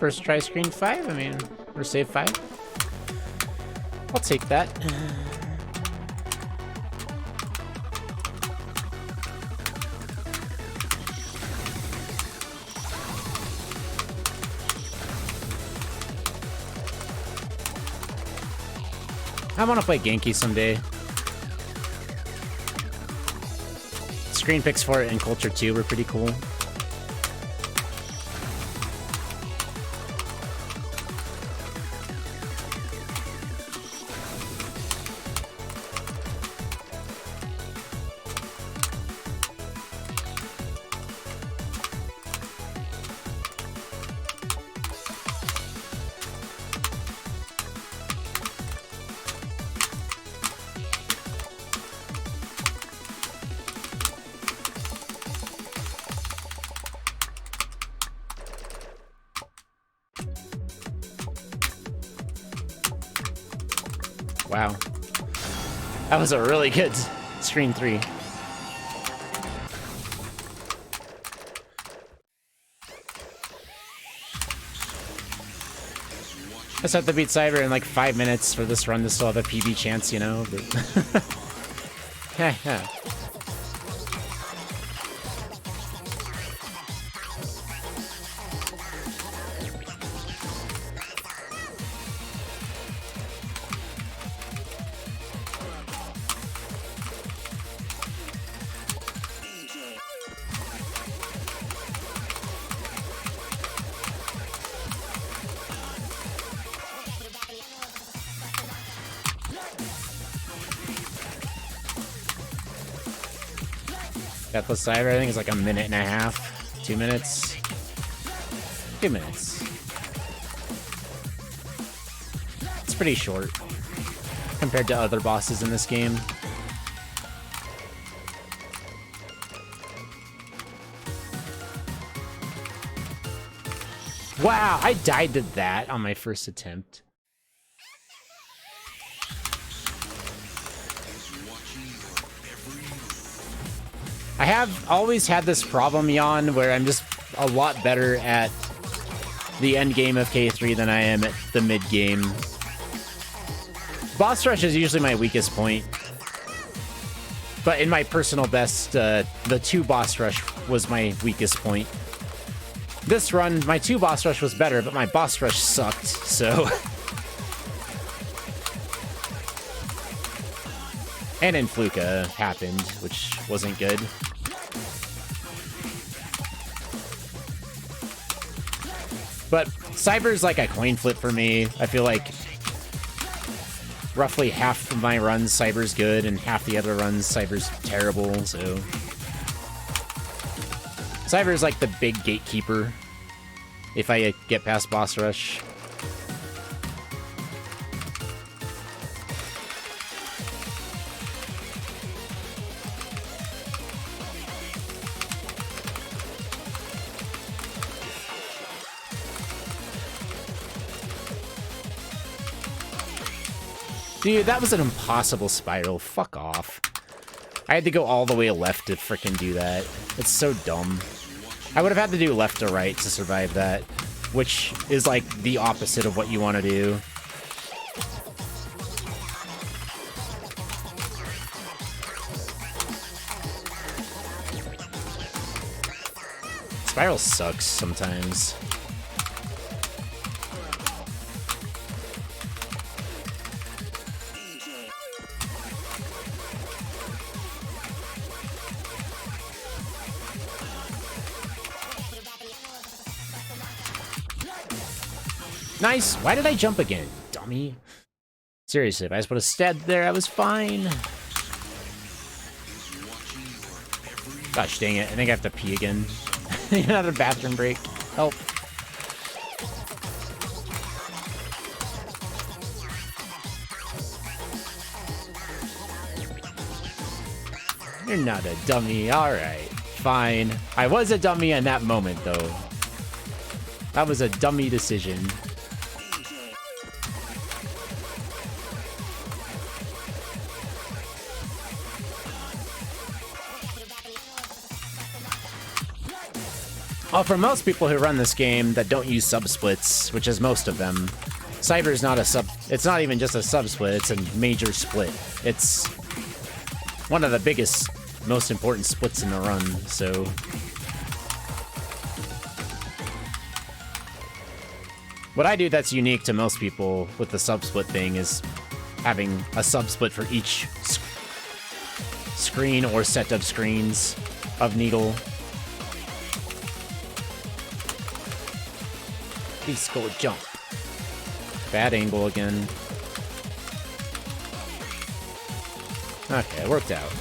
First try screen 5, I mean, or save 5. I'll take that. I want to play Genki someday. Screen pics for it in Culture 2 were pretty cool. Wow. That was a really good screen 3. I just have to beat Cyber in like 5 minutes for this run to still have a PB chance, you know? But yeah. Deathless Cyber, I think it's like a minute and a half. 2 minutes. 2 minutes. It's pretty short compared to other bosses in this game. Wow, I died to that on my first attempt. I have always had this problem, Jan, where I'm just a lot better at the end game of K3 than I am at the mid game. Boss rush is usually my weakest point. But in my personal best, the 2 boss rush was my weakest point. This run, my 2 boss rush was better, but my boss rush sucked, so... And Influka happened, which wasn't good. But Cyber's like a coin flip for me. I feel like roughly half of my runs Cyber's good, and half the other runs Cyber's terrible, so... Cyber's like the big gatekeeper if I get past boss rush. Dude, that was an impossible spiral. Fuck off. I had to go all the way left to frickin' do that. It's so dumb. I would have had to do left to right to survive that, which is like the opposite of what you want to do. Spiral sucks sometimes. Nice! Why did I jump again? Dummy. Seriously, if I just would have stayed there, I was fine. Gosh dang it, I think I have to pee again. Another bathroom break. Help. You're not a dummy. Alright, fine. I was a dummy in that moment, though. That was a dummy decision. Well, for most people who run this game that don't use sub-splits, which is most of them, Cyber's not a sub... It's not even just a sub-split, it's a major split. It's one of the biggest, most important splits in the run, so... What I do that's unique to most people with the sub-split thing is having a sub-split for each screen or set of screens of Needle. Disco jump. Bad angle again. Okay, it worked out.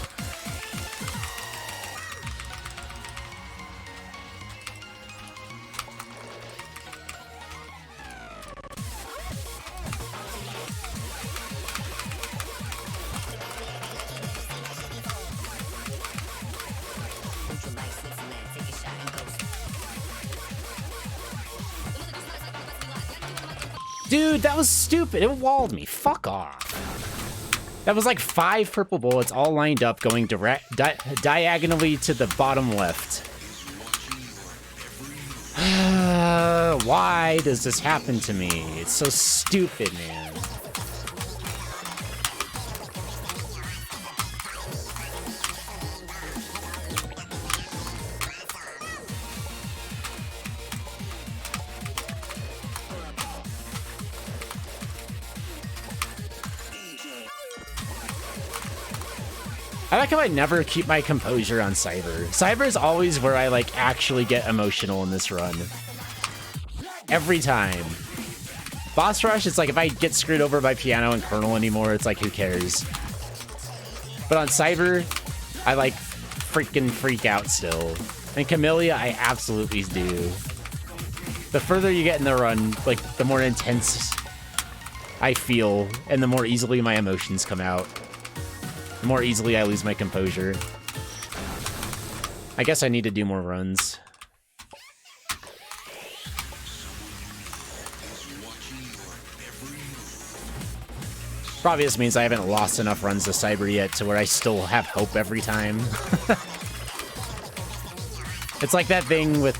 Dude, that was stupid. It walled me. Fuck off. That was like 5 purple bullets all lined up going diagonally to the bottom left. Why does this happen to me? It's so stupid, man. I like how I never keep my composure on Cyber. Cyber is always where I, like, actually get emotional in this run. Every time. Boss Rush, it's like if I get screwed over by Piano and Colonel anymore, it's like, who cares? But on Cyber, I, like, freaking freak out still. And Kamilia, I absolutely do. The further you get in the run, like, the more intense I feel, and the more easily my emotions come out. The more easily I lose my composure. I guess I need to do more runs. Probably this means I haven't lost enough runs to Cyber yet to where I still have hope every time. It's like that thing with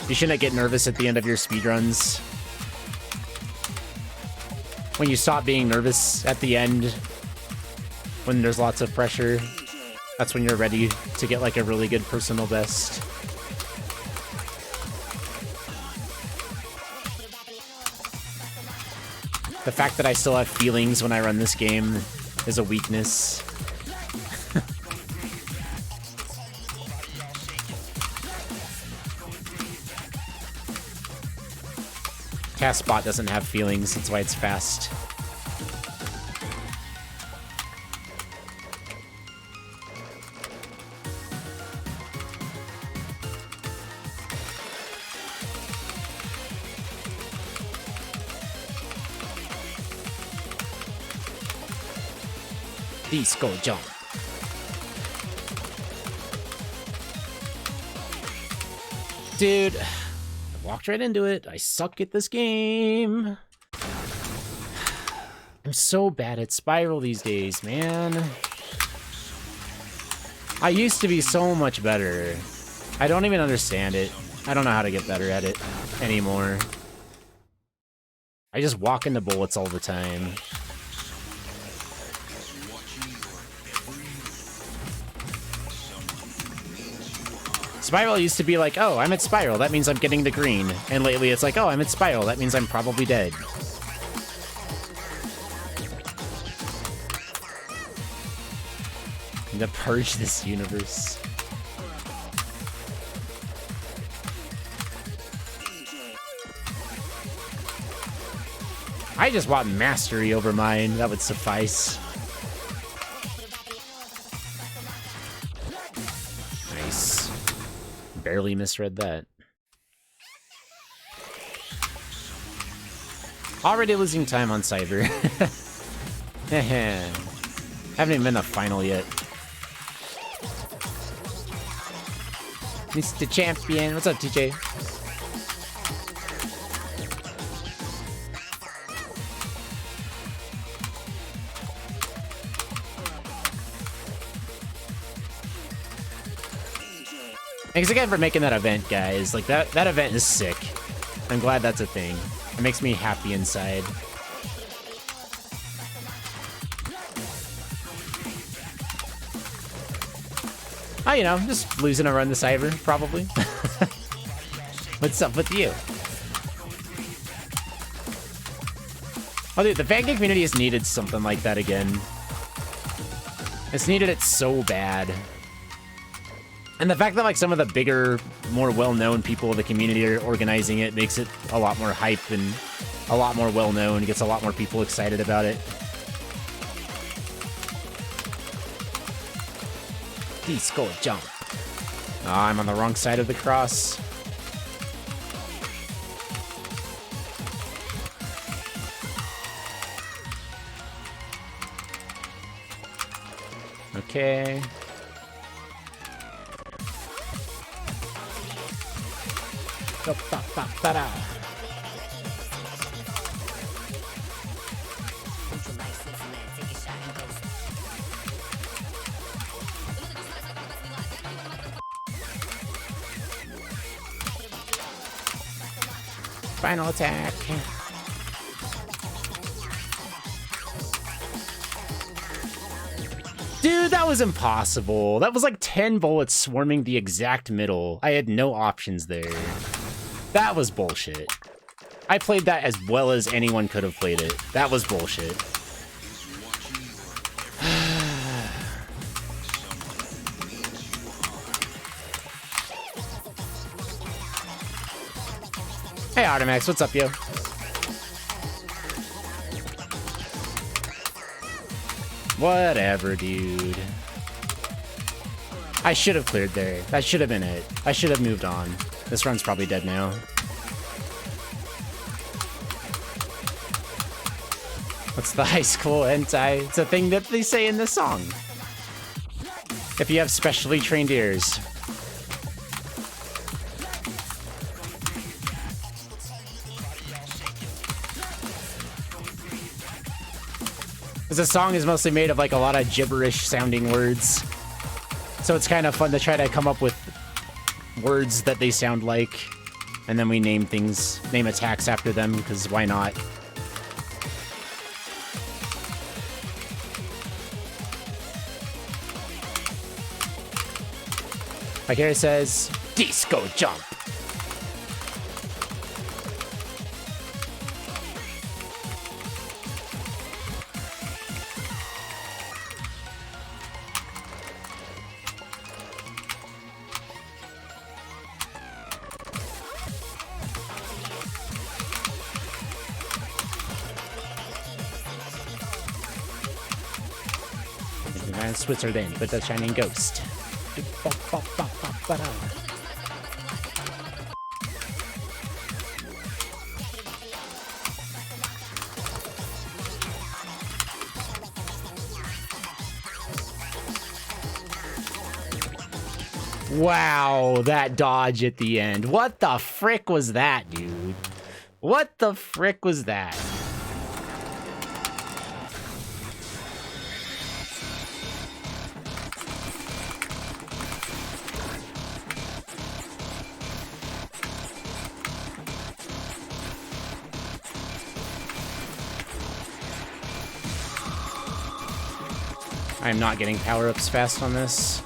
you shouldn't get nervous at the end of your speedruns. When you stop being nervous at the end, when there's lots of pressure, that's when you're ready to get like a really good personal best. The fact that I still have feelings when I run this game is a weakness. CakeSauc3 doesn't have feelings, that's why it's fast. Disco jump. Dude. Walked right into it. I suck at this game. I'm so bad at Spiral these days, man. I used to be so much better. I don't even understand it. I don't know how to get better at it anymore. I just walk into bullets all the time. Spiral used to be like, oh, I'm at Spiral, that means I'm getting the green. And lately it's like, oh, I'm at Spiral, that means I'm probably dead. I'm gonna purge this universe. I just want mastery over mine, that would suffice. Nice. Barely misread that. Already losing time on Cyber. Haven't even been the final yet. Mr. Champion. What's up, TJ? Thanks again for making that event, guys. Like, that event is sick. I'm glad that's a thing. It makes me happy inside. Oh, you know, just losing a run to Cyber, probably. What's up with you? Oh, dude, the fan game community has needed something like that again. It's needed it so bad. And the fact that, like, some of the bigger, more well-known people in the community are organizing it makes it a lot more hype and a lot more well-known. It gets a lot more people excited about it. Disco jump. Oh, I'm on the wrong side of the cross. Okay. Final attack. Dude, that was impossible. That was like 10 bullets swarming the exact middle. I had no options there. That was bullshit. I played that as well as anyone could have played it. That was bullshit. Hey, Artemax, what's up, yo? Whatever, dude. I should have cleared there. That should have been it. I should have moved on. This run's probably dead now. What's the high school hentai? It's a thing that they say in the song. If you have specially trained ears. The song is mostly made of like a lot of gibberish sounding words. So it's kind of fun to try to come up with words that they sound like. And then we name things, name attacks after them, because why not? Like here it says, disco jump. Switzerland with a shining ghost. Wow, that dodge at the end. What the frick was that, dude? What the frick was that? I'm not getting power-ups fast on this.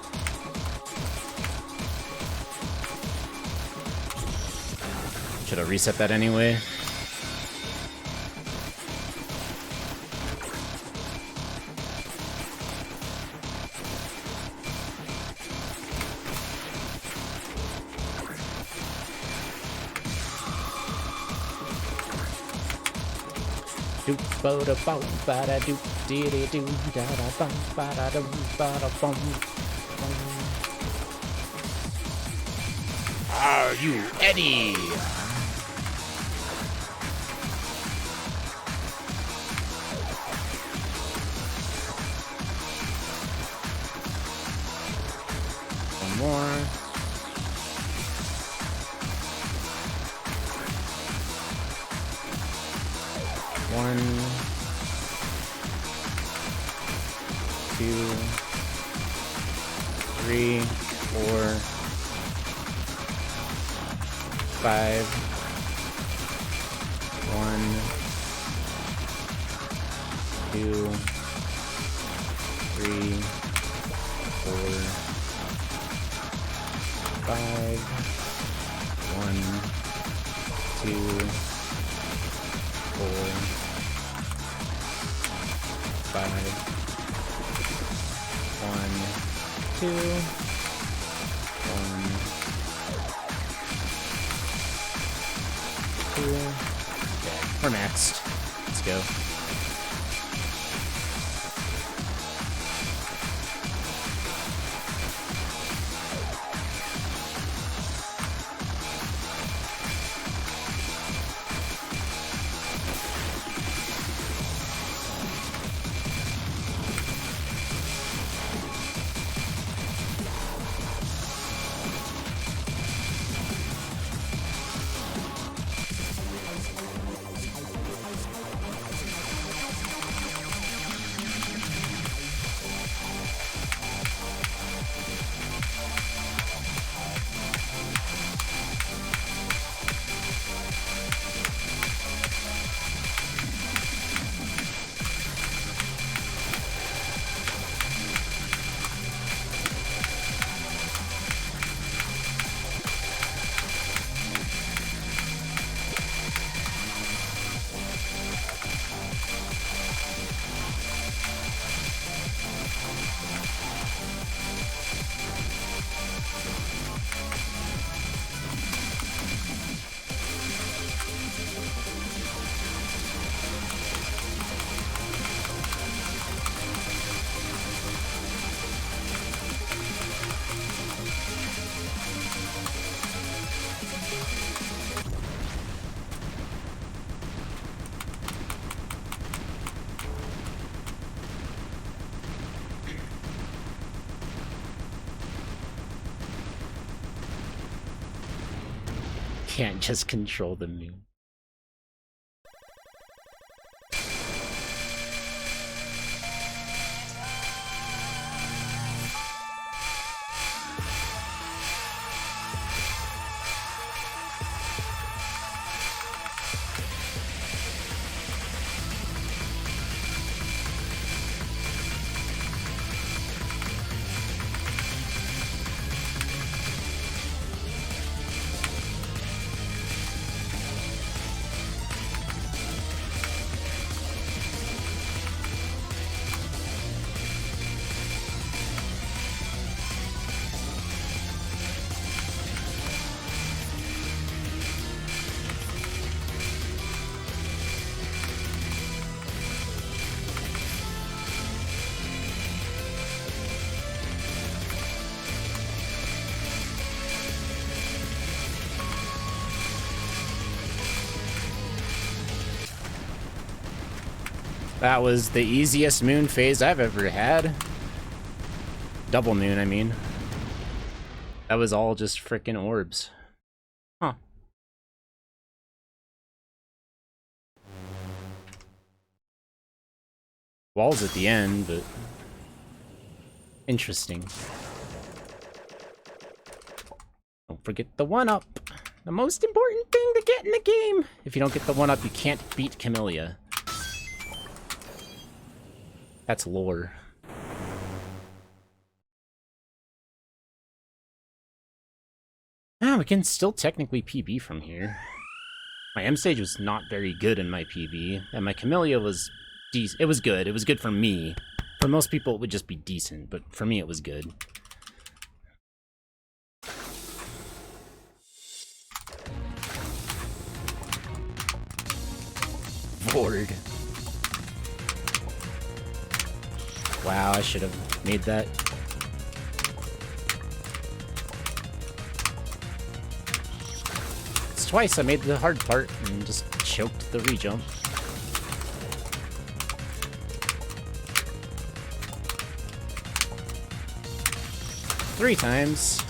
Should have reset that anyway. Doop ba da bum ba da doop dee dee doo da da bum ba da dum ba da bum. Are you Eddie? One more. One, two, three, 4, 5. 1, 2, 3, 4, 5. 1, 2, 4, 2. 1. Okay, we're maxed. Let's go. Can't just control the moon. That was the easiest moon phase I've ever had. Double moon, I mean. That was all just frickin' orbs. Huh. Walls at the end, but... interesting. Don't forget the 1-up. The most important thing to get in the game. If you don't get the 1-up, you can't beat Kamilia. That's lore. Ah, we can still technically PB from here. My M stage was not very good in my PB, and my Kamilia was decent. It was good. It was good for me. For most people, it would just be decent, but for me, it was good. Bored. Wow, I should have made that. It's twice I made the hard part and just choked the rejump. Three times.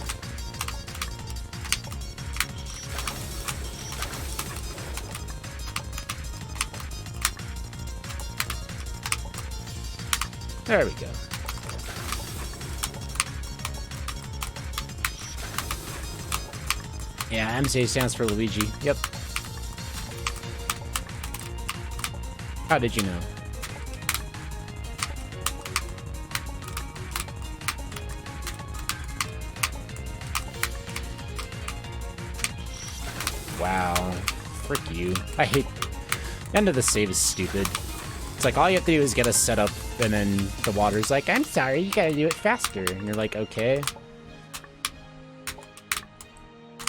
There we go. Yeah, MJ stands for Luigi. Yep. How did you know? Wow. Frick you. I hate... End of the save is stupid. It's like all you have to do is get us set up and then the water's like, I'm sorry, you gotta do it faster. And you're like, okay.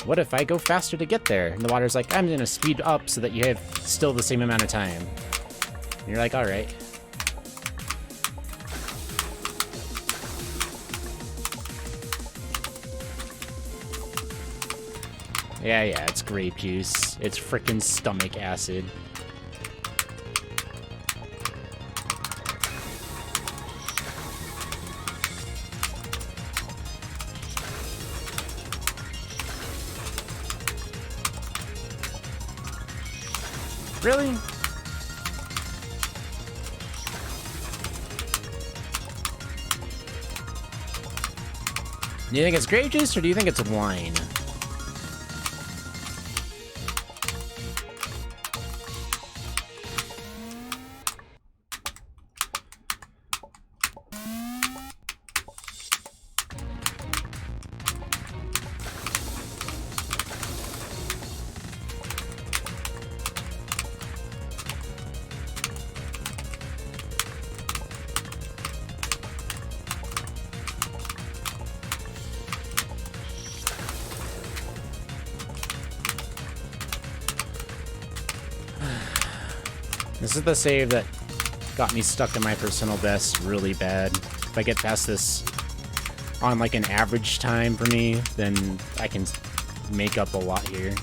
What if I go faster to get there? And the water's like, I'm gonna speed up so that you have still the same amount of time. And you're like, alright. Yeah, it's grape juice. It's frickin' stomach acid. Really? Do you think it's grape juice or do you think it's wine? This is the save that got me stuck in my personal best really bad. If I get past this on like an average time for me, then I can make up a lot here.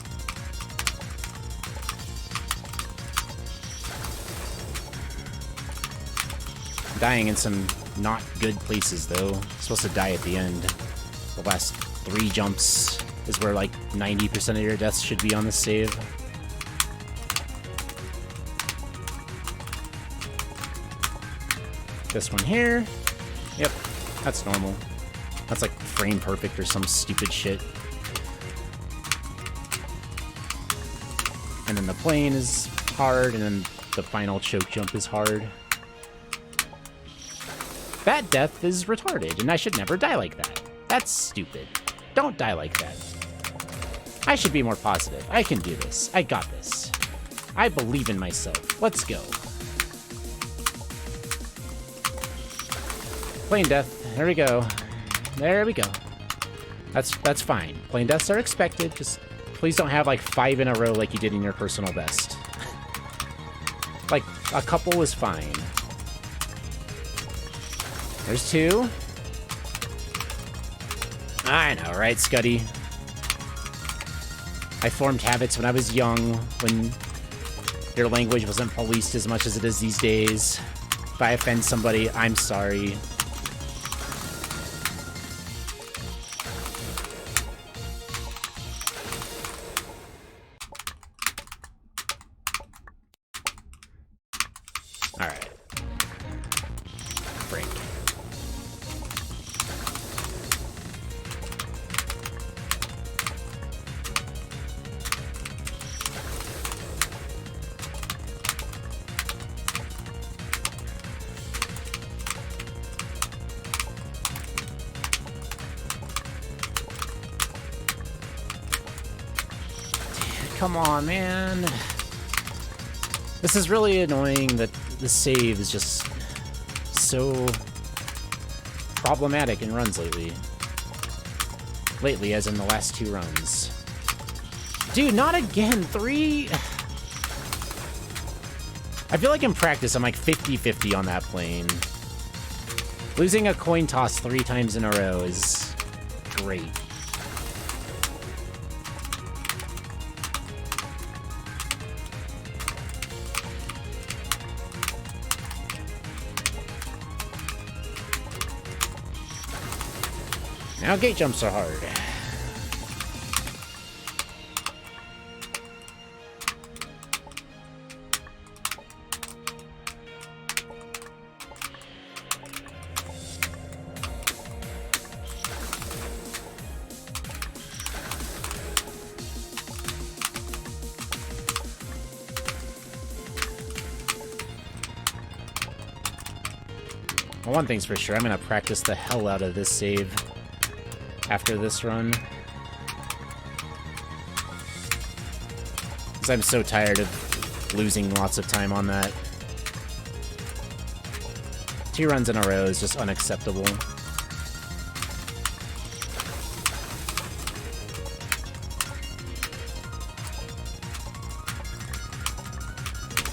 I'm dying in some not good places though. I'm supposed to die at the end. The last 3 jumps is where like 90% of your deaths should be on the save. This one here. Yep, that's normal. That's like frame perfect or some stupid shit. And then the plane is hard, and then the final choke jump is hard. That death is retarded, and I should never die like that. That's stupid. Don't die like that. I should be more positive. I can do this. I got this. I believe in myself. Let's go. Plane death. There we go. There we go. That's fine. Plane deaths are expected. Just please don't have like 5 in a row like you did in your personal best. Like a couple is fine. There's 2. I know, right, Scuddy? I formed habits when I was young, when your language wasn't policed as much as it is these days. If I offend somebody, I'm sorry. Alright. Break. Come on, man. This is really annoying that the save is just so problematic in runs lately. Lately, as in the last 2 runs. Dude, not again. 3... I feel like in practice, I'm like 50-50 on that plane. Losing a coin toss 3 times in a row is great. Now gate jumps are hard. Well, one thing's for sure, I'm gonna practice the hell out of this save after this run. Because I'm so tired of losing lots of time on that. 2 runs in a row is just unacceptable.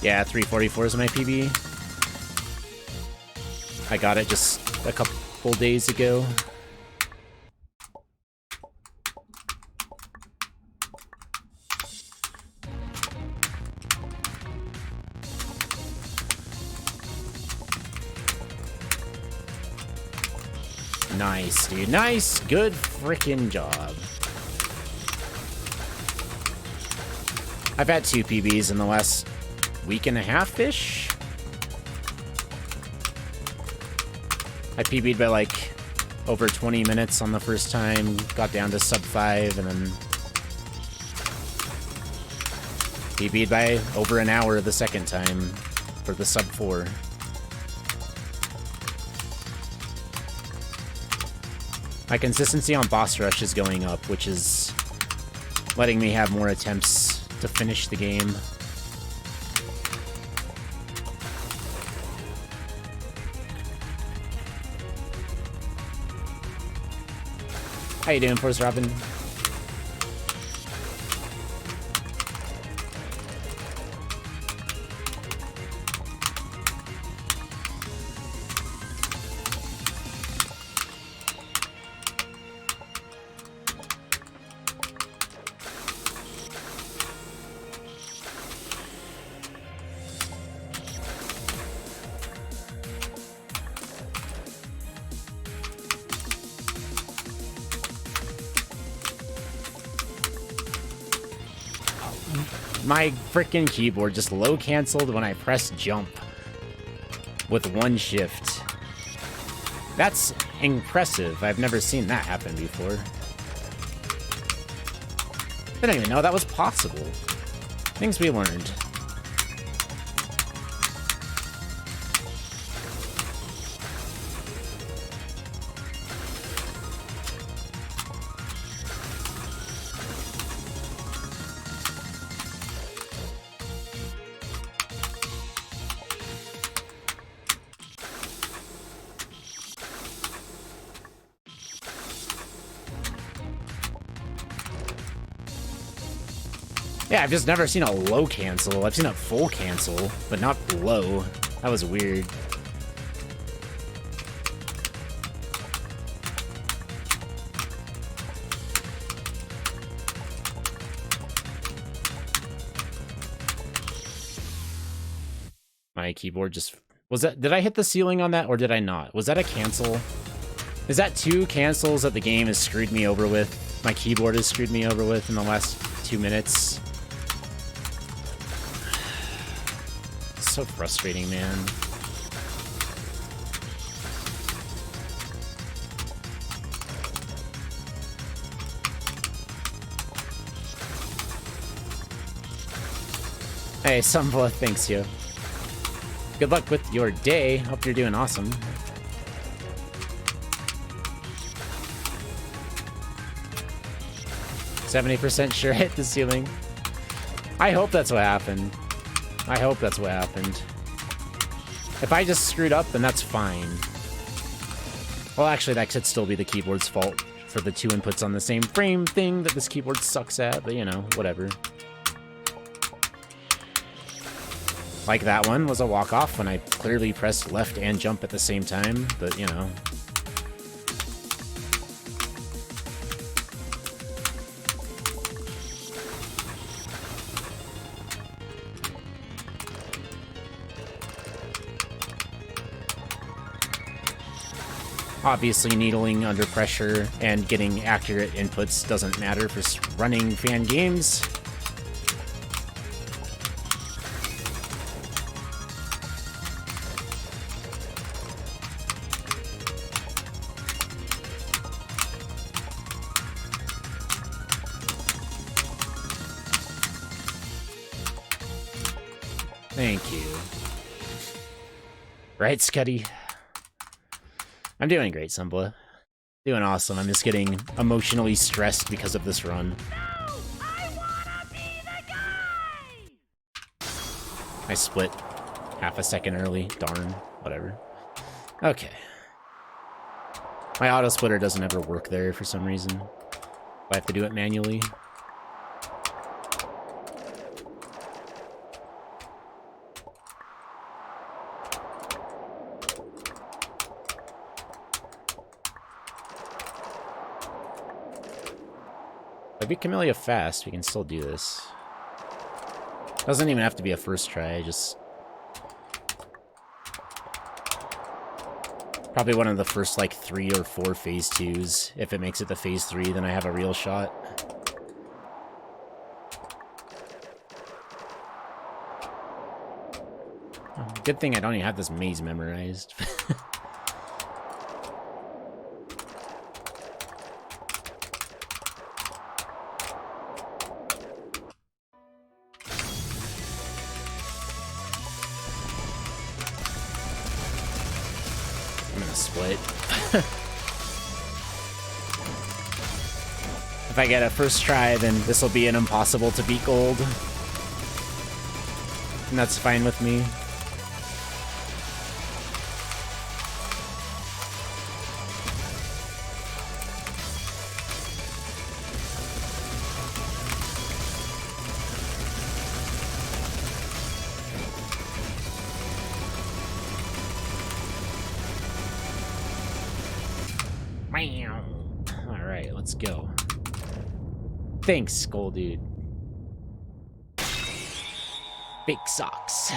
Yeah, 344 is my PB. I got it just a couple days ago. Nice, dude. Nice. Good freaking job. I've had 2 PBs in the last week and a half-ish. I PB'd by like over 20 minutes on the first time, got down to sub 5, and then PB'd by over an hour the second time for the sub 4. My consistency on boss rush is going up, which is letting me have more attempts to finish the game. How you doing, Force Robin? My freaking keyboard just low canceled when I pressed jump with 1 shift. That's impressive. I've never seen that happen before. I didn't even know that was possible. Things we learned. Yeah, I've just never seen a low cancel. I've seen a full cancel, but not low. That was weird. My keyboard just... Was that... Did I hit the ceiling on that, or did I not? Was that a cancel? Is that 2 cancels that the game has screwed me over with? My keyboard has screwed me over with in the last 2 minutes? So frustrating, man. Hey, Sumbla, thanks you. Good luck with your day. Hope you're doing awesome. %70 sure hit the ceiling. I hope that's what happened. I hope that's what happened. If I just screwed up, then that's fine. Well, actually, that could still be the keyboard's fault for the 2 inputs on the same frame thing that this keyboard sucks at, but you know, whatever. Like that one was a walk-off when I clearly pressed left and jump at the same time, but you know. Obviously, needling under pressure and getting accurate inputs doesn't matter for running fan games. Thank you. Right, Scuddy? I'm doing great, Sumbla. Doing awesome. I'm just getting emotionally stressed because of this run. No! I wanna be the guy! I split half a second early. Darn. Whatever. Okay. My auto splitter doesn't ever work there for some reason. I have to do it manually. If I beat Kamilia fast, we can still do this. Doesn't even have to be a first try, just... Probably one of the first, like, 3 or 4 phase 2s. If it makes it to phase 3, then I have a real shot. Oh, good thing I don't even have this maze memorized. I'm gonna split. If I get a first try, then this will be an impossible to beat gold. And that's fine with me. Alright, let's go. Thanks, Skull Dude. Big socks.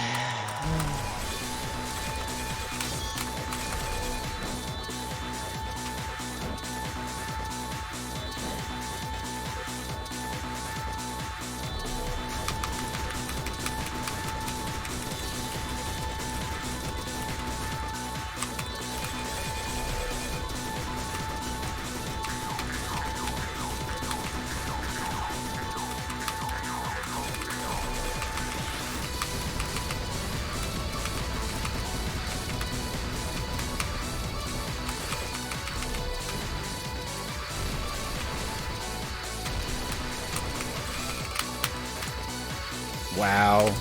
Wow.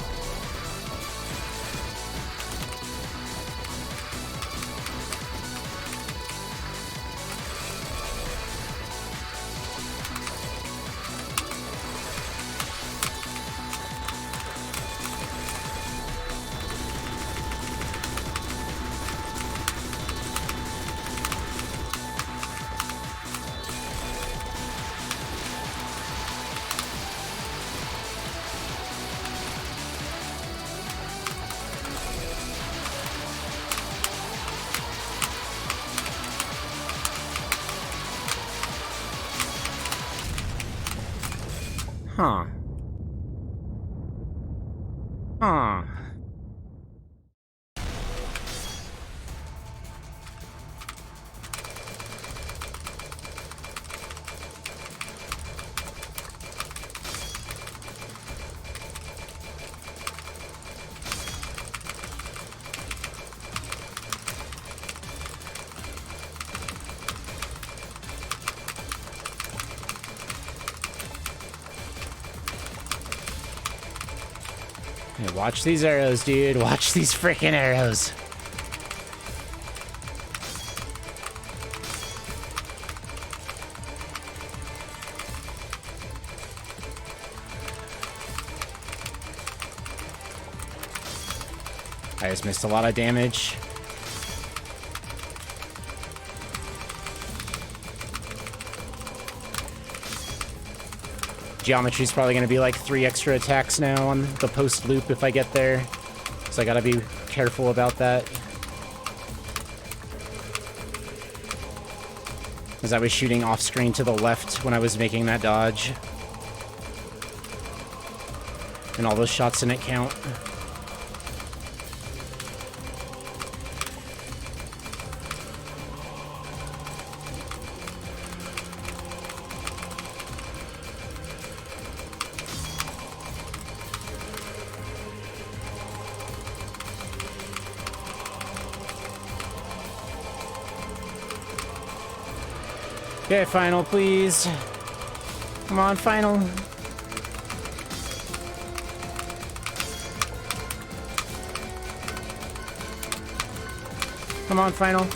Huh. Huh. Hey, watch these arrows, dude. Watch these freaking arrows. I just missed a lot of damage. Geometry's probably going to be like 3 extra attacks now on the post loop if I get there. So I gotta be careful about that. As I was shooting off screen to the left when I was making that dodge. And all those shots didn't count. Okay, final, please. Come on, final. Come on, final.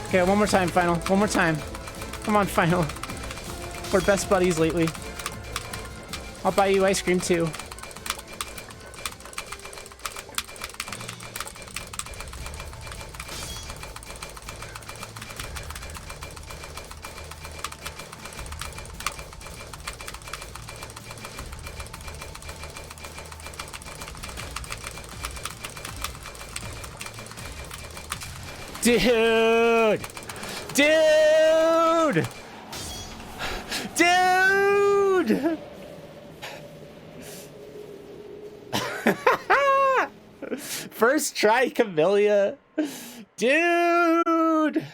Okay, one more time, final. One more time. Come on, final. We're best buddies lately. I'll buy you ice cream too. Dude! Dude! Dude! First try, Kamilia. Dude!